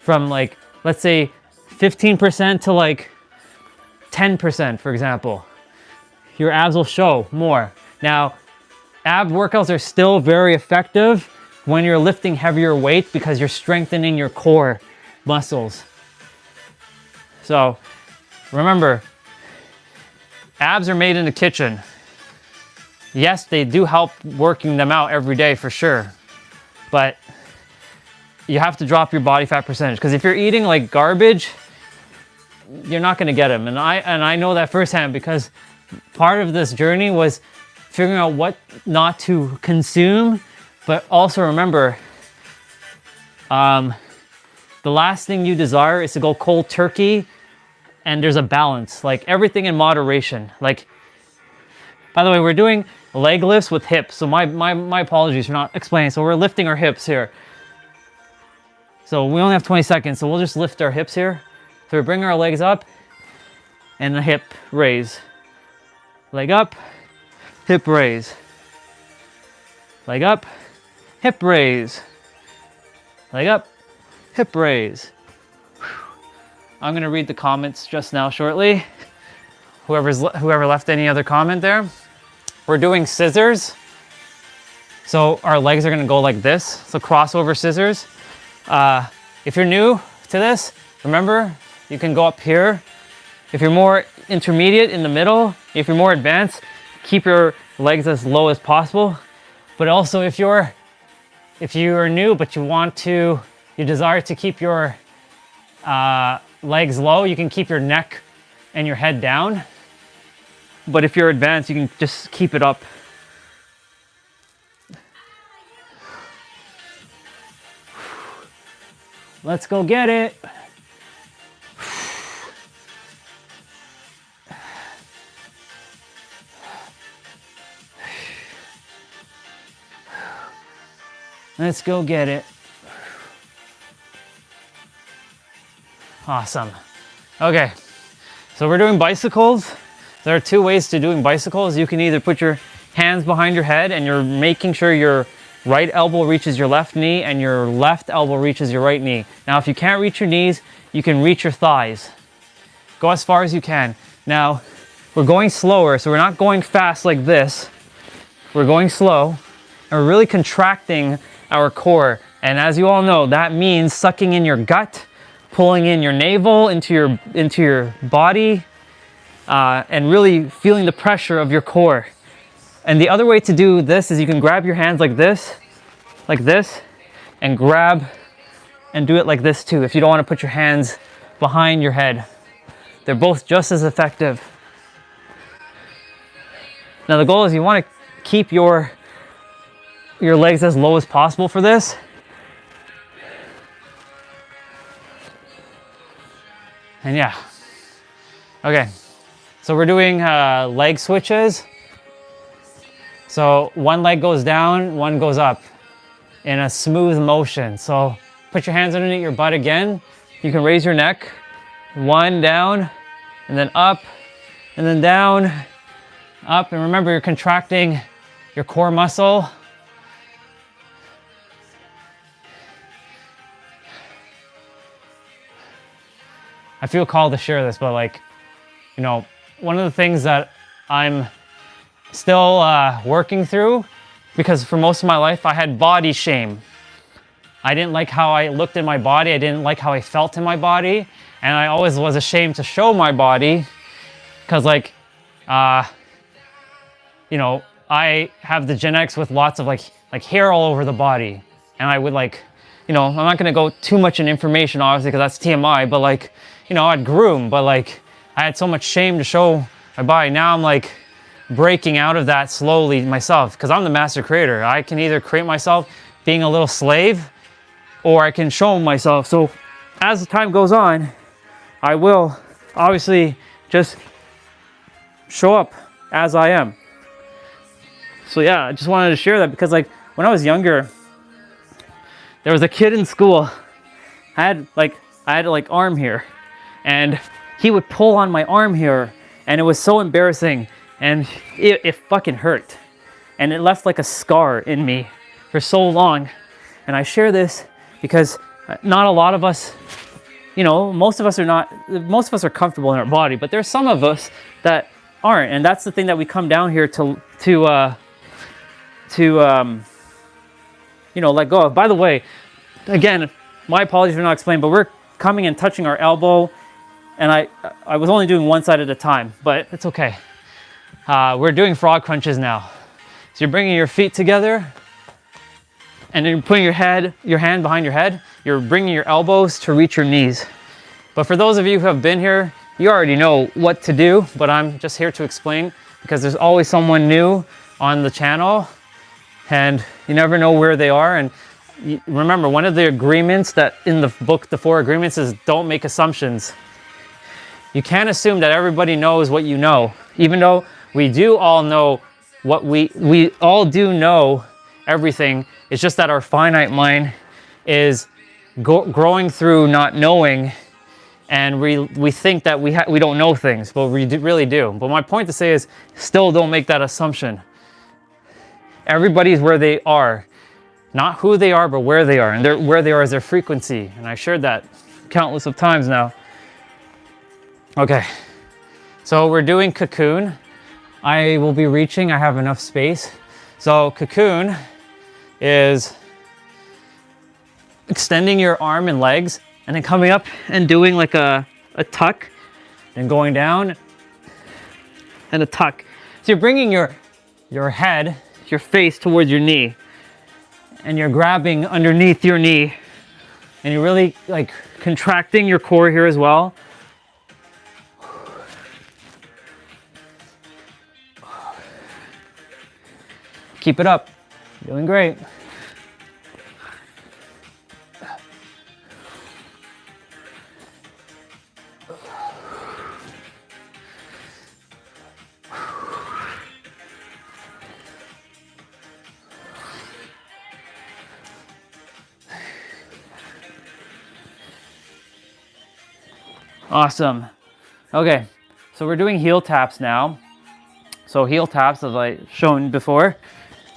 from, like, let's say 15% to like 10%, for example. Your abs will show more. Now, ab workouts are still very effective when you're lifting heavier weight because you're strengthening your core muscles. So remember, abs are made in the kitchen. Yes, they do help working them out every day for sure, but you have to drop your body fat percentage because if you're eating like garbage, you're not going to get them. And I know that firsthand because part of this journey was figuring out what not to consume, but also remember, the last thing you desire is to go cold turkey, and there's a balance, like everything in moderation. Like, by the way, we're doing leg lifts with hips, so my apologies for not explaining. So we're lifting our hips here. So we only have 20 seconds, so we'll just lift our hips here. So we bring our legs up, and a hip raise. Leg up, hip raise. Leg up, hip raise. Leg up, hip raise. I'm gonna read the comments just now shortly. Whoever left any other comment there. We're doing scissors. So our legs are gonna go like this. So crossover scissors. If you're new to this, remember, you can go up here. If you're more intermediate, in the middle. If you're more advanced, keep your legs as low as possible. But also if you're new, but you desire to keep your legs low, you can keep your neck and your head down. But if you're advanced, you can just keep it up. Let's go get it. Let's go get it. Awesome. Okay, so we're doing bicycles. There are two ways to doing bicycles. You can either put your hands behind your head and you're making sure your right elbow reaches your left knee and your left elbow reaches your right knee. Now, if you can't reach your knees, you can reach your thighs. Go as far as you can. Now, we're going slower, so we're not going fast like this. We're going slow, and we're really contracting our core. And as you all know, that means sucking in your gut, pulling in your navel into your body, and really feeling the pressure of your core. And the other way to do this is you can grab your hands like this, and grab and do it like this too, if you don't want to put your hands behind your head. They're both just as effective. Now the goal is you want to keep your legs as low as possible for this. And yeah, okay, so we're doing leg switches. So one leg goes down, one goes up in a smooth motion. So put your hands underneath your butt again. You can raise your neck, one down, and then up, and then down, up. And remember, you're contracting your core muscle. I feel called to share this, but like, you know, one of the things that I'm still working through, because for most of my life I had body shame. I didn't like how I looked in my body. I didn't like how I felt in my body. And I always was ashamed to show my body because like, you know, I have the genetics with lots of like hair all over the body. And I would like, you know, I'm not gonna go too much in information obviously because that's TMI, but like, you know, I'd groom, but like I had so much shame to show my body. Now I'm like breaking out of that slowly myself because I'm the master creator. I can either create myself being a little slave or I can show myself. So as the time goes on, I will obviously just show up as I am. So yeah, I just wanted to share that because like when I was younger, there was a kid in school. I had like arm hair, and he would pull on my arm hair, and it was so embarrassing, and it fucking hurt, and it left like a scar in me for so long. And I share this because not a lot of us, you know, most of us are comfortable in our body, but there's some of us that aren't, and that's the thing that we come down here to you know, let go of. By the way, again, my apologies for not explaining, but we're coming and touching our elbow, and I was only doing one side at a time, but it's okay. We're doing frog crunches now. So you're bringing your feet together, and then you're putting your hand behind your head. You're bringing your elbows to reach your knees. But for those of you who have been here, you already know what to do, but I'm just here to explain because there's always someone new on the channel, and you never know where they are. And remember, one of the agreements that in the book, the 4 agreements, is don't make assumptions. You can't assume that everybody knows what you know, even though we do all know what we all do know everything. It's just that our finite mind is growing through not knowing, and we think that we don't know things, but we really do. But my point to say is, still don't make that assumption. Everybody's where they are, not who they are, but where they are, and where they are is their frequency. And I shared that countless of times now. Okay, so we're doing cocoon. I will be reaching, I have enough space. So cocoon is extending your arm and legs, and then coming up and doing like a tuck, and going down, and a tuck. So you're bringing your head, your face towards your knee, and you're grabbing underneath your knee, and you're really like contracting your core here as well. Keep it up. You're doing great. Awesome. Okay, so we're doing heel taps now. So heel taps, as I shown before.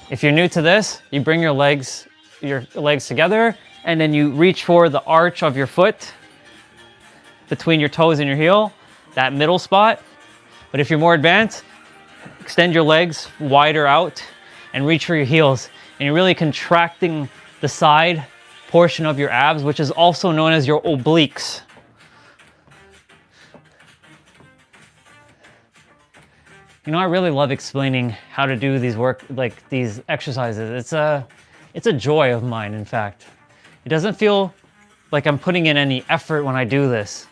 If you're new to this, you bring your legs together, and then you reach for the arch of your foot between your toes and your heel, that middle spot. But if you're more advanced, extend your legs wider out and reach for your heels. And you're really contracting the side portion of your abs, which is also known as your obliques. You know, I really love explaining how to do these exercises. It's a joy of mine, in fact. It doesn't feel like I'm putting in any effort when I do this.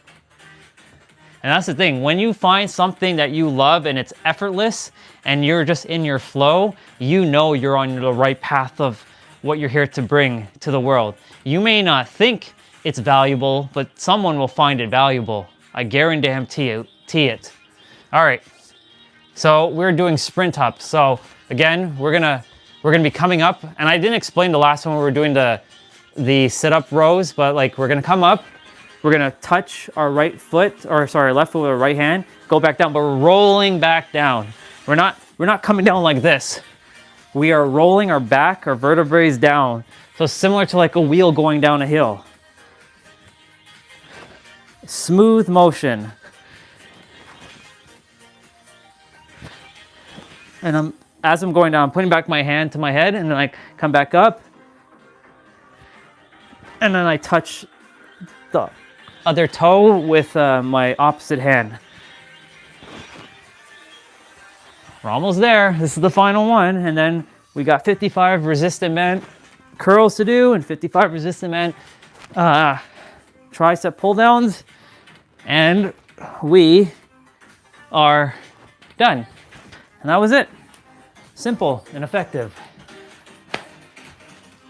And that's the thing, when you find something that you love and it's effortless and you're just in your flow, you know you're on the right path of what you're here to bring to the world. You may not think it's valuable, but someone will find it valuable. I guarantee it. All right. So we're doing sprint ups. So again, we're gonna be coming up, and I didn't explain the last one when we were doing the sit-up rows, but like we're gonna come up, we're gonna touch our left foot with our right hand, go back down, but we're rolling back down. We're not coming down like this. We are rolling our back, our vertebrae down. So similar to like a wheel going down a hill. Smooth motion. And as I'm going down, I'm putting back my hand to my head, and then I come back up, and then I touch the other toe with my opposite hand. We're almost there. This is the final one. And then we got 55 resistant band curls to do and 55 resistant band tricep pull downs. And we are done. And that was it. Simple and effective.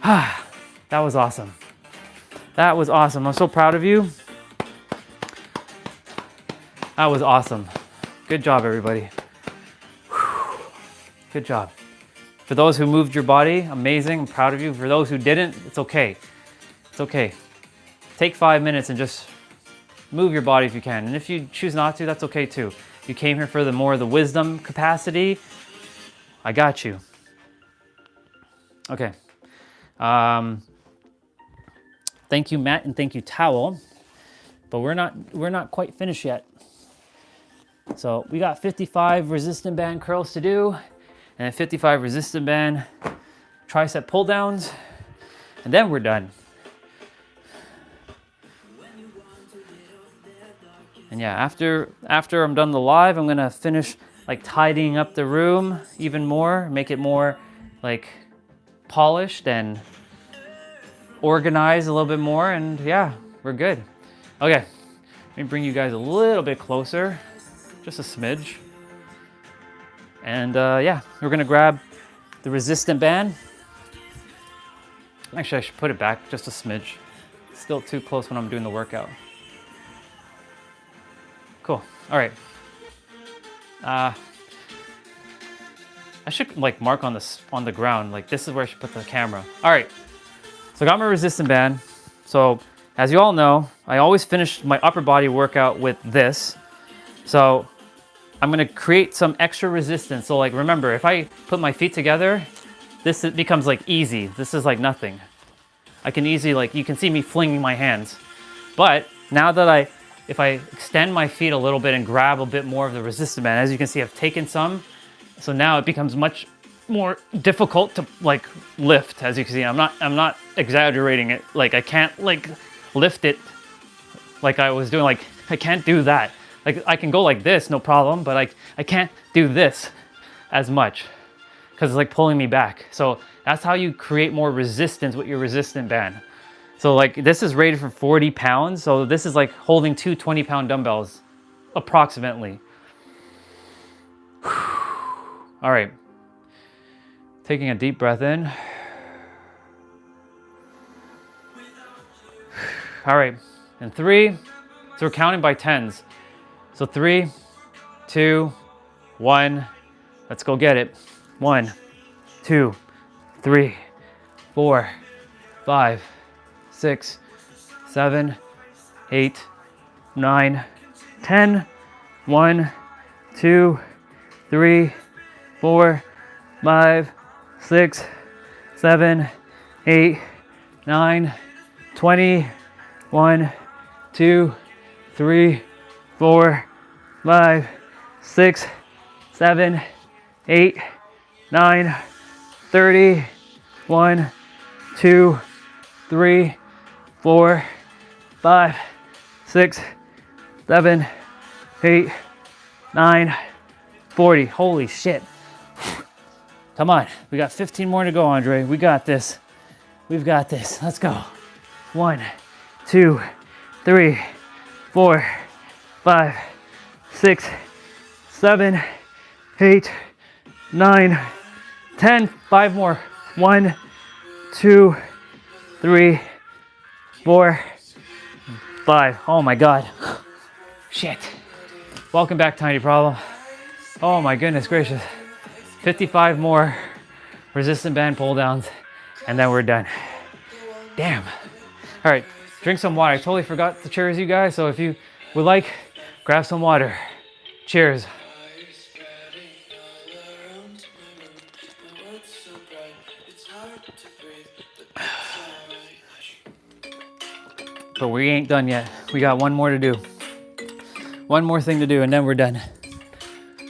That was awesome. That was awesome. I'm so proud of you. That was awesome. Good job, everybody. Good job. For those who moved your body, amazing. I'm proud of you. For those who didn't, it's okay. It's okay. Take 5 minutes and just move your body if you can. And if you choose not to, that's okay too. You came here for the wisdom capacity. I got you. Okay. Thank you, Matt, and thank you, Towel. But we're not quite finished yet. So we got 55 resistant band curls to do, and 55 resistant band tricep pull downs, and then we're done. And yeah, after I'm done the live, I'm gonna finish like tidying up the room even more, make it more like polished and organized a little bit more, and yeah, we're good. Okay, let me bring you guys a little bit closer, just a smidge. And yeah, we're gonna grab the resistant band. Actually, I should put it back just a smidge. It's still too close when I'm doing the workout. Cool, all right. I should like mark on the ground, like this is where I should put the camera. All right, so I got my resistant band. So as you all know, I always finish my upper body workout with this. So I'm gonna create some extra resistance. So like, remember, if I put my feet together, this becomes like easy. This is like nothing. I can easily, like, you can see me flinging my hands. But now that if I extend my feet a little bit and grab a bit more of the resistant band, as you can see, I've taken some. So now it becomes much more difficult to like lift. As you can see, I'm not exaggerating it. Like I can't like lift it like I was doing. Like I can't do that. Like I can go like this, no problem, but I can't do this as much because it's like pulling me back. So that's how you create more resistance with your resistant band. So like this is rated for 40 pounds. So this is like holding two 20-pound dumbbells approximately. All right, taking a deep breath in. All right, and 3, so we're counting by tens. So 3, 2, 1, let's go get it. 1, 2, 3, 4, 5, 6, 7, 8, 9, 10. 1, 2, 3, 4, 5, 6, 7, 8, 9, 20. 1, 2, 3, 4, 5, 6, 7, 8, 9, 30. 1, 2, 3, 4, 5, 6, 7, 8, 9, 40. Holy shit. Come on, we got 15 more to go, Andre. We got this. We've got this. Let's go. 1, 2, 3, 4, 5, 6, 7, 8, 9, 10. 5 more. 1, 2, 3, 4, 5. Oh my God. Shit. Welcome back, Tiny Problem. Oh my goodness gracious. 55 more resistant band pull downs, and then we're done. Damn. All right, drink some water. I totally forgot to cheers you guys, so if you would like, grab some water. Cheers. But we ain't done yet. We got one more to do. One more thing to do, and then we're done.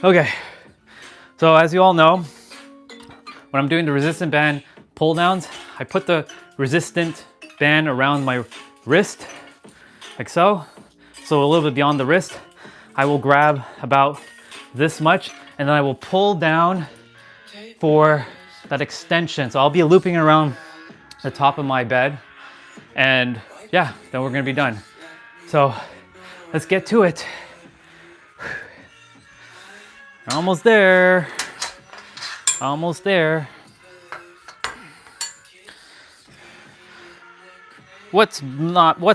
Okay, so as you all know, when I'm doing the resistant band pull downs, I put the resistant band around my wrist, like so. so a little bit beyond the wrist. I will grab about this much, and then I will pull down for that extension. So I'll be looping around the top of my bed, and yeah, then we're gonna be done. So let's get to it. Almost there. Almost there. What's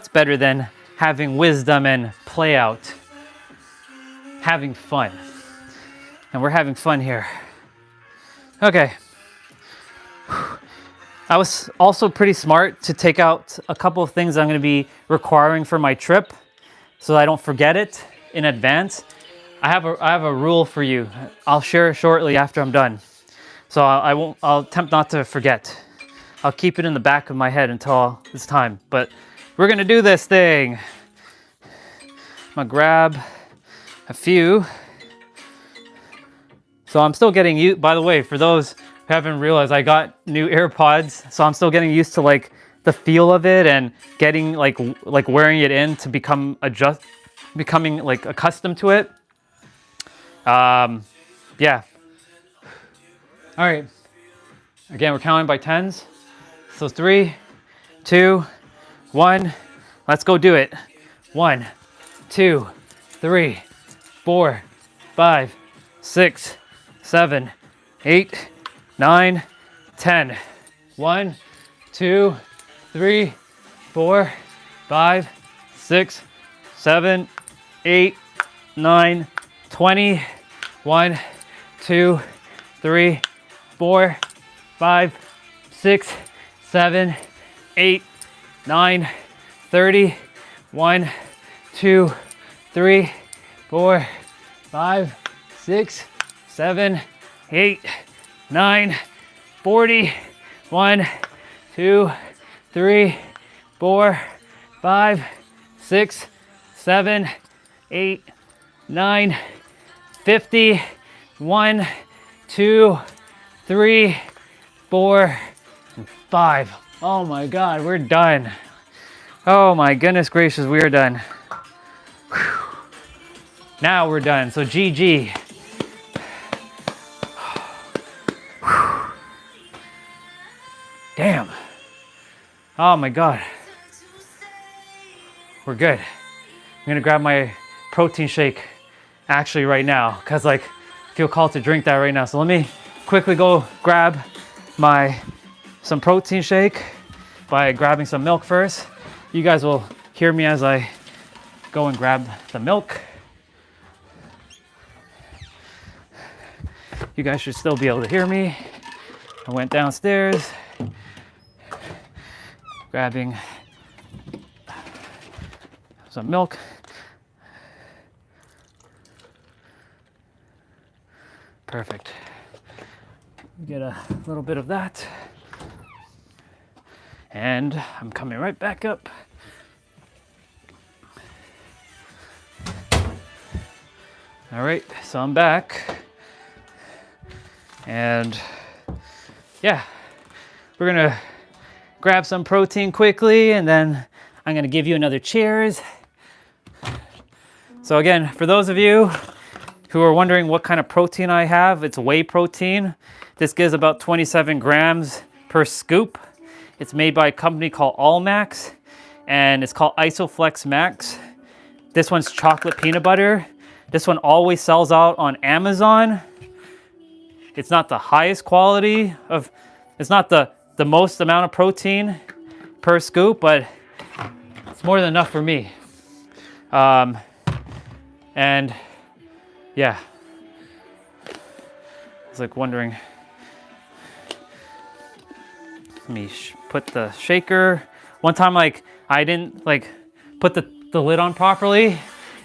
better than having wisdom and play out? Having fun. And we're having fun here. Okay. I was also pretty smart to take out a couple of things I'm going to be requiring for my trip so I don't forget it in advance. I have a rule for you. I'll share it shortly after I'm done. So I'll attempt not to forget. I'll keep it in the back of my head until it's time. But we're going to do this thing. I'm going to grab a few. So I'm still getting used, by the way, for those who haven't realized, I got new AirPods, so I'm still getting used to like the feel of it and getting like wearing it in to becoming like accustomed to it. Yeah. All right. Again, we're counting by tens. So 3, 2, 1. Let's go do it. 1, 2, 3, 4, 5, 6, 7, 8, 9, 10. 1, 2, 3, 4, 5, 6, 7, 8, 9, 20. 1, 2, 3, 4, 5, 6, 7, 8, 9, 30. 1, 2, 3, 4, 5, 6, 7, 8, 9, 40. 1, 2, 3, 4, 5, 6, 7, 8, 9, 50. 1, 2, 3, 4, and 5. Oh my God, we're done. Oh my goodness gracious, we are done. Whew. Now we're done. So GG. Damn. Oh my God. We're good. I'm gonna grab my protein shake actually right now, because like I feel called to drink that right now. So let me quickly go grab some protein shake by grabbing some milk first. You guys will hear me as I go and grab the milk. You guys should still be able to hear me. I went downstairs, grabbing some milk. Perfect. Get a little bit of that. And I'm coming right back up. All right, so I'm back. And yeah, we're gonna grab some protein quickly, and then I'm gonna give you another cheers. So again, for those of you who are wondering what kind of protein I have, it's whey protein. This gives about 27 grams per scoop. It's made by a company called Allmax, and it's called Isoflex Max. This one's chocolate peanut butter. This one always sells out on Amazon. It's not the highest quality of, it's not the most amount of protein per scoop, but it's more than enough for me. And yeah, I was like wondering, let me put the shaker. One time, like I didn't like put the lid on properly,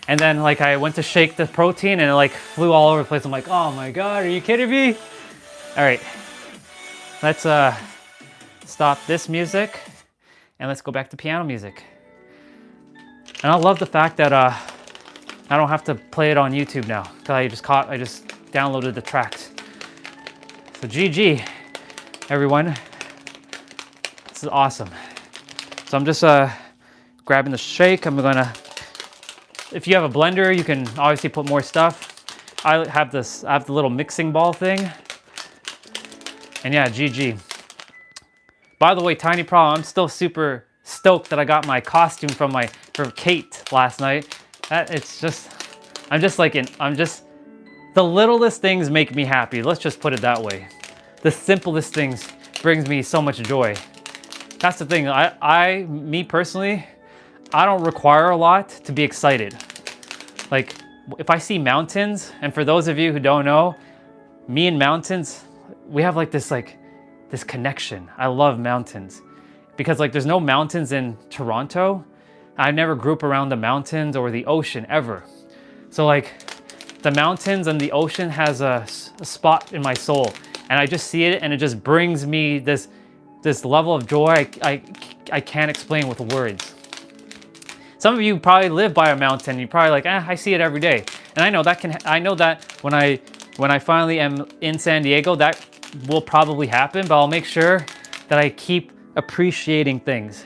and then like I went to shake the protein and it like flew all over the place. I'm like, oh my God, are you kidding me? All right, let's stop this music and let's go back to piano music. And I love the fact that I don't have to play it on YouTube now, because I just downloaded the tracks. So GG, everyone. This is awesome. So I'm just grabbing the shake. I'm gonna if you have a blender, you can obviously put more stuff. I have the little mixing ball thing. And yeah, GG. By the way, tiny problem, I'm still super stoked that I got my costume from Kate last night. The littlest things make me happy. Let's just put it that way. The simplest things brings me so much joy. That's the thing. Me personally, I don't require a lot to be excited. Like, if I see mountains, and for those of you who don't know, me and mountains, we have like this connection. I love mountains because like there's no mountains in Toronto. I never grew up around the mountains or the ocean ever. So like the mountains and the ocean has a spot in my soul, and I just see it and it just brings me this level of joy I can't explain with words. Some of you probably live by a mountain. You're probably like, I see it every day. And I know that when I finally am in San Diego, that will probably happen, but I'll make sure that I keep appreciating things.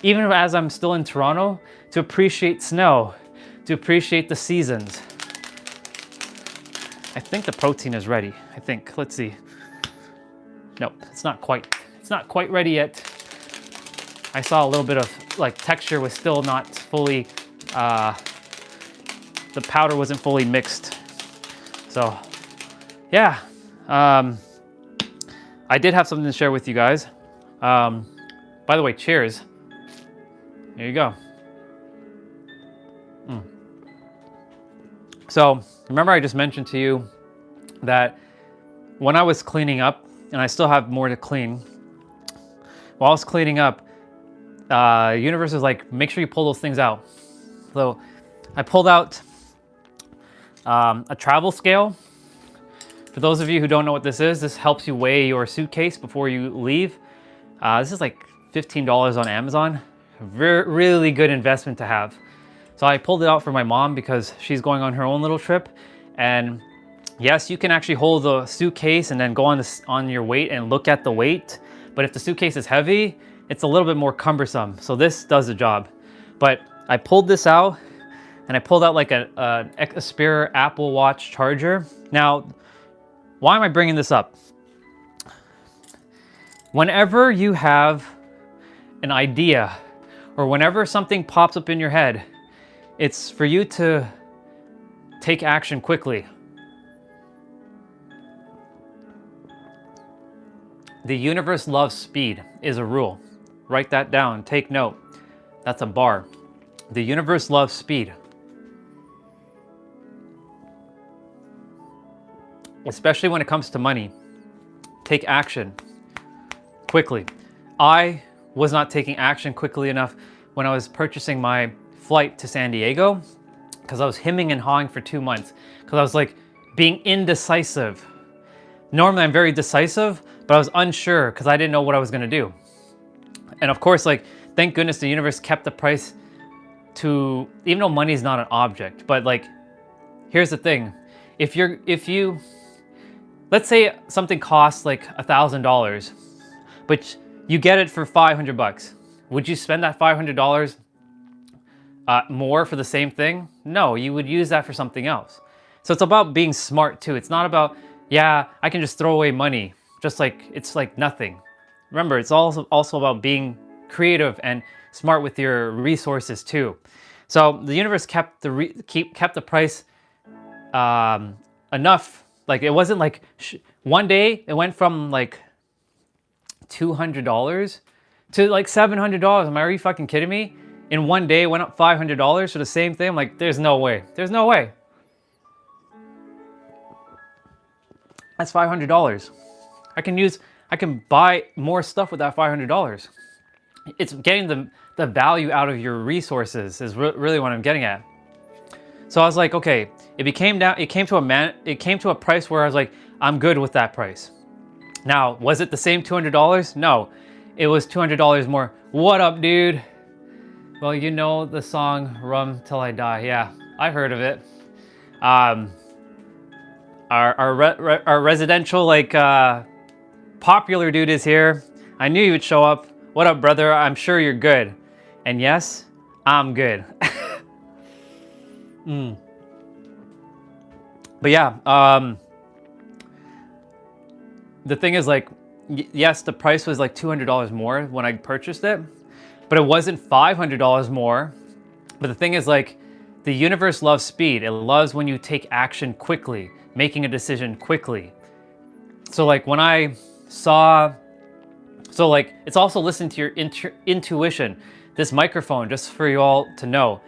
Even as I'm still in Toronto, to appreciate snow, to appreciate the seasons. I think the protein is ready. I think, let's see. Nope, it's not quite ready yet. I saw a little bit of like texture was still not fully, the powder wasn't fully mixed. So yeah, I did have something to share with you guys. By the way, cheers. There you go. So remember I just mentioned to you that when I was cleaning up, and I still have more to clean, while I was cleaning up, universe was like, make sure you pull those things out. So I pulled out a travel scale. For those of you who don't know what this helps you weigh your suitcase before you leave. This is like $15 on Amazon. Really good investment to have. So I pulled it out for my mom because she's going on her own little trip. And yes, you can actually hold the suitcase and then go on your weight and look at the weight. But if the suitcase is heavy, it's a little bit more cumbersome. So this does the job. But I pulled this out, and I pulled out like a spare Apple Watch charger. Now, why am I bringing this up? Whenever you have an idea or whenever something pops up in your head, it's for you to take action quickly. The universe loves speed is a rule. Write that down, take note. That's a bar. The universe loves speed. Especially when it comes to money. Take action quickly. I was not taking action quickly enough when I was purchasing my flight to San Diego because I was hemming and hawing for 2 months because I was like being indecisive. Normally I'm very decisive, but I was unsure because I didn't know what I was going to do. And of course, like, thank goodness the universe kept the price to, even though money is not an object, but like, here's the thing. If you, let's say something costs like $1,000, but you get it for 500 bucks. Would you spend that $500 more for the same thing? No, you would use that for something else. So it's about being smart too. It's not about, yeah, I can just throw away money. Just like, it's like nothing. Remember, it's also about being creative and smart with your resources too. So the universe kept the price enough. Like, it wasn't like one day it went from like $200 to like $700. Am I fucking kidding me? In one day it went up $500 for the same thing. I'm like, there's no way. There's no way. That's $500. I can buy more stuff with that $500. It's getting the value out of your resources is really what I'm getting at. So I was like, okay, it came to a price where I was like, I'm good with that price. Now, was it the same $200? No, it was $200 more. What up, dude? Well, you know the song Rum Till I Die. Yeah, I heard of it. Our residential, like, popular dude is here. I knew you would show up. What up, brother? I'm sure you're good. And yes, I'm good. But yeah, the thing is like, yes, the price was like $200 more when I purchased it, but it wasn't $500 more. But the thing is like, the universe loves speed. It loves when you take action quickly, making a decision quickly. So like when I saw, so like it's also listening to your intuition. This microphone, just for you all to know,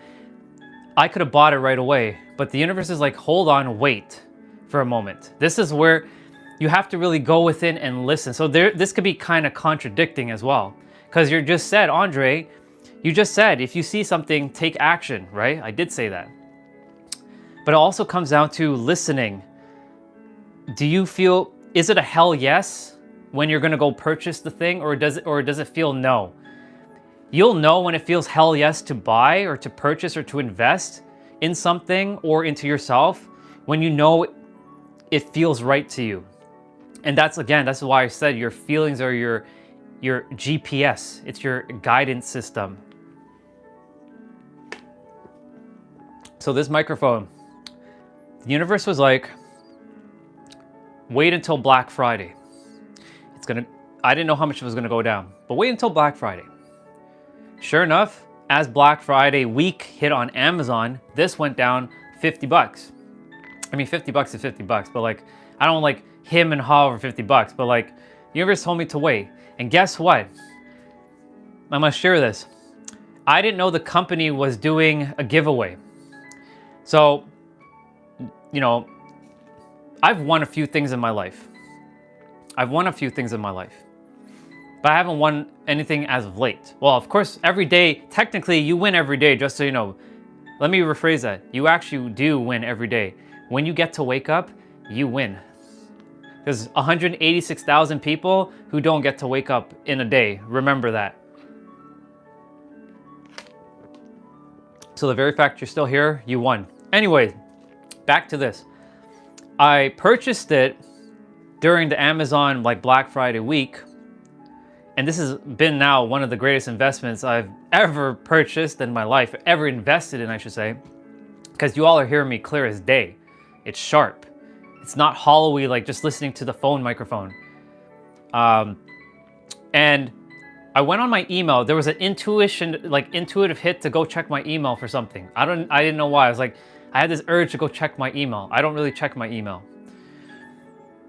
I could have bought it right away, but the universe is like, hold on, wait for a moment. This is where you have to really go within and listen. So this could be kind of contradicting as well, because you just said, Andre, you just said, if you see something, take action, right? I did say that. But it also comes down to listening. Do you feel, is it a hell yes when you're gonna go purchase the thing, or does it feel no? You'll know when it feels hell yes to buy or to purchase or to invest in something or into yourself, when you know it feels right to you. And that's why I said your feelings are your GPS. It's your guidance system. So this microphone, the universe was like, wait until Black Friday. I didn't know how much it was gonna go down, but wait until Black Friday. Sure enough, as Black Friday week hit on Amazon, this went down $50. I mean, $50 is $50, but like, I don't like him and haw over $50, but like, the universe told me to wait. And guess what? I must share this. I didn't know the company was doing a giveaway. So, you know, I've won a few things in my life. But I haven't won anything as of late. Well, of course, every day, technically you win every day, just so you know. Let me rephrase that. You actually do win every day. When you get to wake up, you win. There's 186,000 people who don't get to wake up in a day. Remember that. So the very fact you're still here, you won. Anyway, back to this. I purchased it during the Amazon like Black Friday week. And this has been now one of the greatest investments I've ever purchased in my life, ever invested in, I should say. Because you all are hearing me clear as day. It's sharp. It's not hollowy, like just listening to the phone microphone. And I went on my email. There was an intuitive hit to go check my email for something. I didn't know why. I had this urge to go check my email. I don't really check my email.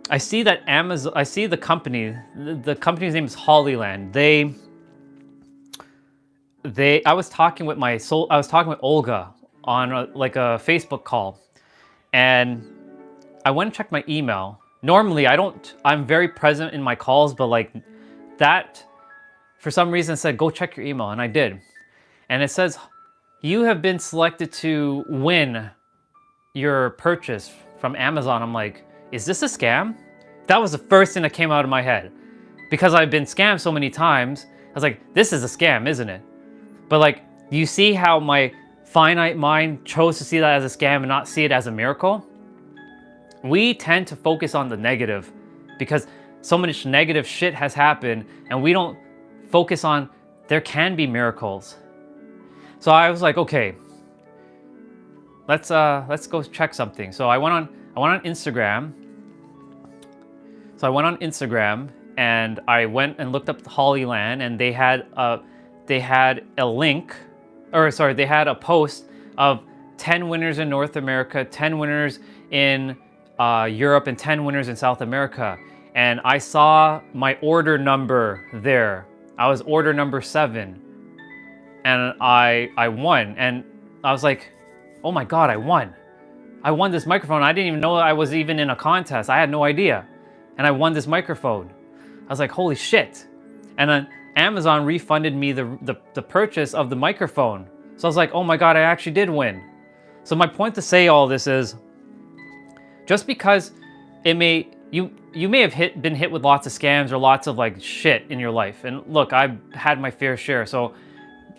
I see that Amazon, I see the company, the company's name is Hollyland. I was talking with Olga on a Facebook call, and I went and checked my email. Normally I'm very present in my calls, but like that, for some reason said, go check your email. And I did. And it says, you have been selected to win your purchase from Amazon. I'm like, is this a scam? That was the first thing that came out of my head. Because I've been scammed so many times, I was like, this is a scam, isn't it? But like, you see how my finite mind chose to see that as a scam and not see it as a miracle? We tend to focus on the negative because so much negative shit has happened, and we don't focus on there can be miracles. So I was like, okay, let's go check something. So I went on Instagram. So I went on Instagram and I went and looked up the Hollyland, and they had a link, or sorry, they had a post of 10 winners in North America, 10 winners in Europe, and 10 winners in South America. And I saw my order number there. I was order number 7, and I won. And I was like, oh my God, I won. I won this microphone. I didn't even know I was even in a contest. I had no idea. And I won this microphone. I was like, holy shit. And then Amazon refunded me the purchase of the microphone. So I was like, oh my God, I actually did win. So my point to say all this is, just because you may have been hit with lots of scams or lots of like shit in your life. And look, I've had my fair share. So,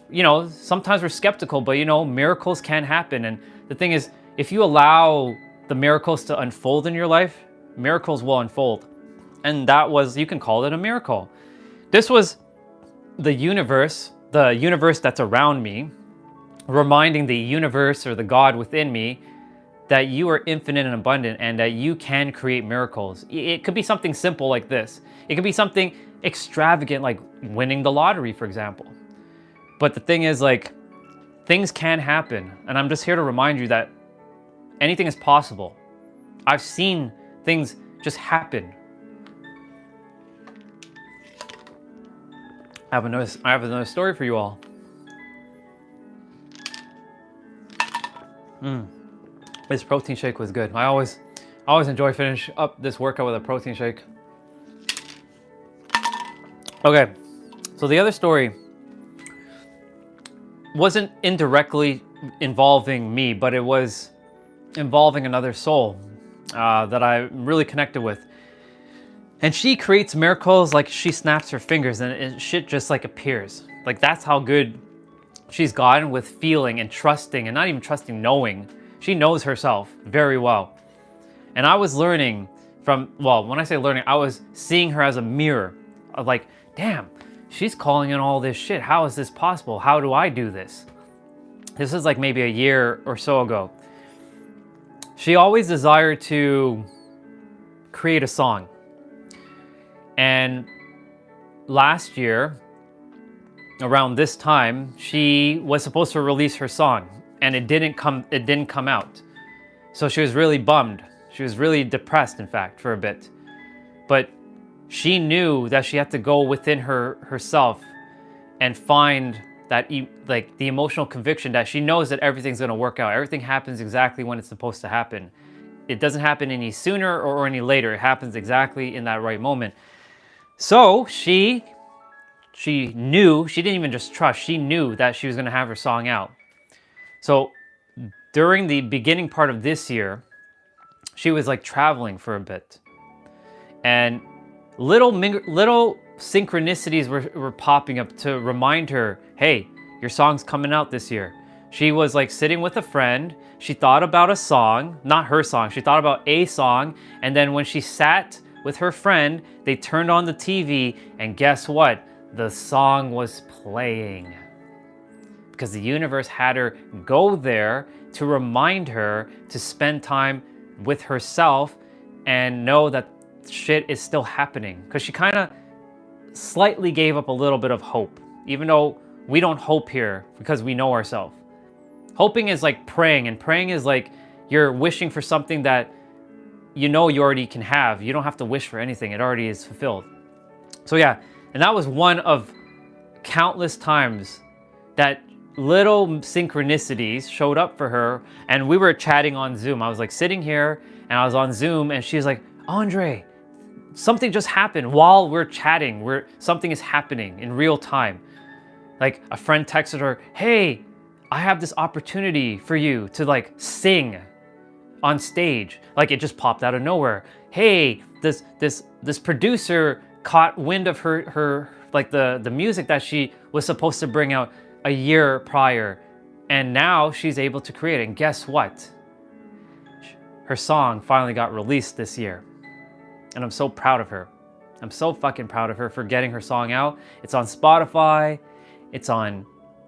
you know, sometimes we're skeptical, but you know, miracles can happen. And the thing is, if you allow the miracles to unfold in your life, miracles will unfold. And you can call it a miracle. This was the universe that's around me, reminding the universe or the God within me that you are infinite and abundant and that you can create miracles. It could be something simple like this. It could be something extravagant like winning the lottery, for example. But the thing is, like, things can happen. And I'm just here to remind you that anything is possible. I've seen things just happen. I have another story for you all. This protein shake was good. I always enjoy finish up this workout with a protein shake. Okay, so the other story wasn't indirectly involving me, but it was involving another soul that I'm really connected with. And she creates miracles, like she snaps her fingers and shit just like appears. Like that's how good she's gotten with feeling and trusting, and not even trusting, knowing. She knows herself very well. And I was learning from, well, when I say learning, I was seeing her as a mirror of like, damn, she's calling in all this shit. How is this possible? How do I do this? This is like maybe a year or so ago. She always desired to create a song. And last year, around this time, she was supposed to release her song, and it didn't come out. So she was really bummed. She was really depressed, in fact, for a bit. But she knew that she had to go within herself and find that like the emotional conviction that she knows that everything's going to work out. Everything happens exactly when it's supposed to happen. It doesn't happen any sooner or any later. It happens exactly in that right moment. So she knew, she didn't even just trust, she knew that she was going to have her song out. So during the beginning part of this year, she was like traveling for a bit. And little synchronicities were popping up to remind her, hey, your song's coming out this year. She was like sitting with a friend. She thought about a song, not her song. She thought about a song. And then when she sat with her friend, they turned on the TV, and guess what? The song was playing. Because the universe had her go there to remind her to spend time with herself and know that shit is still happening. Because she kind of slightly gave up a little bit of hope, even though we don't hope here because we know ourselves. Hoping is like praying, and praying is like you're wishing for something that you know you already can have. You don't have to wish for anything. It already is fulfilled. So yeah, and that was one of countless times that little synchronicities showed up for her, and we were chatting on Zoom. I was like sitting here and I was on Zoom, and she's like, Andre, something just happened while we're chatting. Something is happening in real time. Like a friend texted her, hey, I have this opportunity for you to like sing on stage. Like it just popped out of nowhere. Hey, this producer caught wind of her like the music that she was supposed to bring out a year prior, and now she's able to create it. And guess what? Her song finally got released this year. And I'm so proud of her. I'm so fucking proud of her for getting her song out. It's on Spotify. It's on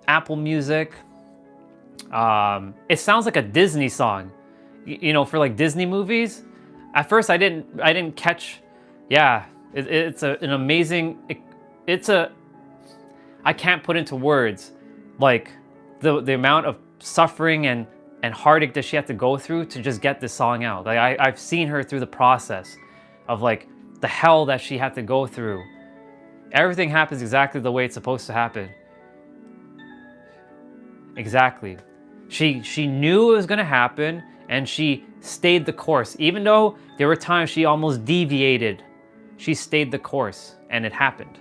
Apple Music. It sounds like a Disney song, you know, for like Disney movies. At first I didn't catch. Yeah, it's an amazing, I can't put into words like the amount of suffering and heartache that she had to go through to just get this song out. Like I've seen her through the process of like the hell that she had to go through. Everything happens exactly the way it's supposed to happen. Exactly. She knew it was gonna happen, and she stayed the course. Even though there were times she almost deviated, she stayed the course, and it happened.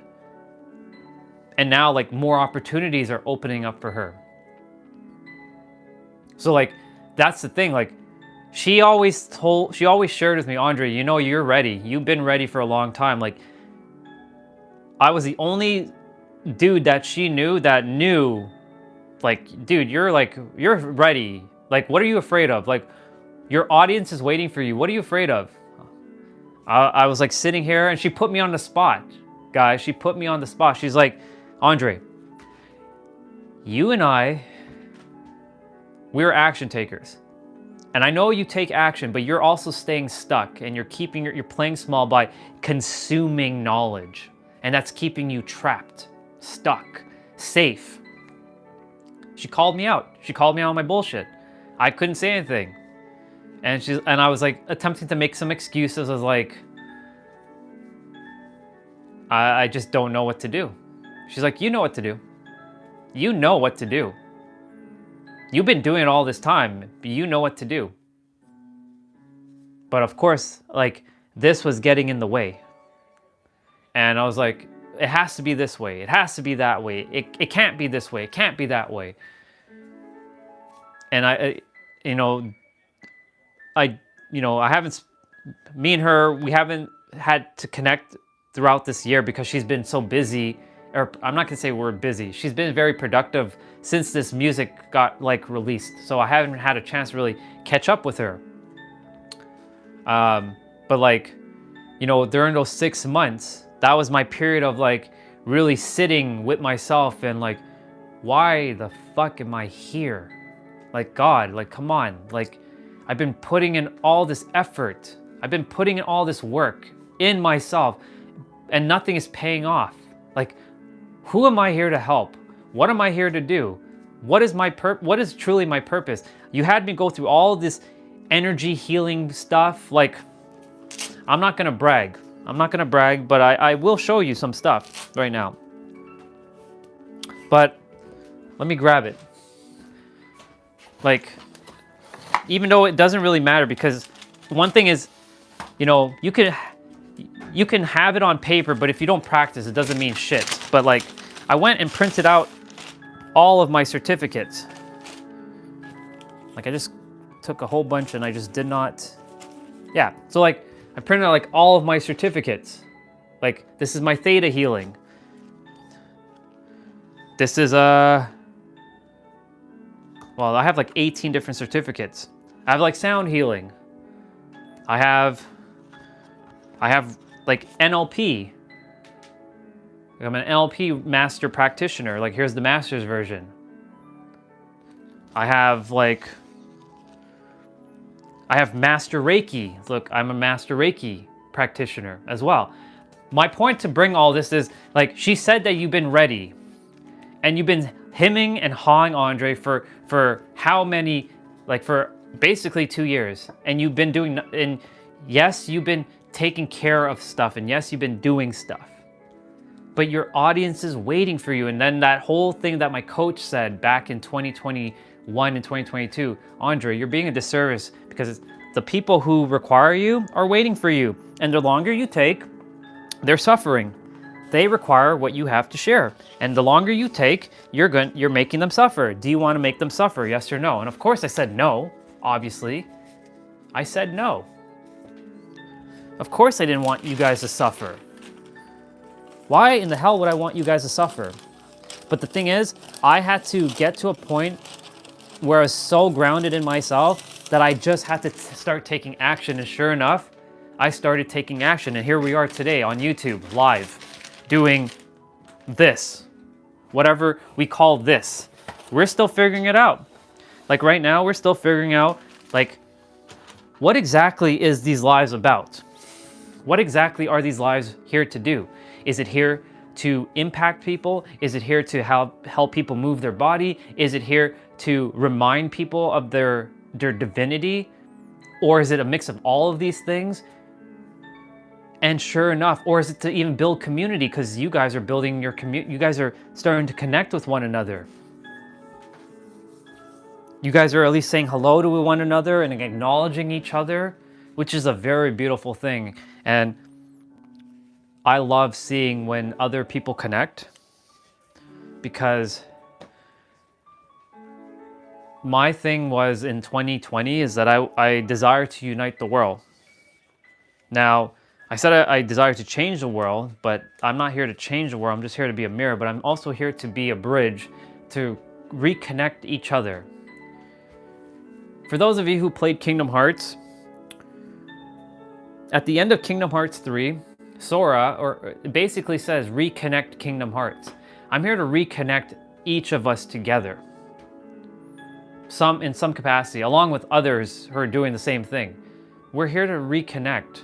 And now like more opportunities are opening up for her. So like that's the thing, like she always shared with me, Andre, you know, you're ready. You've been ready for a long time. Like I was the only dude that she knew like, dude, you're ready. Like, what are you afraid of? Like, your audience is waiting for you. What are you afraid of? I was like sitting here, and she put me on the spot, guys. She put me on the spot. She's like, Andre, you and I We're action takers. And I know you take action, but you're also staying stuck, and you're playing small by consuming knowledge. And that's keeping you trapped, stuck, safe. She called me out. She called me out on my bullshit. I couldn't say anything. And I was like attempting to make some excuses. I was like, I just don't know what to do. She's like, you know what to do. You know what to do. You've been doing it all this time, but you know what to do. But of course, like, this was getting in the way. And I was like, it has to be this way. It has to be that way. It can't be this way. It can't be that way. And I haven't, me and her, we haven't had to connect throughout this year because she's been so busy. Or I'm not gonna say we're busy. She's been very productive since this music got like released. So I haven't had a chance to really catch up with her. But like, during those 6 months, that was my period of like really sitting with myself and like, why the fuck am I here? Like, God, like, come on. Like, I've been putting in all this effort. I've been putting in all this work in myself, and nothing is paying off. Like, who am I here to help? What am I here to do? What is truly my purpose? You had me go through all this energy healing stuff. Like, I'm not gonna brag. But I will show you some stuff right now. But let me grab it. Like, even though it doesn't really matter, because one thing is, you can have it on paper, but if you don't practice, it doesn't mean shit. But like, I went and printed out all of my certificates. Like, I just took a whole bunch and I just did not, yeah. So like, I printed out like all of my certificates. Like, this is my theta healing. This is well, I have like 18 different certificates. I have like sound healing. I have like NLP. I'm an NLP master practitioner. Like, here's the master's version. I have master Reiki. Look, I'm a master Reiki practitioner as well. My point to bring all this is, like, she said that you've been ready, and you've been hemming and hawing Andre for how many, like, for basically 2 years. And you've been doing, and yes, you've been taking care of stuff, and yes, you've been doing stuff. But your audience is waiting for you. And then that whole thing that my coach said back in 2021 and 2022, Andre, you're being a disservice, because the people who require you are waiting for you. And the longer you take, they're suffering. They require what you have to share. And the longer you take, you're making them suffer. Do you want to make them suffer? Yes or no? And of course I said no, obviously. I said no. Of course I didn't want you guys to suffer. Why in the hell would I want you guys to suffer? But the thing is, I had to get to a point where I was so grounded in myself that I just had to start taking action. And sure enough, I started taking action. And here we are today on YouTube, live, doing this. Whatever we call this. We're still figuring it out. Like, right now, we're still figuring out, like, what exactly is these lives about? What exactly are these lives here to do? Is it here to impact people? Is it here to help people move their body? Is it here to remind people of their divinity? Or is it a mix of all of these things? And sure enough, or is it to even build community? Because you guys are building your community. You guys are starting to connect with one another. You guys are at least saying hello to one another and acknowledging each other, which is a very beautiful thing. And I love seeing when other people connect, because my thing was in 2020 is that I desire to unite the world. Now, I said I desire to change the world, but I'm not here to change the world. I'm just here to be a mirror, but I'm also here to be a bridge to reconnect each other. For those of you who played Kingdom Hearts, at the end of Kingdom Hearts 3, Sora basically says, reconnect Kingdom Hearts. I'm here to reconnect each of us together. in some capacity, along with others who are doing the same thing. We're here to reconnect.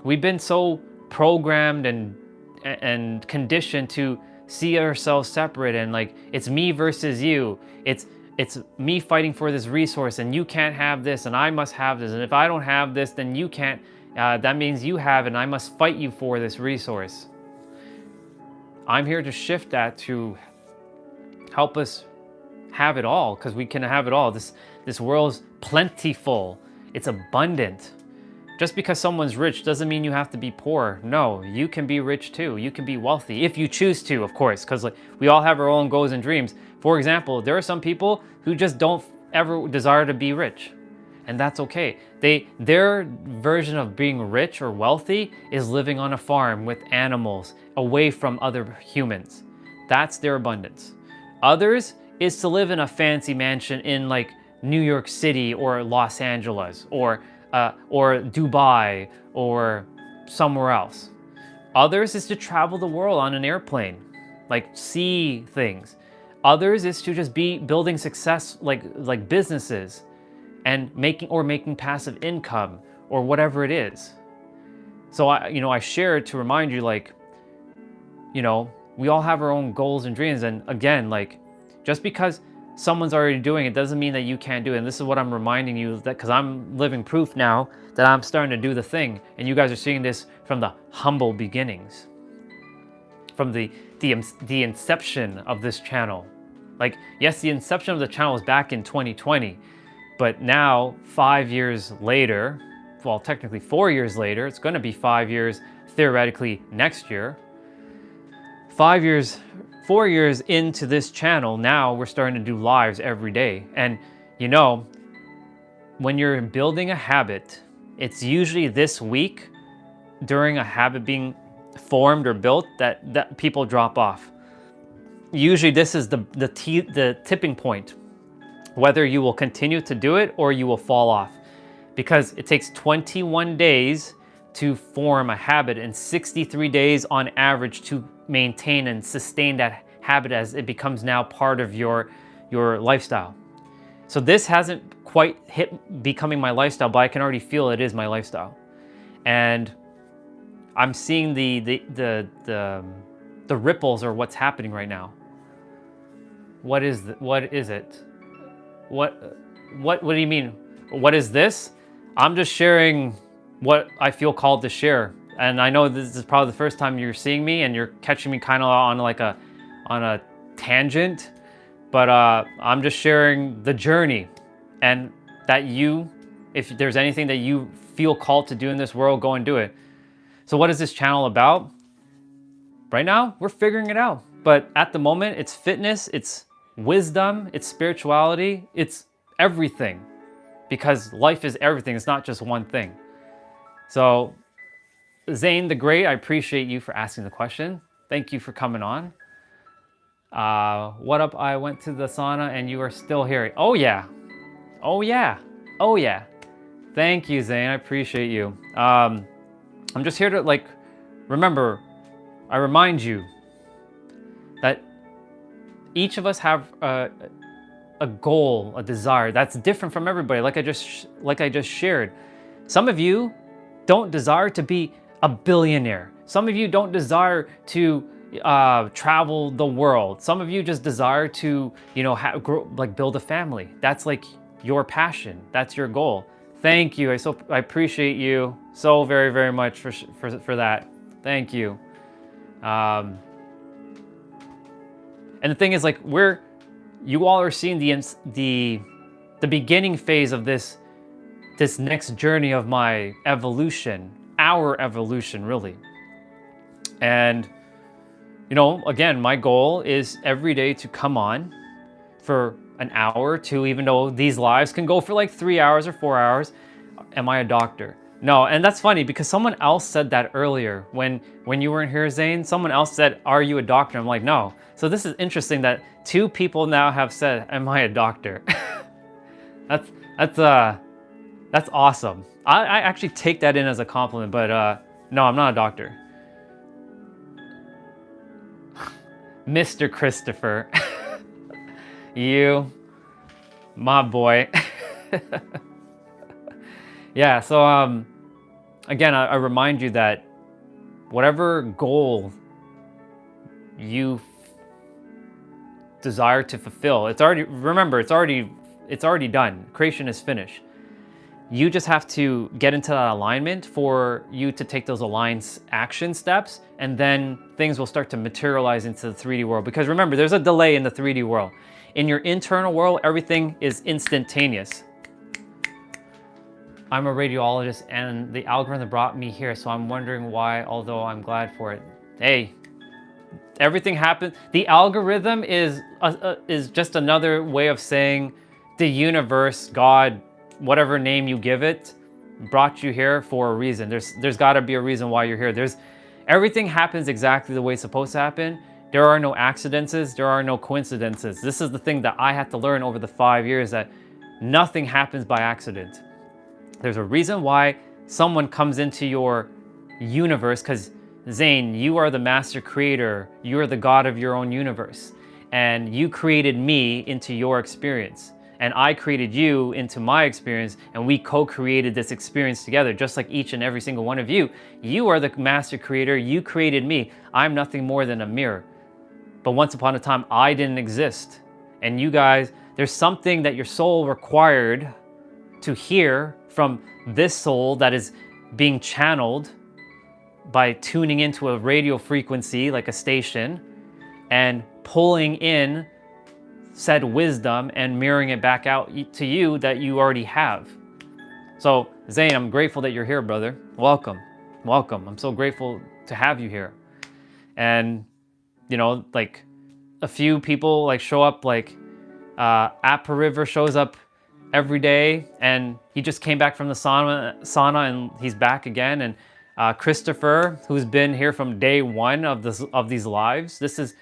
We've been so programmed and conditioned to see ourselves separate, and like it's me versus you. It's me fighting for this resource, and you can't have this, and I must have this, and if I don't have this, then you can't. That means you have it, and I must fight you for this resource. I'm here to shift that to help us have it all, because we can have it all. This world's plentiful. It's abundant. Just because someone's rich doesn't mean you have to be poor. No, you can be rich too. You can be wealthy if you choose to, of course, because like we all have our own goals and dreams. For example, there are some people who just don't ever desire to be rich, and that's okay. Their version of being rich or wealthy is living on a farm with animals, away from other humans. That's their abundance. Others is to live in a fancy mansion in like New York City or Los Angeles or Dubai or somewhere else. Others is to travel the world on an airplane, like see things. Others is to just be building success like businesses and making passive income or whatever it is. So I share to remind you, like, we all have our own goals and dreams. And again, like, just because someone's already doing it doesn't mean that you can't do it. And this is what I'm reminding you, that because I'm living proof now that I'm starting to do the thing, and you guys are seeing this from the humble beginnings, from the inception of this channel. Like, yes, the inception of the channel was back in 2020, but now 5 years later, well, technically 4 years later, it's going to be 5 years theoretically next year. 4 years into this channel, now we're starting to do lives every day. And when you're building a habit, it's usually this week during a habit being formed or built that people drop off. Usually this is the tipping point, whether you will continue to do it or you will fall off, because it takes 21 days to form a habit and 63 days on average to maintain and sustain that habit as it becomes now part of your lifestyle. So this hasn't quite hit becoming my lifestyle, but I can already feel it is my lifestyle. And I'm seeing the ripples or what's happening right now. What is it? What do you mean? What is this? I'm just sharing what I feel called to share. And I know this is probably the first time you're seeing me and you're catching me kind of on a tangent, but I'm just sharing the journey, and that if there's anything that you feel called to do in this world, go and do it. So what is this channel about? Right now, we're figuring it out. But at the moment, it's fitness, it's wisdom, it's spirituality, it's everything. Because life is everything, it's not just one thing. So Zane the Great, I appreciate you for asking the question. Thank you for coming on. What up? I went to the sauna and you are still here. Oh yeah. Oh yeah. Oh yeah. Thank you, Zane. I appreciate you. I'm just here to remember, I remind you that each of us have a goal, a desire that's different from everybody. Like I just shared. Some of you don't desire to be a billionaire. Some of you don't desire to travel the world. Some of you just desire to, build a family. That's like your passion. That's your goal. Thank you. I appreciate you so very, very much for that. Thank you. And the thing is, you all are seeing the beginning phase of this next journey of my evolution, our evolution, really. And again, my goal is every day to come on for an hour or two, even though these lives can go for 3 hours or 4 hours. Am I a doctor? No. And that's funny because someone else said that earlier when you weren't here, Zane. Someone else said, "Are you a doctor?" I'm like, no. So this is interesting that 2 people now have said, "Am I a doctor?" That's awesome. I actually take that in as a compliment, but no, I'm not a doctor. Mr. Christopher, you My boy. Yeah, so again, I remind you that whatever goal you desire to fulfill, remember, it's already done. Creation is finished. You just have to get into that alignment for you to take those aligned action steps, and then things will start to materialize into the 3D world. Because remember, there's a delay in the 3D world. In your internal world, everything is instantaneous. I'm a radiologist and the algorithm brought me here, so I'm wondering why, although I'm glad for it. Hey, everything happens. The algorithm is just another way of saying the universe, God, whatever name you give it, brought you here for a reason. There's got to be a reason why you're here. Everything happens exactly the way it's supposed to happen. There are no accidents. There are no coincidences. This is the thing that I had to learn over the 5 years, that nothing happens by accident. There's a reason why someone comes into your universe, because Zane, you are the master creator. You are the God of your own universe. And you created me into your experience. And I created you into my experience. And we co-created this experience together, just like each and every single one of you. You are the master creator. You created me. I'm nothing more than a mirror. But once upon a time, I didn't exist. And you guys, there's something that your soul required to hear from this soul that is being channeled by tuning into a radio frequency like a station and pulling in said wisdom and mirroring it back out to you that you already have. So Zane, I'm grateful that you're here, brother. Welcome. I'm so grateful to have you here. And you know, like a few people like show up, like Appa River shows up every day, and he just came back from the sauna and he's back again. And Christopher, who's been here from day one of these lives. This is,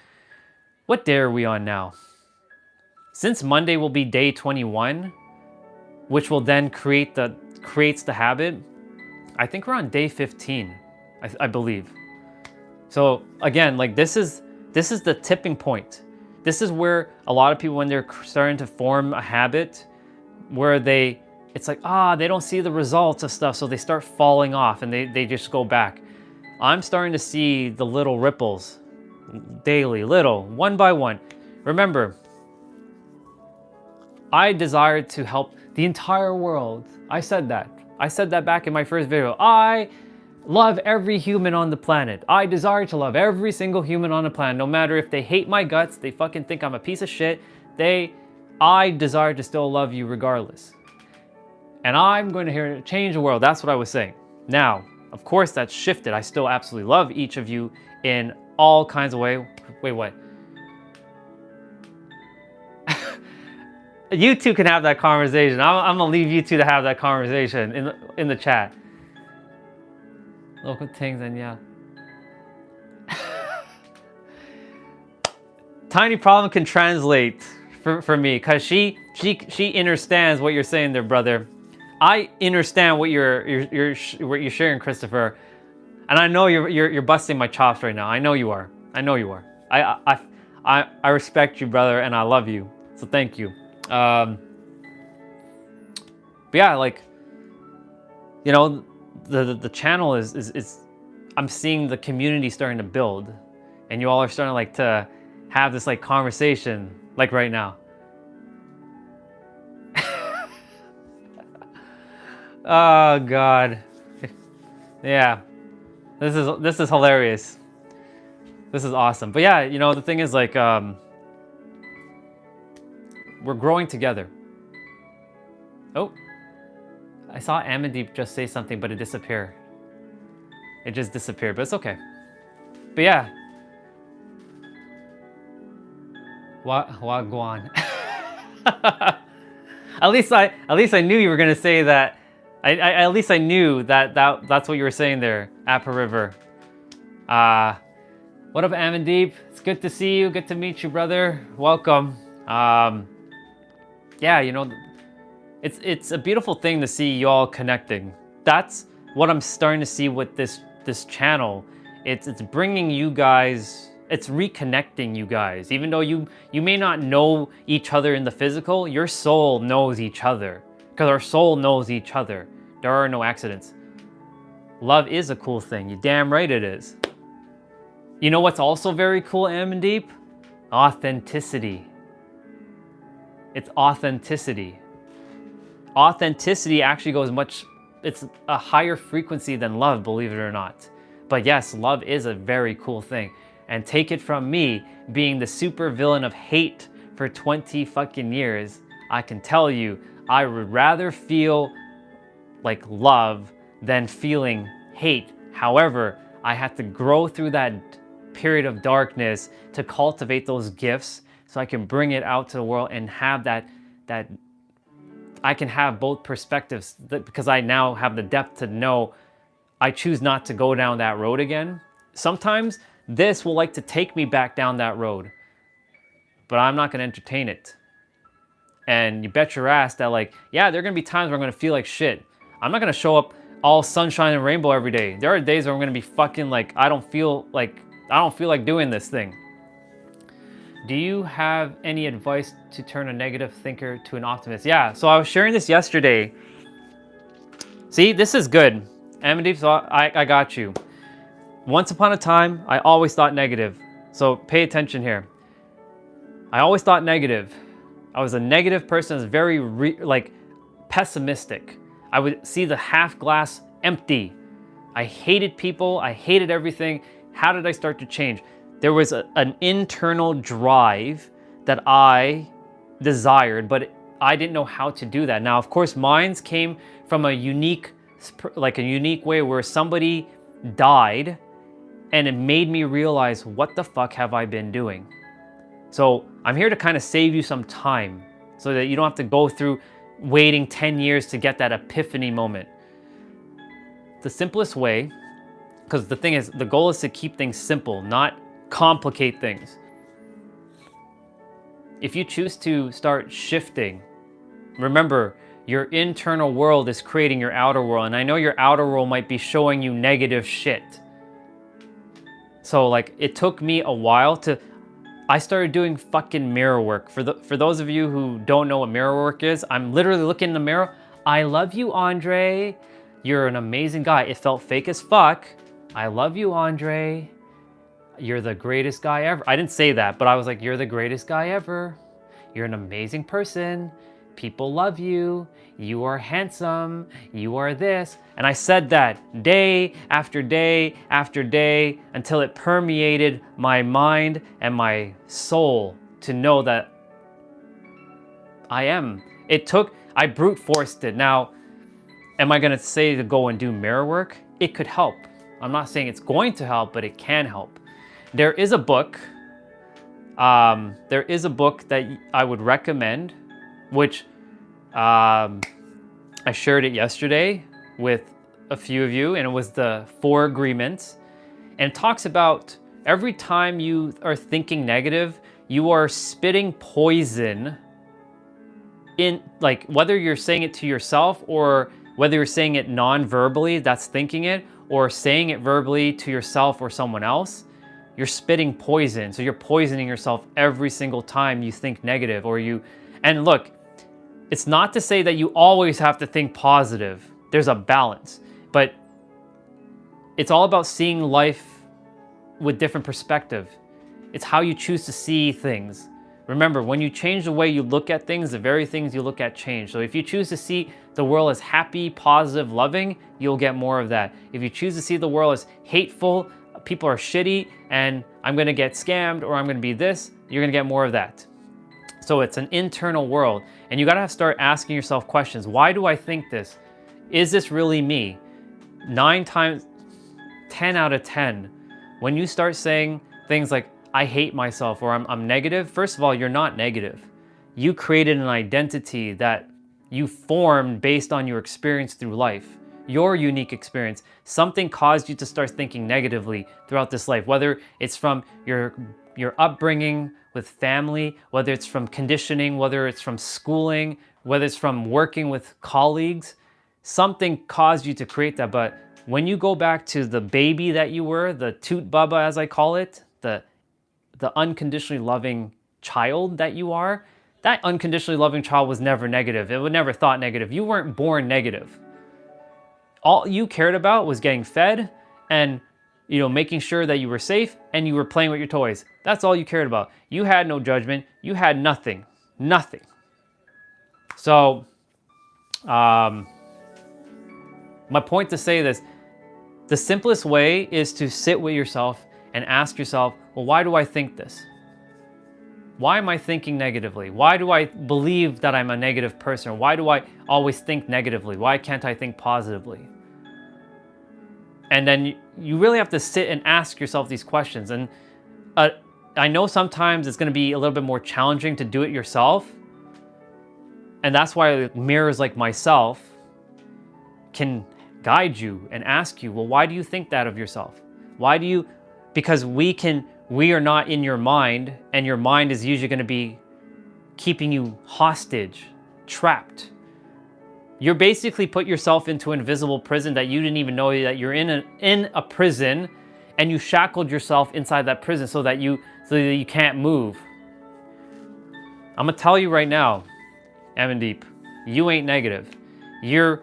what day are we on now? Since Monday will be day 21, which will then creates the habit. I think we're on day 15, I believe. So again, like this is the tipping point. This is where a lot of people, when they're starting to form a habit, where it's like, they don't see the results of stuff, so they start falling off and they just go back. I'm starting to see the little ripples daily, one by one. Remember, I desired to help the entire world. I said that back in my first video. I love every human on the planet. I desire to love every single human on the planet, no matter if they hate my guts, they fucking think I'm a piece of shit. I desire to still love you regardless. And I'm going to change the world. That's what I was saying. Now, of course, that's shifted. I still absolutely love each of you in all kinds of ways. Wait, what? You two can have that conversation. I'm gonna leave you two to have that conversation in the chat. Local things, and yeah. Tiny Problem can translate for me, because she understands what you're saying there, brother. I understand what you're sharing, Christopher, and I know you're busting my chops right now. I know you are. I respect you, brother, and I love you. So thank you. But yeah, like, you know, the channel is I'm seeing the community starting to build, and you all are starting like to have this like conversation like right now. Oh God. Yeah. This is hilarious. This is awesome. But yeah, you know, the thing is like we're growing together. Oh. I saw Amandeep just say something, but it disappeared. It just disappeared, but it's okay. But yeah. Wagwan. At least I knew you were gonna say that. At least I knew that's what you were saying there, Appa River. What up, Amandeep? It's good to see you. Good to meet you, brother. Welcome. Yeah, you know, it's a beautiful thing to see you all connecting. That's what I'm starting to see with this channel. It's bringing you guys, It's reconnecting, you guys. Even though you may not know each other in the physical, your soul knows each other. Because our soul knows each other. There are no accidents. Love is a cool thing. You damn right it is. You know what's also very cool, Amandeep? Authenticity. It's authenticity. Authenticity actually goes it's a higher frequency than love, believe it or not. But yes, love is a very cool thing. And take it from me, being the super villain of hate for 20 fucking years, I can tell you, I would rather feel like love than feeling hate. However, I had to grow through that period of darkness to cultivate those gifts so I can bring it out to the world and have that I can have both perspectives, because I now have the depth to know I choose not to go down that road again. Sometimes this will like to take me back down that road, but I'm not going to entertain it. And you bet your ass that, like, yeah, there are going to be times where I'm going to feel like shit. I'm not going to show up all sunshine and rainbow every day. There are days where I'm going to be fucking like, I don't feel like doing this thing. Do you have any advice to turn a negative thinker to an optimist? Yeah, so I was sharing this yesterday. See, this is good. Amandeep, so I got you. Once upon a time, I always thought negative. So pay attention here. I always thought negative. I was a negative person. I was very pessimistic. I would see the half glass empty. I hated people. I hated everything. How did I start to change? There was an internal drive that I desired, but I didn't know how to do that. Now, of course, mine's came from a unique way where somebody died, and it made me realize, what the fuck have I been doing? So I'm here to kind of save you some time so that you don't have to go through waiting 10 years to get that epiphany moment. The simplest way, because the thing is, the goal is to keep things simple, not complicate things. If you choose to start shifting, remember, your internal world is creating your outer world. And I know your outer world might be showing you negative shit. So like, it took me a while I started doing fucking mirror work. For those of you who don't know what mirror work is, I'm literally looking in the mirror. I love you, Andre. You're an amazing guy. It felt fake as fuck. I love you, Andre. You're the greatest guy ever. I didn't say that, but I was like, you're the greatest guy ever. You're an amazing person. People love you. You are handsome. You are this. And I said that day after day after day until it permeated my mind and my soul to know that I am. I brute forced it. Now, am I going to say to go and do mirror work? It could help. I'm not saying it's going to help, but it can help. There is a book. There is a book that I would recommend, which I shared it yesterday with a few of you, and it was the 4 Agreements. And it talks about every time you are thinking negative, you are spitting poison in, like, whether you're saying it to yourself or whether you're saying it non-verbally, that's thinking it, or saying it verbally to yourself or someone else, you're spitting poison. So you're poisoning yourself every single time you think negative and look, it's not to say that you always have to think positive. There's a balance, but it's all about seeing life with different perspective. It's how you choose to see things. Remember, when you change the way you look at things, the very things you look at change. So if you choose to see the world as happy, positive, loving, you'll get more of that. If you choose to see the world as hateful, people are shitty, and I'm gonna get scammed, or I'm gonna be this, you're gonna get more of that. So it's an internal world, and you gotta start asking yourself questions. Why do I think this? Is this really me? 10 out of 10, when you start saying things like, I hate myself, or I'm negative, first of all, you're not negative. You created an identity that you formed based on your experience through life, your unique experience. Something caused you to start thinking negatively throughout this life, whether it's from your upbringing with family, whether it's from conditioning, whether it's from schooling, whether it's from working with colleagues. Something caused you to create that. But when you go back to the baby that you were, the toot bubba as I call it, the the unconditionally loving child that you are, that unconditionally loving child was never negative. It would never thought negative. You weren't born negative. All you cared about was getting fed and, making sure that you were safe and you were playing with your toys. That's all you cared about. You had no judgment. You had nothing. Nothing. So, my point to say this, the simplest way is to sit with yourself and ask yourself, well, why do I think this? Why am I thinking negatively? Why do I believe that I'm a negative person? Why do I always think negatively? Why can't I think positively? And then you really have to sit and ask yourself these questions. And I know sometimes it's going to be a little bit more challenging to do it yourself. And that's why mirrors like myself can guide you and ask you, well, why do you think that of yourself? Because we are not in your mind, and your mind is usually going to be keeping you hostage, trapped. You're basically put yourself into an invisible prison that you didn't even know that you're in a prison, and you shackled yourself inside that prison so that you can't move. I'm gonna tell you right now, Amandeep, you ain't negative. Your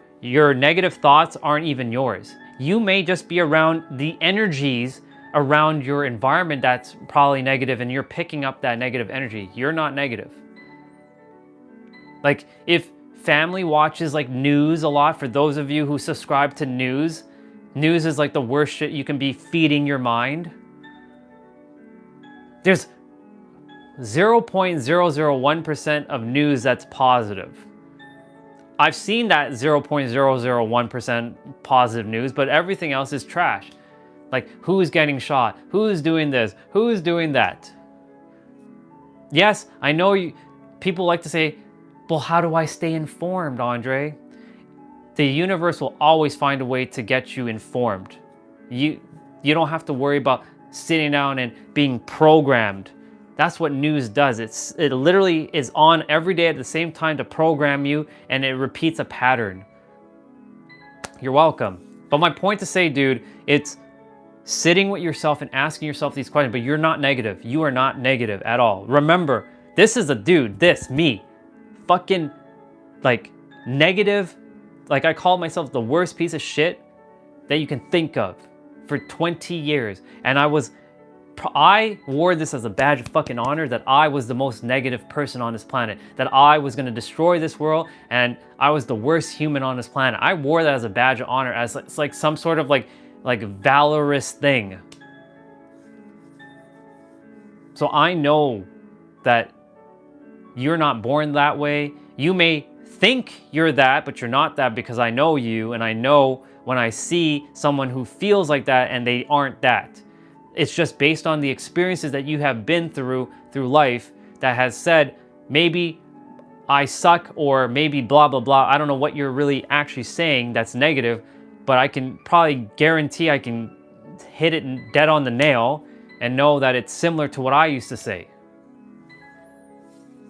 negative thoughts aren't even yours. You may just be around the energies around your environment that's probably negative, and you're picking up that negative energy. You're not negative. Like, if family watches like news a lot, for those of you who subscribe to news is like the worst shit you can be feeding your mind. There's 0.001% of news that's positive. I've seen that 0.001% positive news, but everything else is trash. Like, who's getting shot? Who's doing this? Who's doing that? Yes, I know people like to say, well, how do I stay informed, Andre? The universe will always find a way to get you informed. You don't have to worry about sitting down and being programmed. That's what news does. It literally is on every day at the same time to program you, and it repeats a pattern. You're welcome. But my point to say, dude, it's sitting with yourself and asking yourself these questions, but you're not negative. You are not negative at all. Remember, this is a dude, me, fucking like negative. Like, I call myself the worst piece of shit that you can think of for 20 years. And I wore this as a badge of fucking honor, that I was the most negative person on this planet, that I was going to destroy this world, and I was the worst human on this planet. I wore that as a badge of honor, as it's like some sort of like valorous thing. So I know that you're not born that way. You may think you're that, but you're not that, because I know you, and I know when I see someone who feels like that and they aren't that. It's just based on the experiences that you have been through life that has said, maybe I suck, or maybe blah, blah, blah. I don't know what you're really actually saying that's negative, but I can probably guarantee I can hit it dead on the nail and know that it's similar to what I used to say.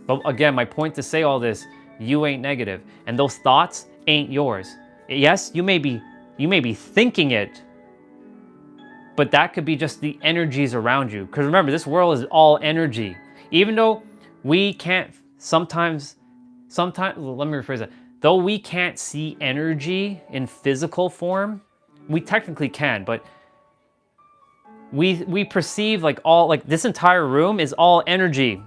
But again, my point to say all this, you ain't negative, and those thoughts ain't yours. Yes, you may be thinking it, but that could be just the energies around you. Because remember, this world is all energy. Even though we can't sometimes, let me rephrase that. Though we can't see energy in physical form, we technically can, but we perceive like this entire room is all energy.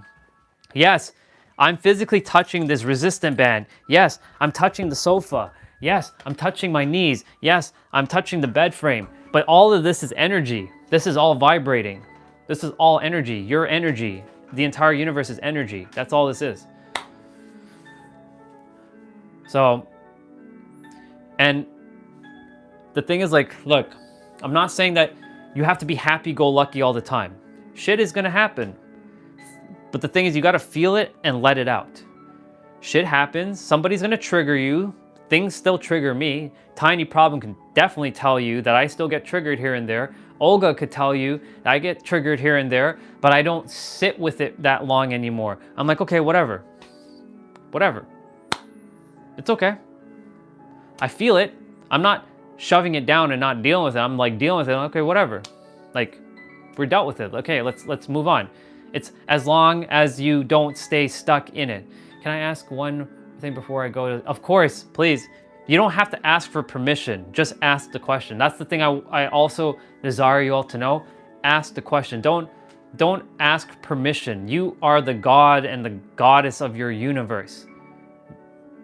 Yes, I'm physically touching this resistant band. Yes, I'm touching the sofa. Yes, I'm touching my knees. Yes, I'm touching the bed frame. But all of this is energy. This is all vibrating. This is all energy. Your energy. The entire universe is energy. That's all this is. So, and the thing is, like, look, I'm not saying that you have to be happy-go-lucky all the time. Shit is gonna happen. But the thing is, you gotta feel it and let it out. Shit happens. Somebody's gonna trigger you. Things still trigger me. Tiny Problem can definitely tell you that I still get triggered here and there. Olga could tell you that I get triggered here and there, but I don't sit with it that long anymore. I'm like, okay, whatever. Whatever. It's okay. I feel it. I'm not shoving it down and not dealing with it. I'm like dealing with it. Okay, whatever. Like, we're dealt with it. Okay, let's move on. It's as long as you don't stay stuck in it. Can I ask one thing before I go to, of course, please. You don't have to ask for permission. Just ask the question. That's the thing I also desire you all to know. Ask the question. Don't ask permission. You are the God and the goddess of your universe.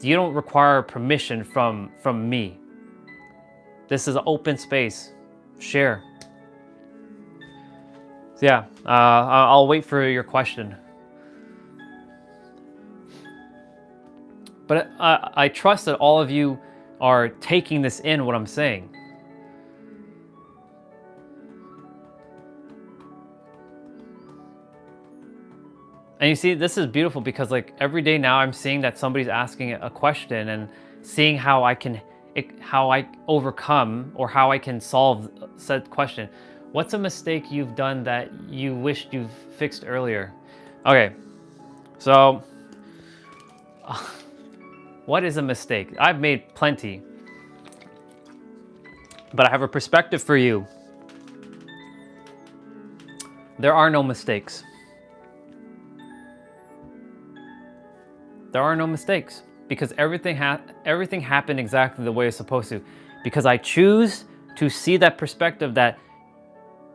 You don't require permission from me. This is an open space. Share. So yeah, I'll wait for your question. But I trust that all of you are taking this in, what I'm saying. And you see, this is beautiful because like every day now I'm seeing that somebody's asking a question and seeing how I overcome or how I can solve said question. What's a mistake you've done that you wished you've fixed earlier? Okay, so what is a mistake? I've made plenty, but I have a perspective for you. There are no mistakes. There are no mistakes because everything happened exactly the way it's supposed to. Because I choose to see that perspective that,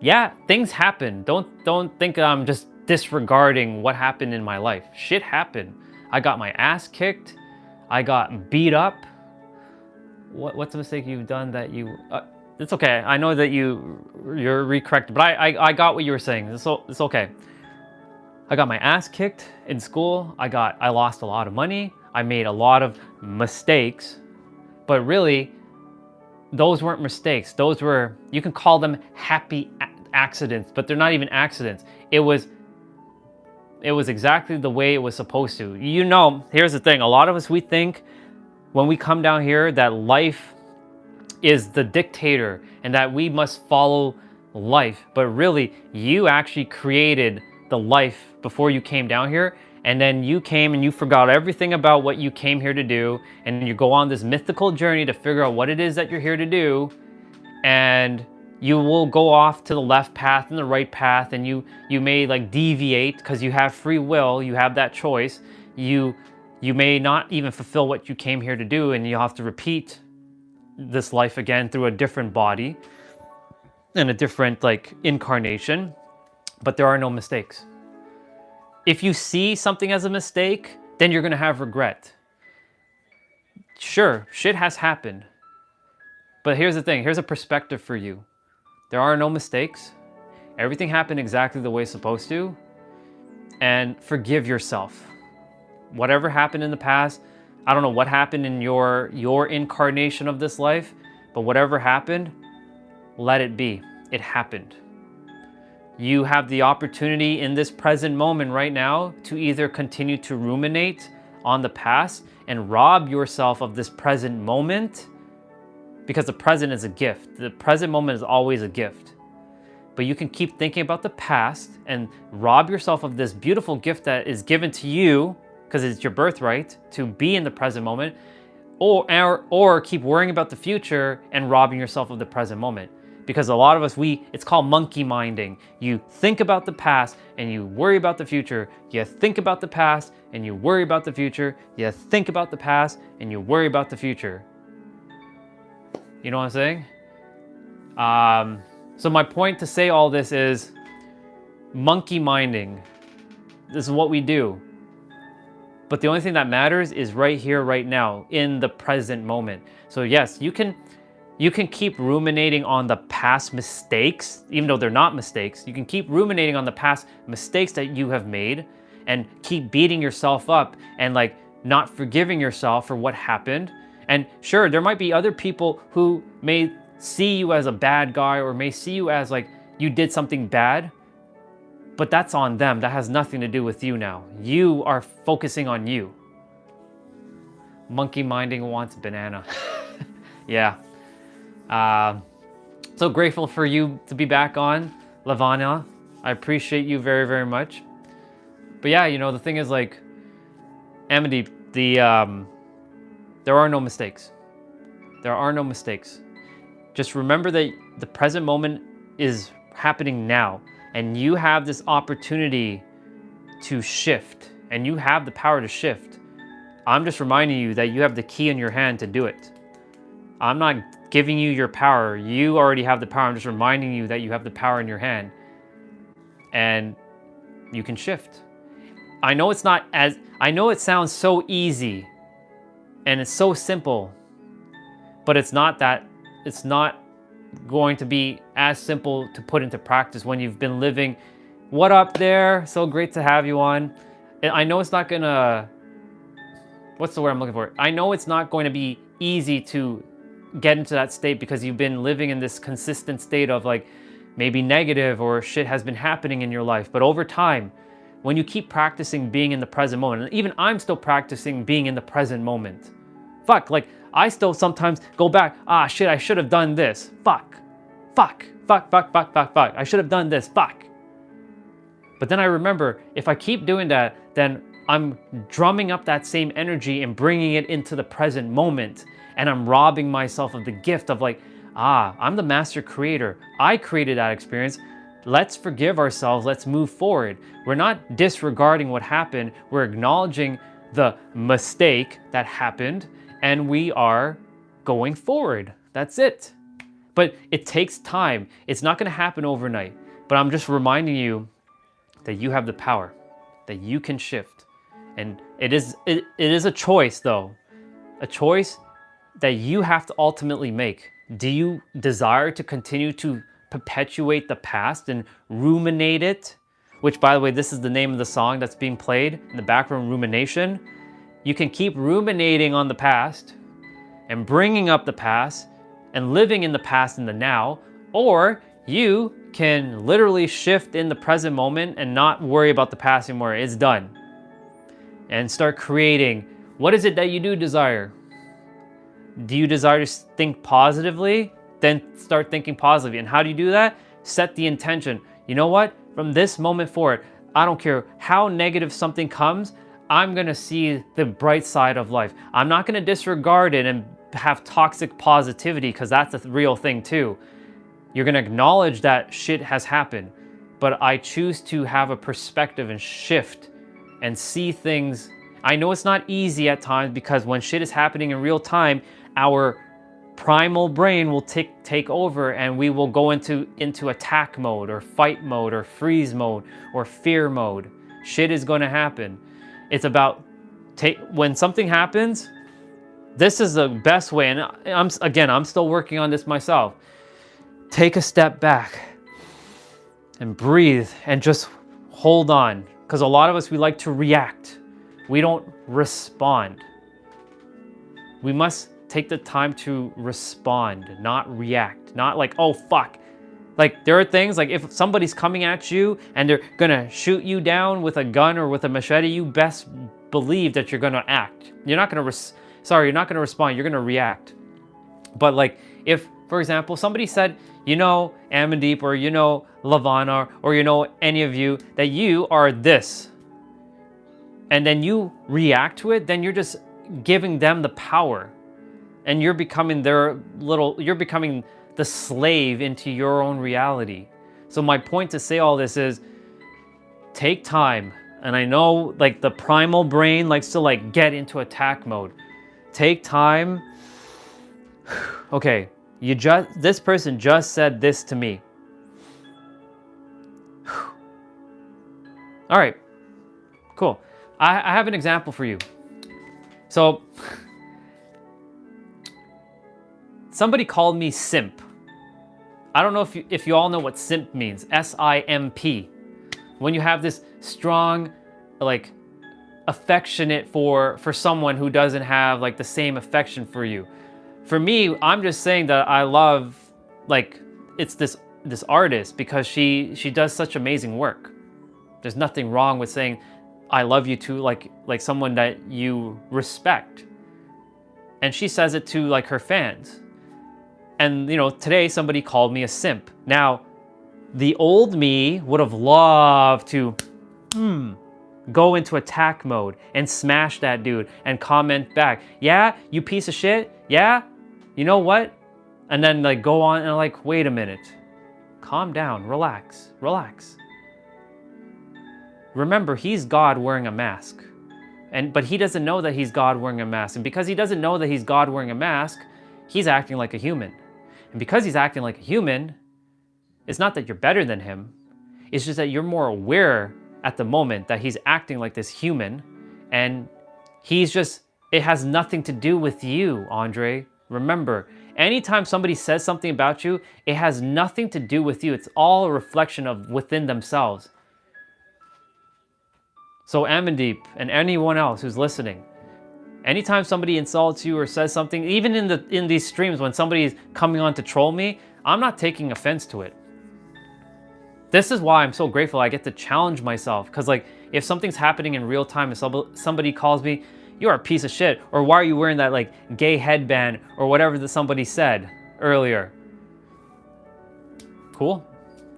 yeah, things happen. Don't think I'm just disregarding what happened in my life. Shit happened. I got my ass kicked. I got beat up. What's a mistake you've done that you? It's okay. I know that you're recorrected, but I got what you were saying. It's okay. I got my ass kicked in school. I lost a lot of money. I made a lot of mistakes, but really, those weren't mistakes. Those were, you can call them happy accidents, but they're not even accidents. It was exactly the way it was supposed to. You know, here's the thing. A lot of us, we think when we come down here that life is the dictator and that we must follow life. But really, you actually created the life before you came down here. And then you came and you forgot everything about what you came here to do. And you go on this mythical journey to figure out what it is that you're here to do. And you will go off to the left path and the right path. And you may like deviate because you have free will. You have that choice. You may not even fulfill what you came here to do. And you'll have to repeat this life again through a different body and a different like incarnation. But there are no mistakes. If you see something as a mistake, then you're going to have regret. Sure, shit has happened. But here's the thing. Here's a perspective for you. There are no mistakes. Everything happened exactly the way it's supposed to. And forgive yourself. Whatever happened in the past, I don't know what happened in your incarnation of this life, but whatever happened, let it be. It happened. You have the opportunity in this present moment right now to either continue to ruminate on the past and rob yourself of this present moment, because the present is a gift. The present moment is always a gift. But you can keep thinking about the past and rob yourself of this beautiful gift that is given to you because it's your birthright to be in the present moment, or keep worrying about the future and robbing yourself of the present moment. Because a lot of us, it's called monkey minding. You think about the past and you worry about the future. You think about the past and you worry about the future. You think about the past and you worry about the future. You know what I'm saying? So my point to say all this is monkey minding. This is what we do. But the only thing that matters is right here, right now, in the present moment. So yes, you can keep ruminating on the past mistakes, even though they're not mistakes. You can keep ruminating on the past mistakes that you have made and keep beating yourself up and like not forgiving yourself for what happened. And sure, there might be other people who may see you as a bad guy or may see you as like you did something bad, but that's on them. That has nothing to do with you now. You are focusing on you. Monkey minding wants banana. Yeah. So grateful for you to be back on, Lavanya. I appreciate you very, very much. But yeah, you know, the thing is like, Amity, there are no mistakes. There are no mistakes. Just remember that the present moment is happening now. And you have this opportunity to shift, and you have the power to shift. I'm just reminding you that you have the key in your hand to do it. I'm not giving you your power. You already have the power. I'm just reminding you that you have the power in your hand and you can shift. I know it sounds so easy and it's so simple, but it's not going to be as simple to put into practice when you've been living. What up there? So great to have you on. I know it's not gonna, what's the word I'm looking for? I know it's not going to be easy to get into that state because you've been living in this consistent state of like maybe negative or shit has been happening in your life. But over time, when you keep practicing being in the present moment, and even I'm still practicing being in the present moment. Fuck, like I still sometimes go back, shit, I should have done this. Fuck. I should have done this. Fuck. But then I remember, if I keep doing that, then I'm drumming up that same energy and bringing it into the present moment. And I'm robbing myself of the gift of like, I'm the master creator. I created that experience. Let's forgive ourselves. Let's move forward. We're not disregarding what happened. We're acknowledging the mistake that happened and we are going forward. That's it. But it takes time. It's not going to happen overnight. But I'm just reminding you that you have the power, that you can shift. And it is a choice though. A choice that you have to ultimately make. Do you desire to continue to perpetuate the past and ruminate it? Which, by the way, this is the name of the song that's being played in the background, Rumination. You can keep ruminating on the past and bringing up the past and living in the past in the now, or you can literally shift in the present moment and not worry about the past anymore. It's done. And start creating. What is it that you do desire? Do you desire to think positively? Then start thinking positively. And how do you do that? Set the intention. You know what? From this moment forward, I don't care how negative something comes, I'm gonna see the bright side of life. I'm not gonna disregard it and have toxic positivity, because that's a real thing too. You're gonna acknowledge that shit has happened, but I choose to have a perspective and shift and see things. I know it's not easy at times because when shit is happening in real time, our primal brain will take over and we will go into attack mode or fight mode or freeze mode or fear mode. Shit is going to happen. It's about when something happens, this is the best way. And I'm still working on this myself. Take a step back and breathe and just hold on. Because a lot of us, we like to react. We don't respond. We must take the time to respond, not react. Not like, oh, fuck. Like, there are things like if somebody's coming at you and they're gonna shoot you down with a gun or with a machete, you best believe that you're gonna act. You're not gonna respond, you're gonna react. But like, if, for example, somebody said, you know, Amandeep, or you know, Lavana, or you know, any of you, that you are this, and then you react to it, then you're just giving them the power. And you're becoming you're becoming the slave into your own reality. So my point to say all this is, take time. And I know like the primal brain likes to like get into attack mode. Take time. Okay, this person just said this to me. All right, cool. I have an example for you. So, somebody called me simp. I don't know if you all know what simp means. S-I-M-P. When you have this strong, like, affectionate for someone who doesn't have like the same affection for you. For me, I'm just saying that I love, like, it's this artist because she does such amazing work. There's nothing wrong with saying I love you to like someone that you respect. And she says it to like her fans. And you know, today somebody called me a simp. Now, the old me would have loved to go into attack mode and smash that dude and comment back, yeah, you piece of shit, yeah, you know what? And then like go on and like, wait a minute, calm down, relax. remember, he's God wearing a mask. But he doesn't know that he's God wearing a mask. And because he doesn't know that he's God wearing a mask, he's acting like a human. And because he's acting like a human, it's not that you're better than him. It's just that you're more aware at the moment that he's acting like this human. And it has nothing to do with you, Andre. Remember, anytime somebody says something about you, it has nothing to do with you. It's all a reflection of within themselves. So Amandeep and anyone else who's listening, anytime somebody insults you or says something, even in these streams when somebody's coming on to troll me, I'm not taking offense to it. This is why I'm so grateful I get to challenge myself. Because like, if something's happening in real time and somebody calls me, you're a piece of shit, or why are you wearing that like gay headband, or whatever that somebody said earlier. Cool.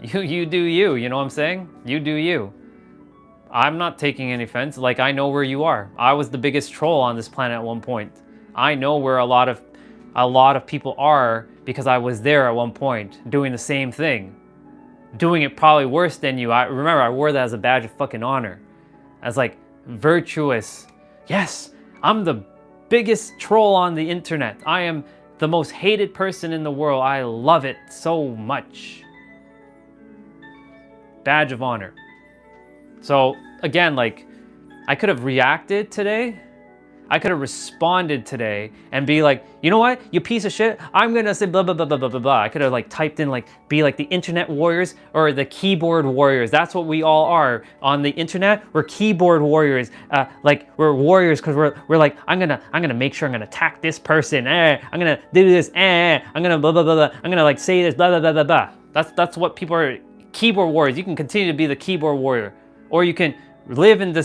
You do you, you know what I'm saying? You do you. I'm not taking any offense. Like, I know where you are. I was the biggest troll on this planet at one point. I know where a lot of people are because I was there at one point doing the same thing. Doing it probably worse than you. Remember, I wore that as a badge of fucking honor. As like virtuous. Yes, I'm the biggest troll on the internet. I am the most hated person in the world. I love it so much. Badge of honor. So again, like, I could have reacted today. I could have responded today and be like, you know what, you piece of shit, I'm gonna say blah, blah, blah, blah, blah, blah, blah. I could have like typed in like, be like the internet warriors or the keyboard warriors. That's what we all are on the internet. We're keyboard warriors. Like, we're warriors because we're like, I'm gonna make sure I'm gonna attack this person. I'm gonna do this. I'm gonna blah, blah, blah, blah. I'm gonna like say this, blah, blah, blah, blah, blah. That's what people are, keyboard warriors. You can continue to be the keyboard warrior, or you can live in the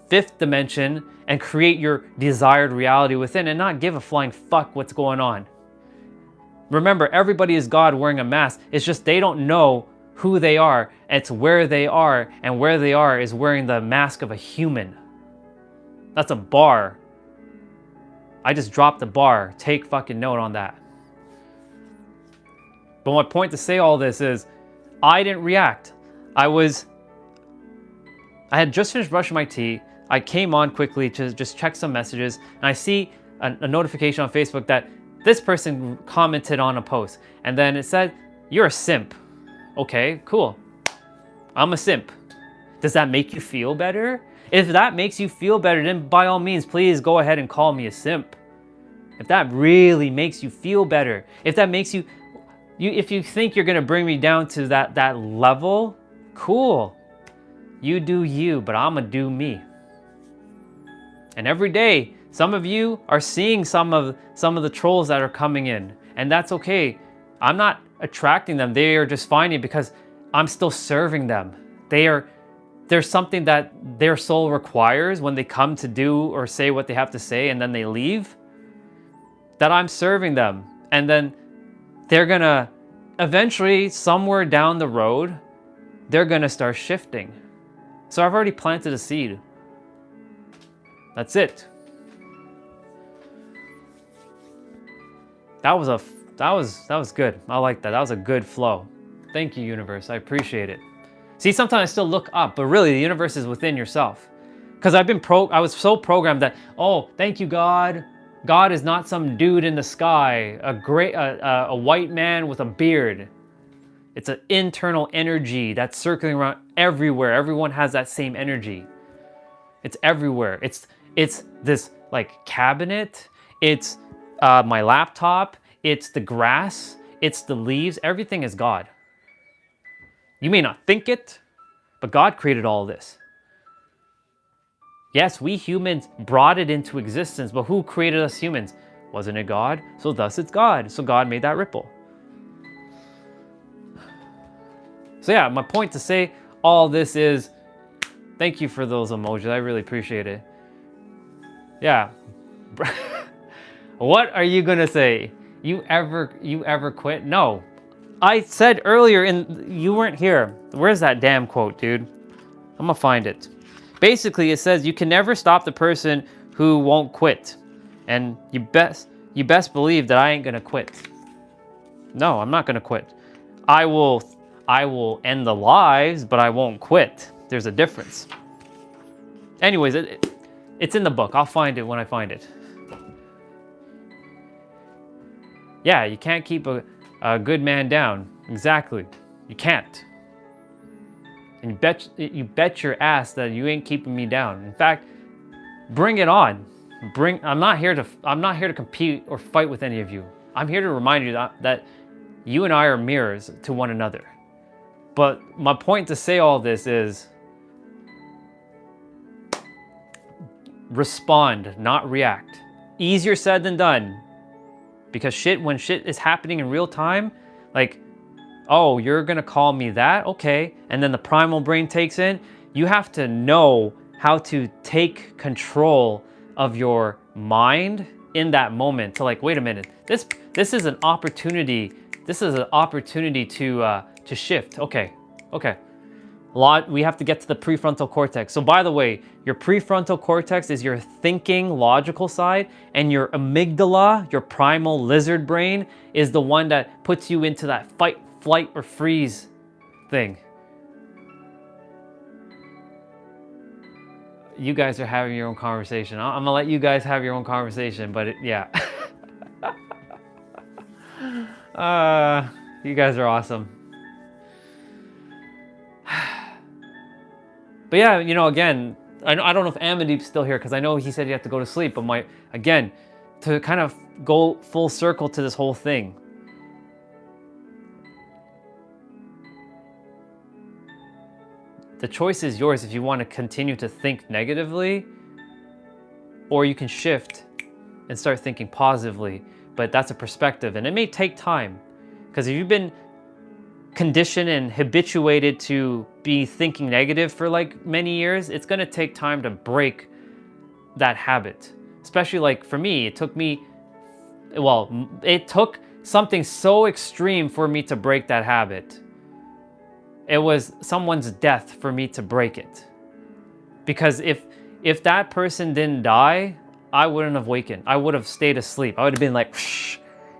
fifth dimension and create your desired reality within and not give a flying fuck what's going on. Remember, everybody is God wearing a mask. It's just they don't know who they are. It's where they are, and where they are is wearing the mask of a human. That's a bar. I just dropped the bar. Take fucking note on that. But my point to say all this is, I didn't react. I had just finished brushing my teeth. I came on quickly to just check some messages, and I see a notification on Facebook that this person commented on a post, and then it said, you're a simp. Okay, cool. I'm a simp. Does that make you feel better? If that makes you feel better, then by all means, please go ahead and call me a simp. If that really makes you feel better, if that makes you if you think you're gonna bring me down to that level, cool. You do you, but I'ma do me. And every day, some of you are seeing some of the trolls that are coming in, and that's okay. I'm not attracting them. They are just finding because I'm still serving them. There's something that their soul requires when they come to do or say what they have to say, and then they leave, that I'm serving them. And then they're gonna eventually, somewhere down the road, they're gonna start shifting. So I've already planted a seed. That's it. That was good. I like that. That was a good flow. Thank you, universe. I appreciate it. See, sometimes I still look up, but really the universe is within yourself. Because I was so programmed that, oh, thank you, God. God is not some dude in the sky, a white man with a beard. It's an internal energy that's circling around everywhere. Everyone has that same energy. It's everywhere. It's this like cabinet. It's my laptop. It's the grass. It's the leaves. Everything is God. You may not think it, but God created all this. Yes, we humans brought it into existence, but who created us humans? Wasn't it God? So thus it's God. So God made that ripple. So yeah, my point to say all this is, thank you for those emojis. I really appreciate it. Yeah. What are you gonna say? You ever quit? No. I said earlier, you weren't here. Where's that damn quote, dude? I'm gonna find it. Basically, it says you can never stop the person who won't quit, and you best believe that I ain't gonna quit. No, I'm not gonna quit. I will I will end the lives, but I won't quit. There's a difference. Anyways, it's in the book. I'll find it when I find it. Yeah, you can't keep a good man down. Exactly. You can't. And you bet your ass that you ain't keeping me down. In fact, bring it on. I'm not here to compete or fight with any of you. I'm here to remind you that you and I are mirrors to one another. But my point to say all this is respond, not react. Easier said than done. Because when shit is happening in real time, like, oh, you're gonna call me that? Okay. And then the primal brain takes in. You have to know how to take control of your mind in that moment to, like, wait a minute, this is an opportunity. This is an opportunity to shift. Okay. We have to get to the prefrontal cortex. So by the way, your prefrontal cortex is your thinking, logical side, and your amygdala, your primal lizard brain, is the one that puts you into that fight, flight, or freeze thing. You guys are having your own conversation. I'm gonna let you guys have your own conversation, but yeah. You guys are awesome. But yeah, you know, again, I don't know if Amandeep's still here because I know he said he had to go to sleep. But again, to kind of go full circle to this whole thing. The choice is yours if you want to continue to think negatively, or you can shift and start thinking positively. But that's a perspective, and it may take time, because if you've been conditioned and habituated to be thinking negative for like many years, it's going to take time to break that habit. Especially like for me, it took something so extreme for me to break that habit. It was someone's death for me to break it. Because if that person didn't die, I wouldn't have wakened. I would have stayed asleep. I would have been like,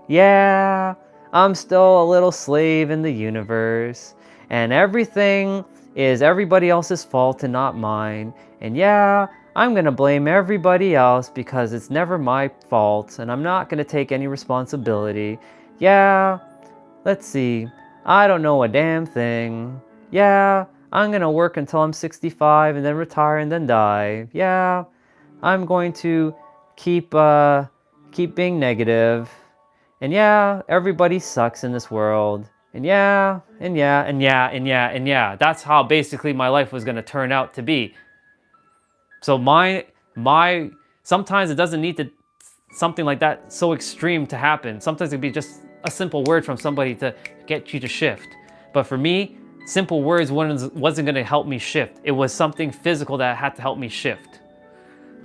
yeah, I'm still a little slave in the universe, and everything is everybody else's fault and not mine. And yeah, I'm gonna blame everybody else because it's never my fault, and I'm not gonna take any responsibility. Yeah, let's see, I don't know a damn thing. Yeah, I'm gonna work until I'm 65 and then retire and then die. Yeah, I'm going to keep being negative. And yeah, everybody sucks in this world. And yeah. That's how basically my life was gonna turn out to be. So sometimes it doesn't need something like that so extreme to happen. Sometimes it'd be just a simple word from somebody to get you to shift. But for me, simple words wasn't gonna help me shift. It was something physical that had to help me shift.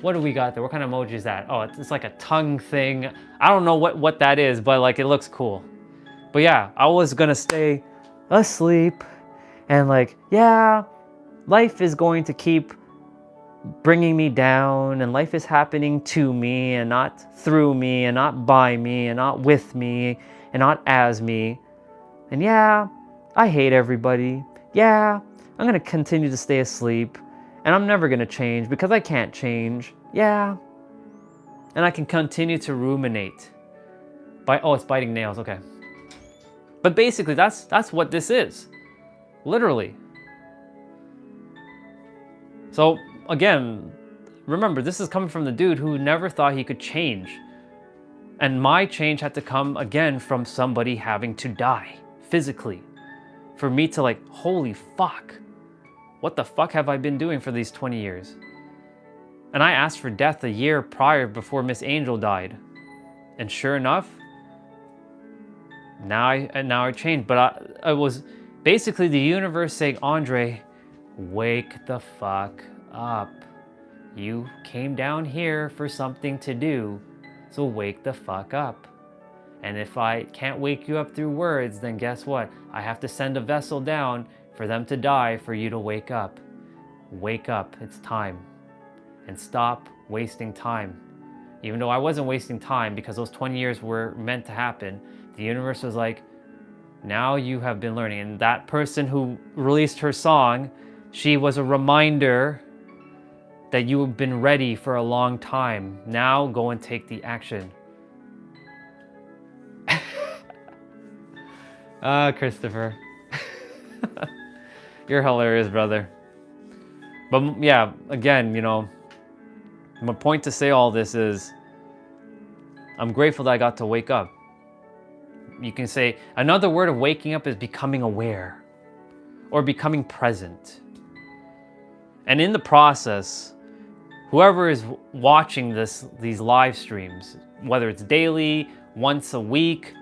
What do we got there? What kind of emoji is that? Oh, it's like a tongue thing. I don't know what that is, but like it looks cool. But yeah, I was gonna stay asleep and like, yeah, life is going to keep bringing me down, and life is happening to me and not through me and not by me and not with me and not as me. And yeah, I hate everybody. Yeah, I'm gonna continue to stay asleep. And I'm never gonna change because I can't change. Yeah. And I can continue to ruminate. It's biting nails, okay. But basically that's what this is. Literally. So again, remember, this is coming from the dude who never thought he could change. And my change had to come again from somebody having to die physically. For me to like, holy fuck. What the fuck have I been doing for these 20 years? And I asked for death a year prior before Miss Angel died. And sure enough, now I changed. But I was basically the universe saying, Andre, wake the fuck up. You came down here for something to do, so wake the fuck up. And if I can't wake you up through words, then guess what? I have to send a vessel down for them to die, for you to wake up. Wake up, it's time. And stop wasting time. Even though I wasn't wasting time because those 20 years were meant to happen, the universe was like, Now you have been learning. And that person who released her song, she was a reminder that you have been ready for a long time. Now go and take the action. Christopher. You're hilarious, brother. But yeah, again, you know, my point to say all this is I'm grateful that I got to wake up. You can say another word of waking up is becoming aware or becoming present. And in the process, whoever is watching these live streams, whether it's daily, once a week,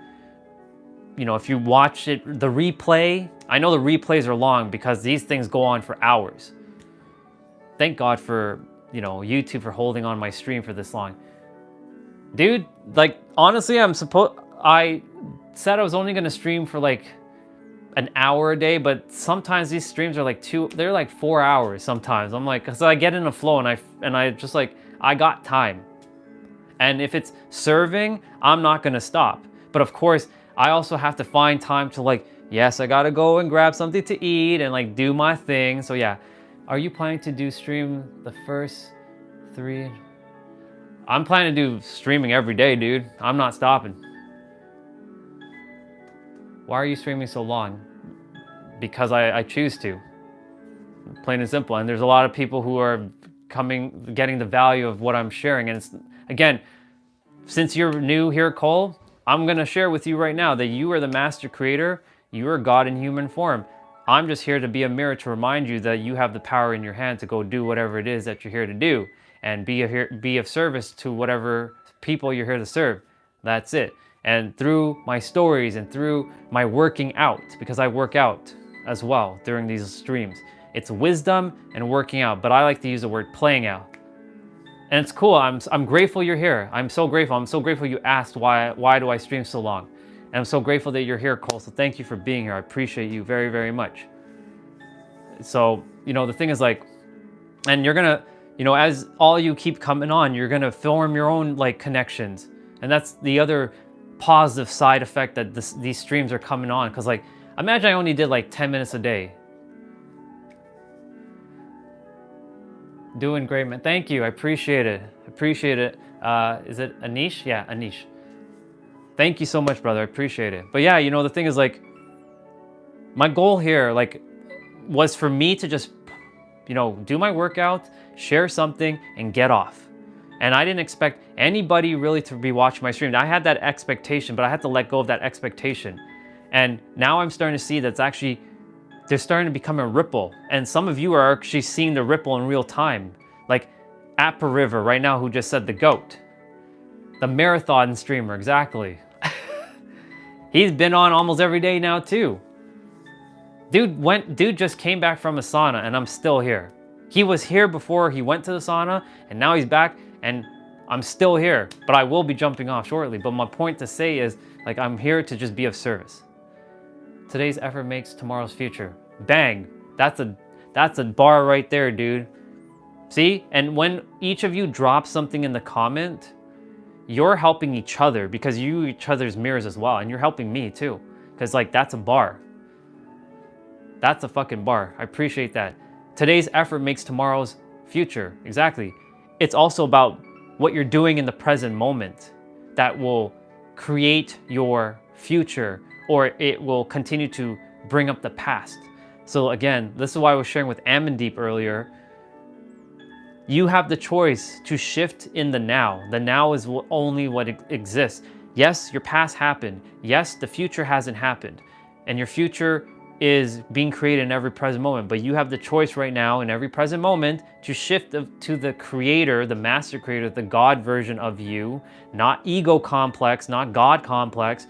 you know, if you watch it, the replay, I know the replays are long because these things go on for hours. Thank God for, you know, YouTube for holding on my stream for this long. Dude, like, honestly, I said I was only gonna stream for like an hour a day, but sometimes these streams are like they're like 4 hours sometimes. I'm like, so I get in a flow and I just like, I got time. And if it's serving, I'm not gonna stop. But of course, I also have to find time to like, yes, I gotta go and grab something to eat and like do my thing. So yeah, are you planning to stream the first 3? I'm planning to do streaming every day, dude. I'm not stopping. Why are you streaming so long? Because I choose to. Plain and simple. And there's a lot of people who are getting the value of what I'm sharing. And it's, again, since you're new here, Cole, I'm gonna share with you right now that you are the master creator. You are God in human form. I'm just here to be a mirror to remind you that you have the power in your hand to go do whatever it is that you're here to do and be of service to whatever people you're here to serve. That's it. And through my stories and through my working out, because I work out as well during these streams, it's wisdom and working out, but I like to use the word playing out. And it's cool. I'm grateful you're here. I'm so grateful. I'm so grateful you asked why do I stream so long. And I'm so grateful that you're here, Cole. So thank you for being here. I appreciate you very, very much. So, you know, the thing is like, and you're gonna, you know, as all you keep coming on, you're gonna form your own like connections. And that's the other positive side effect that these streams are coming on. Cause like, imagine I only did like 10 minutes a day. Doing great, man. Thank you. I appreciate it. Appreciate it. Is it Anish? Yeah, Anish. Thank you so much, brother. I appreciate it. But yeah, you know, the thing is like, my goal here, like, was for me to just, you know, do my workout, share something, and get off. And I didn't expect anybody really to be watching my stream. I had that expectation, but I had to let go of that expectation. And now I'm starting to see that's actually, they're starting to become a ripple. And some of you are actually seeing the ripple in real time. Like Appa River right now, who just said the GOAT. The marathon streamer, exactly. He's been on almost every day now too. Dude just came back from a sauna and I'm still here. He was here before he went to the sauna and now he's back and I'm still here, but I will be jumping off shortly. But my point to say is like, I'm here to just be of service. Today's effort makes tomorrow's future. Bang. That's a bar right there, dude. See? And when each of you drop something in the comment, you're helping each other because you each other's mirrors as well. And you're helping me too. Because like, that's a bar. That's a fucking bar. I appreciate that. Today's effort makes tomorrow's future. Exactly. It's also about what you're doing in the present moment that will create your future, or it will continue to bring up the past. So again, this is why I was sharing with Amandeep earlier. You have the choice to shift in the now. The now is only what exists. Yes, your past happened. Yes, the future hasn't happened. And your future is being created in every present moment. But you have the choice right now in every present moment to shift to the creator, the master creator, the God version of you, not ego complex, not God complex.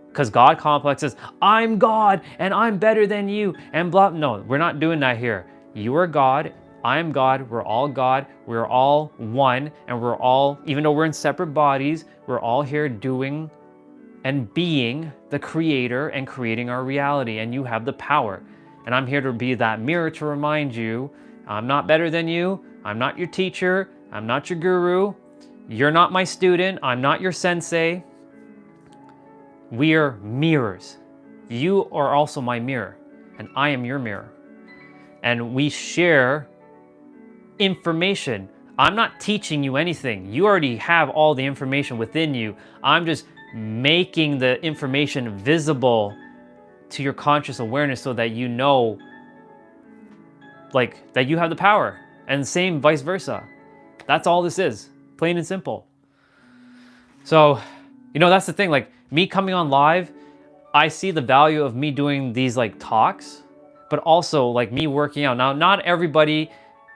Because God complex is, I'm God and I'm better than you and blah. No, we're not doing that here. You are God, I am God, we're all one, and we're all, even though we're in separate bodies, we're all here doing and being the creator and creating our reality, and you have the power. And I'm here to be that mirror to remind you, I'm not better than you, I'm not your teacher, I'm not your guru, you're not my student, I'm not your sensei. We are mirrors. You are also my mirror, and I am your mirror. And we share information. I'm not teaching you anything. You already have all the information within you. I'm just making the information visible to your conscious awareness so that you know, like, that you have the power. And same vice versa. That's all this is, plain and simple. So, that's the thing, like me coming on live, I see the value of me doing these like talks, but also like me working out. Now, not everybody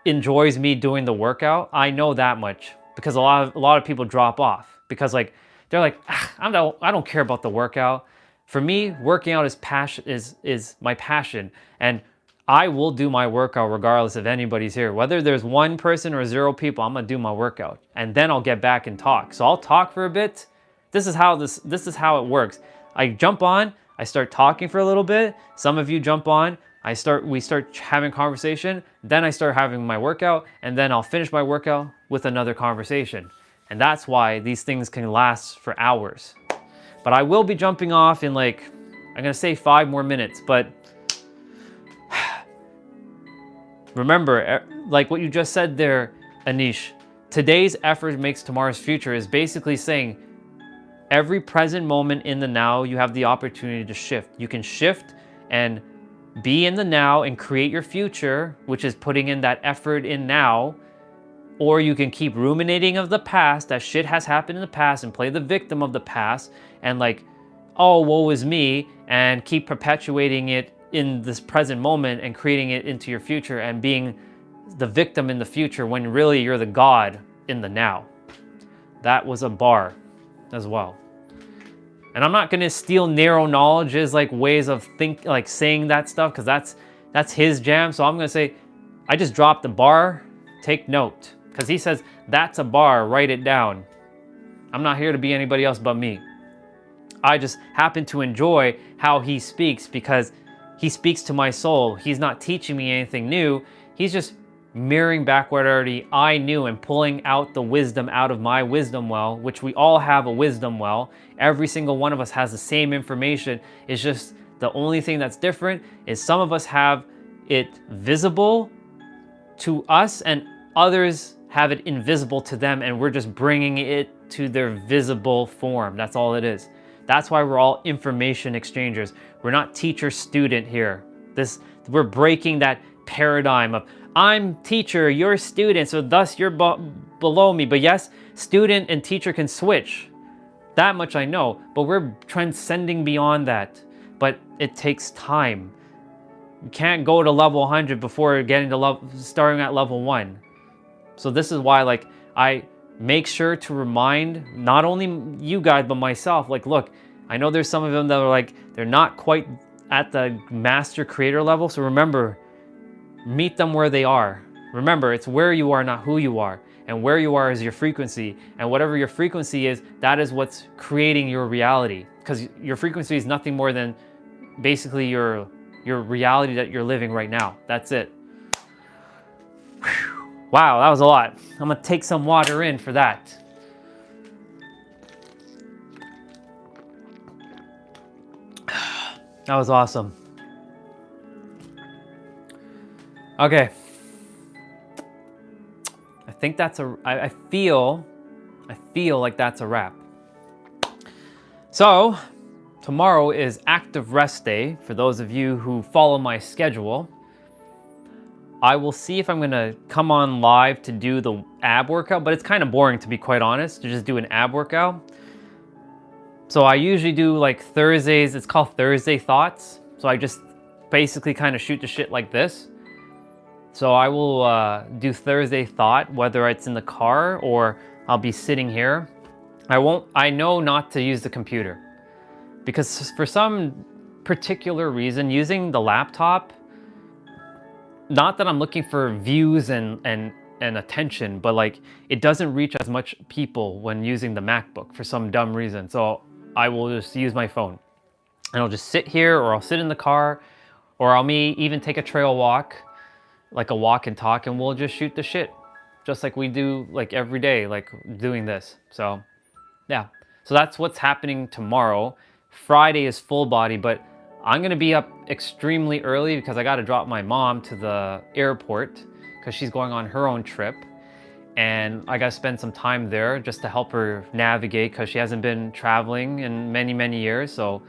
enjoys me doing the workout. I know that much because a lot of people drop off because like they're like, I don't care about the workout. For me, working out is my passion, and I will do my workout regardless if anybody's here. Whether there's one person or 0 people, I'm gonna do my workout, and then I'll get back and talk. So I'll talk for a bit. This is how it works. I jump on, I start talking for a little bit. Some of you jump on, we start having conversation, then I start having my workout, and then I'll finish my workout with another conversation. And that's why these things can last for hours. But I will be jumping off in like, I'm gonna say 5 more minutes, but remember, like what you just said there, Anish, today's effort makes tomorrow's future is basically saying every present moment in the now, you have the opportunity to shift. You can shift and be in the now and create your future, which is putting in that effort in now, or you can keep ruminating of the past, that shit has happened in the past, and play the victim of the past and like, oh, woe is me, and keep perpetuating it in this present moment and creating it into your future and being the victim in the future when really you're the God in the now. That was a bar as well. And I'm not gonna steal narrow knowledge's like ways of saying that stuff, because that's his jam. So I'm gonna say, I just dropped the bar, take note. Because he says, that's a bar, write it down. I'm not here to be anybody else but me. I just happen to enjoy how he speaks because he speaks to my soul. He's not teaching me anything new. He's just mirroring back what already I knew and pulling out the wisdom out of my wisdom well, which we all have a wisdom well. Every single one of us has the same information. It's just the only thing that's different is some of us have it visible to us and others have it invisible to them, and we're just bringing it to their visible form. That's all it is. That's why we're all information exchangers. We're not teacher-student here. We're breaking that paradigm of I'm teacher, you're student, so thus you're below me. But yes, student and teacher can switch. That much I know, but we're transcending beyond that. But it takes time. You can't go to level 100 before getting to starting at level 1. So this is why like I make sure to remind not only you guys but myself, like, look, I know there's some of them that are like they're not quite at the master creator level. So remember, meet them where they are. Remember, it's where you are, not who you are. And where you are is your frequency. And whatever your frequency is, that is what's creating your reality. Because your frequency is nothing more than basically your reality that you're living right now. That's it. Whew. Wow, that was a lot. I'm gonna take some water in for that. That was awesome. Okay. I think that's I feel like that's a wrap. So, tomorrow is active rest day for those of you who follow my schedule. I will see if I'm gonna come on live to do the ab workout, but it's kind of boring, to be quite honest, to just do an ab workout. So I usually do like Thursdays, it's called Thursday Thoughts. So I just basically kind of shoot the shit like this. So I will do Thursday Thought, whether it's in the car or I'll be sitting here. I know not to use the computer because for some particular reason, using the laptop, not that I'm looking for views and attention, but like it doesn't reach as much people when using the MacBook for some dumb reason. So I will just use my phone and I'll just sit here, or I'll sit in the car, or I'll even take a trail walk, like a walk and talk, and we'll just shoot the shit just like we do like every day, like doing this. So yeah, so that's what's happening tomorrow. Friday is full body, but I'm going to be up extremely early because I got to drop my mom to the airport because she's going on her own trip. And I got to spend some time there just to help her navigate because she hasn't been traveling in many, many years. So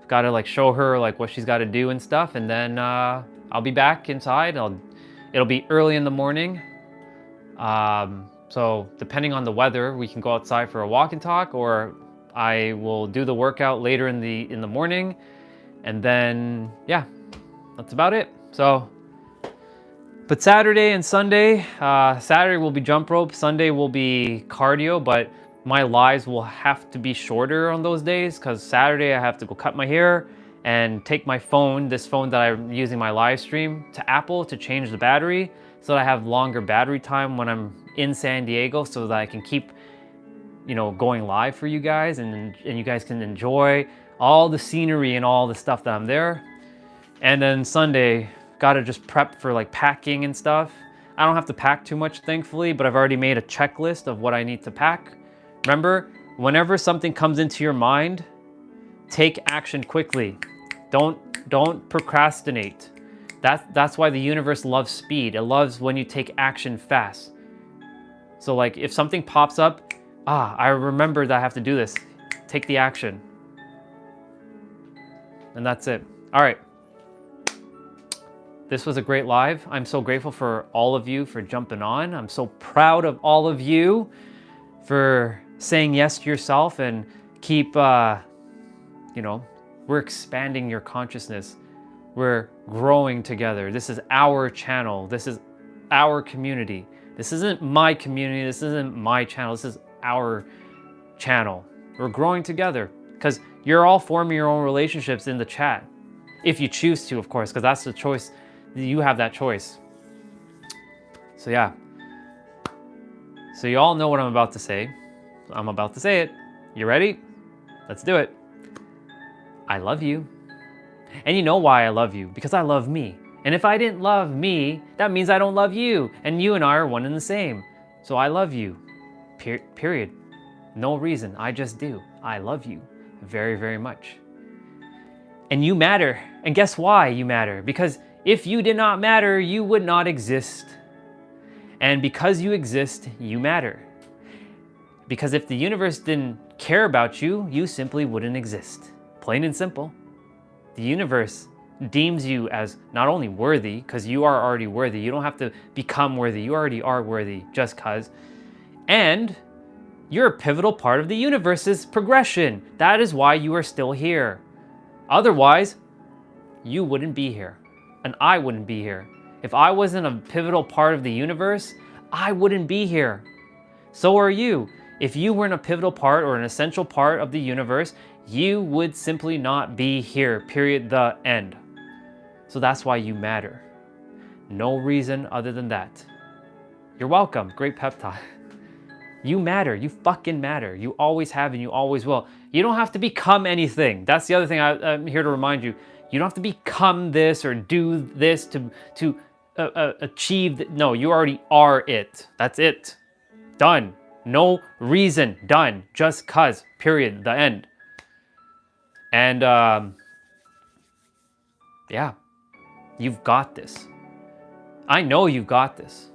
I've got to like show her like what she's got to do and stuff. And then I'll be back inside. It'll be early in the morning. So depending on the weather, we can go outside for a walk and talk, or I will do the workout later in the morning. And then, yeah, that's about it. So, but Saturday and Sunday, Saturday will be jump rope, Sunday will be cardio, but my lives will have to be shorter on those days because Saturday I have to go cut my hair and take my phone, this phone that I'm using my live stream, to Apple to change the battery so that I have longer battery time when I'm in San Diego so that I can keep, you know, going live for you guys and you guys can enjoy all the scenery and all the stuff that I'm there. And then Sunday, gotta just prep for like packing and stuff. I don't have to pack too much, thankfully, but I've already made a checklist of what I need to pack. Remember, whenever something comes into your mind, take action quickly. Don't procrastinate. That's why the universe loves speed. It loves when you take action fast. So like if something pops up, I remember that I have to do this. Take the action. And that's it. All right. This was a great live. I'm so grateful for all of you for jumping on. I'm so proud of all of you for saying yes to yourself and keep, you know, we're expanding your consciousness. We're growing together. This is our channel. This is our community. This isn't my community. This isn't my channel. This is our channel. We're growing together because you're all forming your own relationships in the chat. If you choose to, of course, because that's the choice. You have that choice. So yeah. So you all know what I'm about to say. I'm about to say it. You ready? Let's do it. I love you. And you know why I love you? Because I love me. And if I didn't love me, that means I don't love you. And you and I are one and the same. So I love you. Period. No reason. I just do. I love you very, very much. And you matter. And guess why you matter? Because if you did not matter, you would not exist. And because you exist, you matter. Because if the universe didn't care about you, you simply wouldn't exist. Plain and simple. The universe deems you as not only worthy, because you are already worthy. You don't have to become worthy. You already are worthy just because. And you're a pivotal part of the universe's progression. That is why you are still here. Otherwise, you wouldn't be here. And I wouldn't be here. If I wasn't a pivotal part of the universe, I wouldn't be here. So are you. If you weren't a pivotal part or an essential part of the universe, you would simply not be here, period, the end. So that's why you matter. No reason other than that. You're welcome. Great pep talk. You matter. You fucking matter. You always have and you always will. You don't have to become anything. That's the other thing I'm here to remind you. You don't have to become this or do this to achieve. No, you already are it. That's it. Done. No reason. Done. Just cause. Period. The end. And yeah, you've got this. I know you've got this.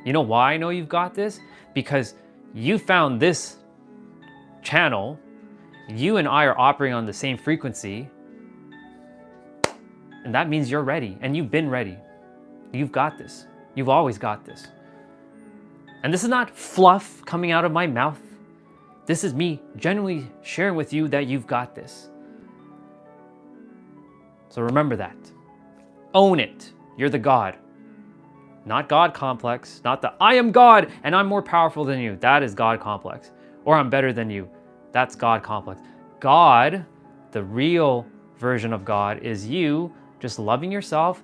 You know why I know you've got this? Because you found this channel. You and I are operating on the same frequency. And that means you're ready. And you've been ready. You've got this. You've always got this. And this is not fluff coming out of my mouth. This is me genuinely sharing with you that you've got this. So remember that. Own it. You're the God. Not God complex. Not the I am God and I'm more powerful than you. That is God complex. Or I'm better than you. That's God complex. God, the real version of God, is you just loving yourself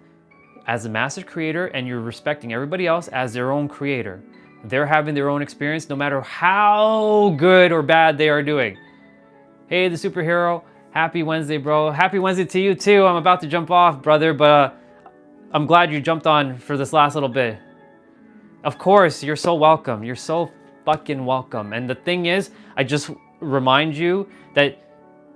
as a master creator and you're respecting everybody else as their own creator. They're having their own experience no matter how good or bad they are doing. Hey, the superhero. Happy Wednesday, bro. Happy Wednesday to you too. I'm about to jump off, brother, but I'm glad you jumped on for this last little bit. Of course, you're so welcome. You're so fucking welcome. And the thing is, I just remind you that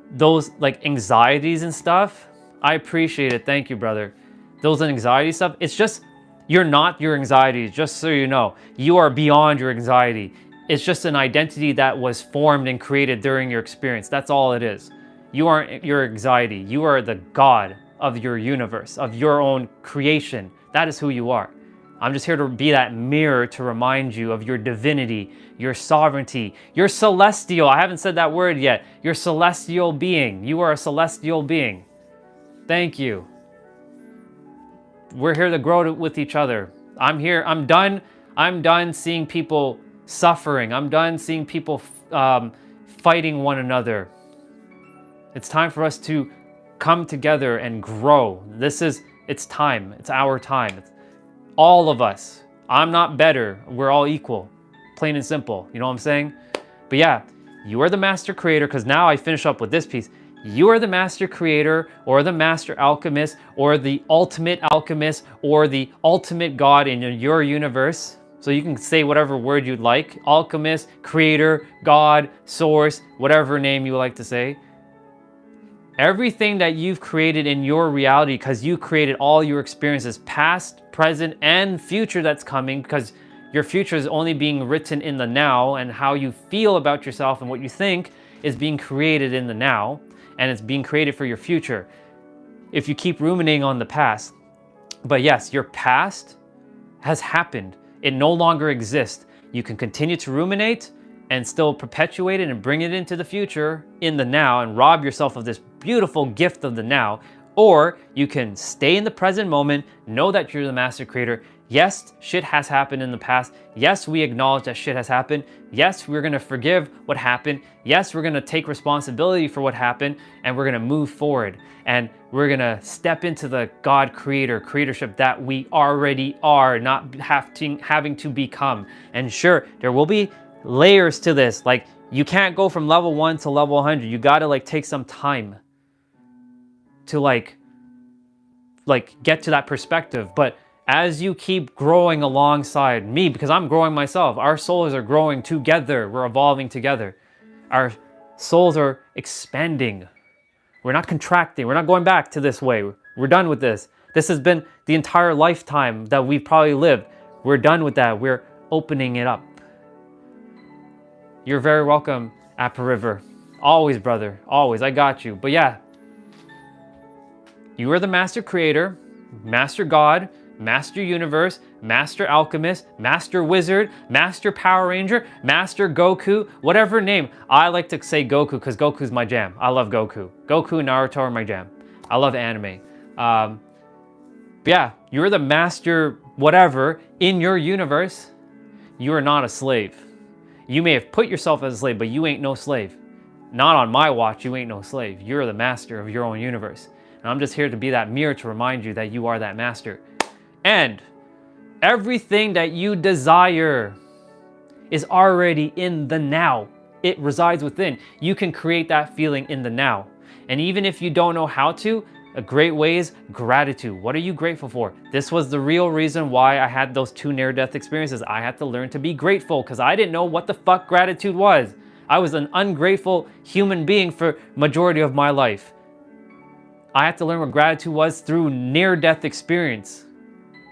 those like anxieties and stuff, I appreciate it. Thank you, brother. Those anxiety stuff, it's just, you're not your anxiety, just so you know. You are beyond your anxiety. It's just an identity that was formed and created during your experience. That's all it is. You aren't your anxiety. You are the God of your universe, of your own creation. That is who you are. I'm just here to be that mirror to remind you of your divinity, your sovereignty, your celestial. I haven't said that word yet. Your celestial being. You are a celestial being. Thank you. We're here to grow with each other. I'm here. I'm done seeing people suffering. I'm done seeing people fighting one another. It's time for us to come together and grow. It's time. It's our time. It's all of us. I'm not better. We're all equal. Plain and simple. You know what I'm saying? But yeah, you are the master creator, because now I finish up with this piece. You are the master creator, or the master alchemist, or the ultimate alchemist, or the ultimate God in your universe. So you can say whatever word you'd like. Alchemist, creator, God, source, whatever name you like to say. Everything that you've created in your reality, because you created all your experiences, past, present, and future that's coming, because your future is only being written in the now, and how you feel about yourself and what you think is being created in the now, and it's being created for your future if you keep ruminating on the past. But yes, your past has happened. It no longer exists. You can continue to ruminate and still perpetuate it and bring it into the future in the now and rob yourself of this beautiful gift of the now. Or you can stay in the present moment, know that you're the master creator. Yes, shit has happened in the past. Yes, we acknowledge that shit has happened. Yes, we're gonna forgive what happened. Yes, we're gonna take responsibility for what happened, and we're gonna move forward. And we're gonna step into the God creatorship that we already are, not having to become. And sure, there will be layers to this. Like, you can't go from level 1 to level 100. You gotta like take some time to like get to that perspective. But as you keep growing alongside me, because I'm growing myself, our souls are growing together. We're evolving together. Our souls are expanding. We're not contracting. We're not going back to this way. We're done with this. This has been the entire lifetime that we've probably lived. We're done with that. We're opening it up. You're very welcome, Apple River. Always, brother. Always. I got you. But yeah, you are the master creator, master God, master universe, master alchemist, master wizard, master Power Ranger, master Goku, whatever name. I like to say Goku because Goku's my jam. I love Goku. Goku and Naruto are my jam. I love anime. But yeah, you're the master whatever in your universe. You are not a slave. You may have put yourself as a slave, but you ain't no slave. Not on my watch, you ain't no slave. You're the master of your own universe. And I'm just here to be that mirror to remind you that you are that master. And everything that you desire is already in the now. It resides within. You can create that feeling in the now. And even if you don't know how to, a great way is gratitude. What are you grateful for? This was the real reason why I had those 2 near-death experiences. I had to learn to be grateful because I didn't know what the fuck gratitude was. I was an ungrateful human being for majority of my life. I had to learn what gratitude was through near-death experience.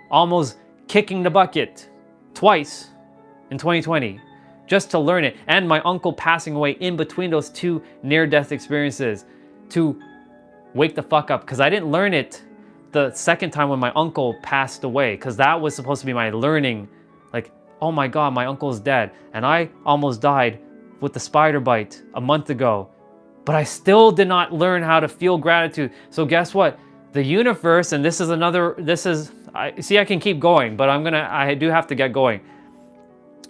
Almost kicking the bucket twice in 2020 just to learn it. And my uncle passing away in between those 2 near-death experiences to wake the fuck up, because I didn't learn it the second time when my uncle passed away, because that was supposed to be my learning. Like, oh my God, my uncle's dead. And I almost died with the spider bite a month ago, but I still did not learn how to feel gratitude. So guess what? The universe, and I can keep going, but I do have to get going.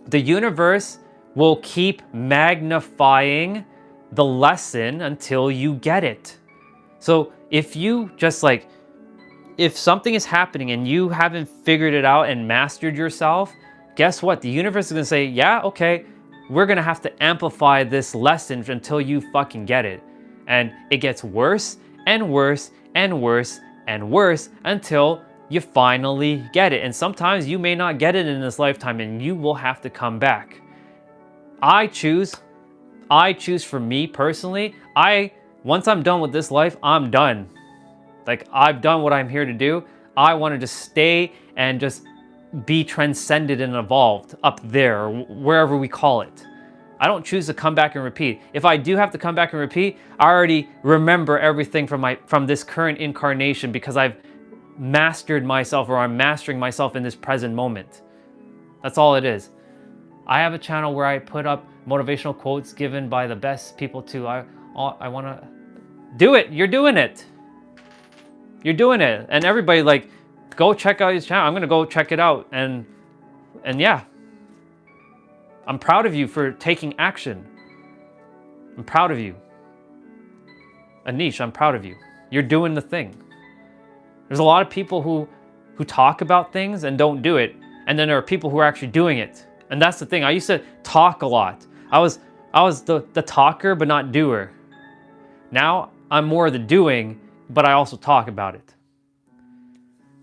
The universe will keep magnifying the lesson until you get it. So if you just if something is happening and you haven't figured it out and mastered yourself, guess what? The universe is gonna say, yeah, okay, we're gonna have to amplify this lesson until you fucking get it. And it gets worse and worse and worse and worse until you finally get it. And sometimes you may not get it in this lifetime and you will have to come back. I choose for me personally, once I'm done with this life, I'm done. Like, I've done what I'm here to do. I want to just stay and just be transcended and evolved up there, or wherever we call it. I don't choose to come back and repeat. If I do have to come back and repeat, I already remember everything from this current incarnation because I've mastered myself, or I'm mastering myself in this present moment. That's all it is. I have a channel where I put up motivational quotes given by the best people too. I want to do it. You're doing it. You're doing it. And everybody, like, go check out his channel. I'm going to go check it out. And yeah, I'm proud of you for taking action. I'm proud of you. Anish, I'm proud of you. You're doing the thing. There's a lot of people who talk about things and don't do it. And then there are people who are actually doing it. And that's the thing. I used to talk a lot. I was the talker, but not doer. Now I'm more the doing, but I also talk about it.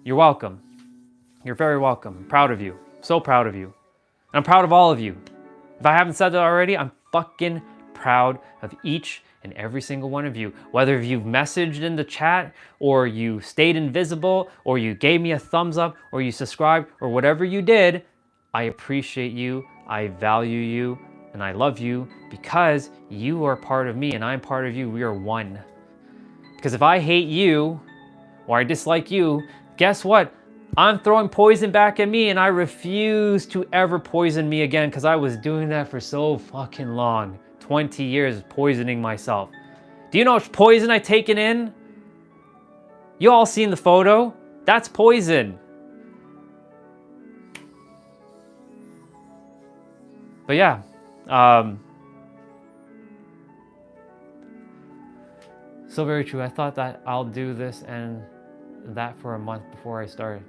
You're welcome. You're very welcome. I'm proud of you. So proud of you. And I'm proud of all of you. If I haven't said that already, I'm fucking proud of each and every single one of you. Whether you've messaged in the chat, or you stayed invisible, or you gave me a thumbs up, or you subscribed, or whatever you did, I appreciate you, I value you, and I love you because you are part of me and I'm part of you. We are one. Because if I hate you or I dislike you, guess what? I'm throwing poison back at me, and I refuse to ever poison me again, because I was doing that for so fucking long. 20 years poisoning myself. Do you know how much poison I taken in? You all seen the photo? That's poison. But yeah, so very true. I thought that I'll do this and that for a month before I started.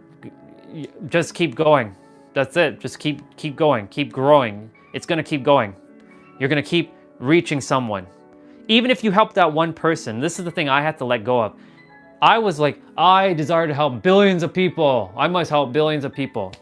Just keep going. That's it. Just keep going. Keep growing. It's gonna keep going. You're gonna keep reaching someone. Even if you help that one person, this is the thing I had to let go of. I was like, I desire to help billions of people. I must help billions of people.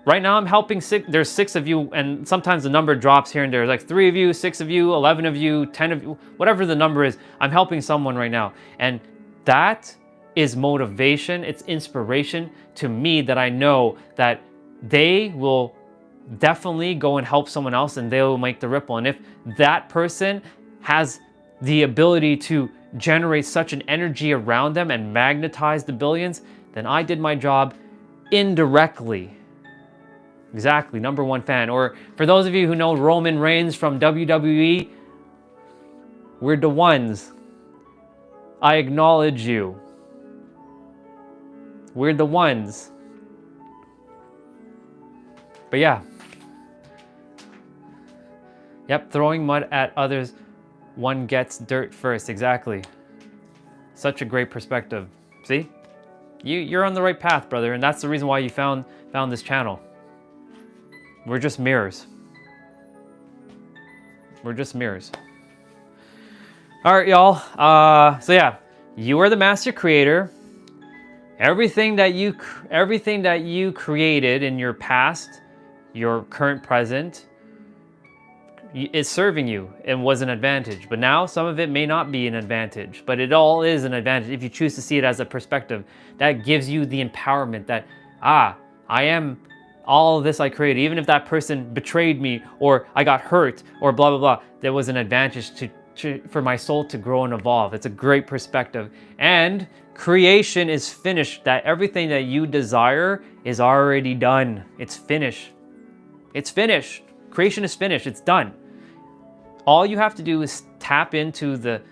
Right now I'm helping there's 6 of you, and sometimes the number drops here and there. Like 3 of you, 6 of you, 11 of you, 10 of you, whatever the number is, I'm helping someone right now. And that is motivation, it's inspiration to me, that I know that they will definitely go and help someone else, and they will make the ripple. And if that person has the ability to generate such an energy around them and magnetize the billions, then I did my job indirectly. Exactly, #1 fan. Or for those of you who know Roman Reigns from WWE, we're the ones. I acknowledge you. We're the ones. But yeah. Yep, throwing mud at others, one gets dirt first. Exactly. Such a great perspective. See? You're on the right path, brother, and that's the reason why you found this channel. We're just mirrors. We're just mirrors. All right, y'all. So yeah, you are the master creator. Everything that you created in your past, your current present, is serving you and was an advantage. But now some of it may not be an advantage, but it all is an advantage if you choose to see it as a perspective. That gives you the empowerment that, I am all of this I created. Even if that person betrayed me, or I got hurt, or blah, blah, blah, there was an advantage for my soul to grow and evolve. It's a great perspective. And creation is finished. That everything that you desire is already done. It's finished. It's finished. Creation is finished. It's done. All you have to do is tap into the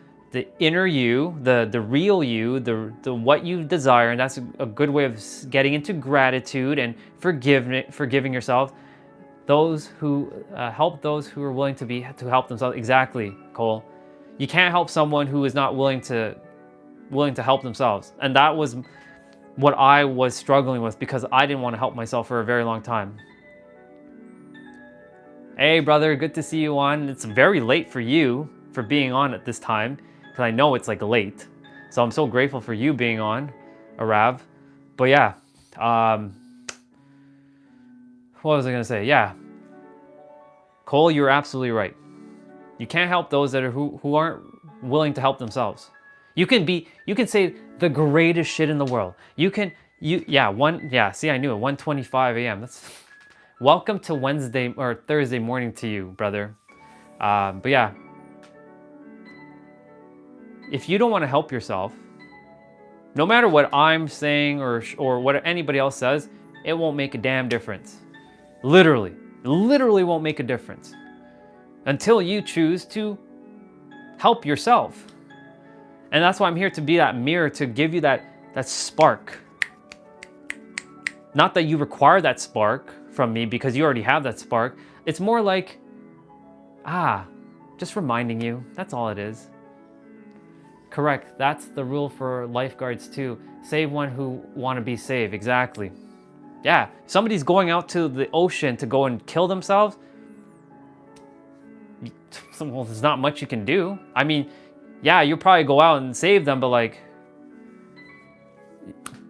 inner you, the real you, the what you desire, and that's a good way of getting into gratitude and forgiving yourself. Those who help those who are willing to help themselves. Exactly, Cole. You can't help someone who is not willing to help themselves, and that was what I was struggling with, because I didn't want to help myself for a very long time. Hey brother, good to see you on. It's very late for you for being on at this time, because I know it's like late. So I'm so grateful for you being on, Arav. But yeah, what was I gonna say? Yeah, Cole, you're absolutely right. You can't help those that are who aren't willing to help themselves. You can say the greatest shit in the world. See, I knew it, 1:25 a.m. That's, welcome to Wednesday or Thursday morning to you, brother. But yeah, if you don't want to help yourself, no matter what I'm saying or what anybody else says, it won't make a damn difference. Literally won't make a difference until you choose to help yourself. And that's why I'm here, to be that mirror, to give you that spark. Not that you require that spark from me, because you already have that spark. It's more like, just reminding you. That's all it is. Correct. That's the rule for lifeguards too. Save one who want to be saved. Exactly. Yeah. Somebody's going out to the ocean to go and kill themselves. Well, there's not much you can do. I mean, yeah, you'll probably go out and save them, but like,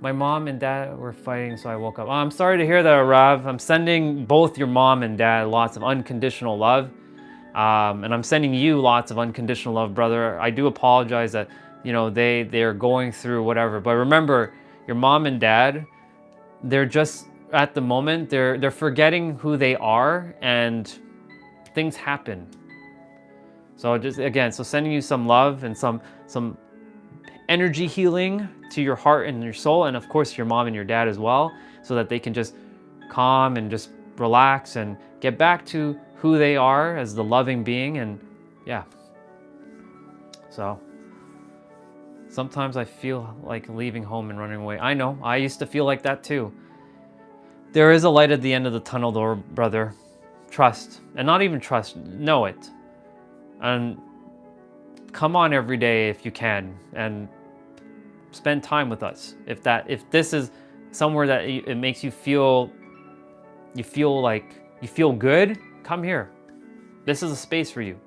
my mom and dad were fighting, so I woke up. Oh, I'm sorry to hear that, Rav. I'm sending both your mom and dad lots of unconditional love. And I'm sending you lots of unconditional love, brother. I do apologize that, they're going through whatever. But remember, your mom and dad, they're just, at the moment, they're forgetting who they are, and things happen. So so sending you some love and some energy healing to your heart and your soul, and of course your mom and your dad as well, so that they can just calm and just relax and get back to who they are as the loving being. And yeah, so sometimes I feel like leaving home and running away. I know, I used to feel like that too. There is a light at the end of the tunnel, though, brother. Trust, and not even trust, know it. And come on every day if you can, and spend time with us. If this is somewhere that it makes you feel good, come here. This is a space for you.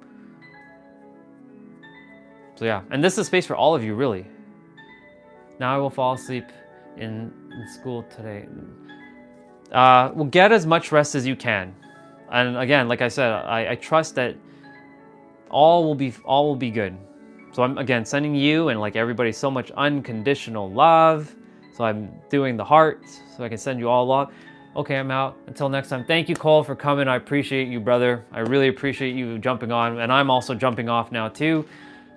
So yeah, and this is a space for all of you, really. Now I will fall asleep in school today. Well, get as much rest as you can. And again, like I said, I trust that all will be good. So I'm again sending you and like everybody so much unconditional love. So I'm doing the heart so I can send you all love. Okay, I'm out. Until next time. Thank you, Cole, for coming. I appreciate you, brother. I really appreciate you jumping on, and I'm also jumping off now too.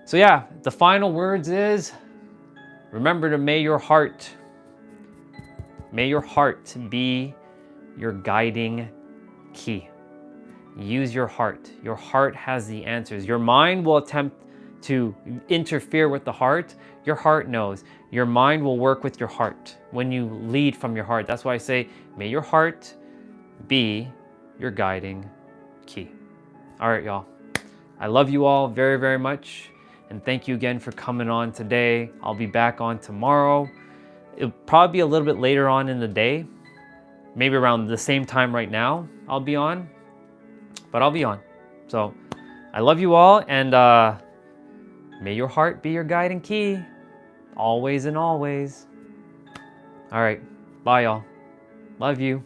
So yeah, the final words is, remember to may your heart be your guiding key. Use your heart. Your heart has the answers. Your mind will attempt to interfere with the heart. Your heart knows. Your mind will work with your heart when you lead from your heart. That's why I say, may your heart be your guiding key. All right, y'all. I love you all very, very much. And thank you again for coming on today. I'll be back on tomorrow. It'll probably be a little bit later on in the day. Maybe around the same time right now I'll be on. But I'll be on. So I love you all, and may your heart be your guiding key, always and always. All right, bye y'all. Love you.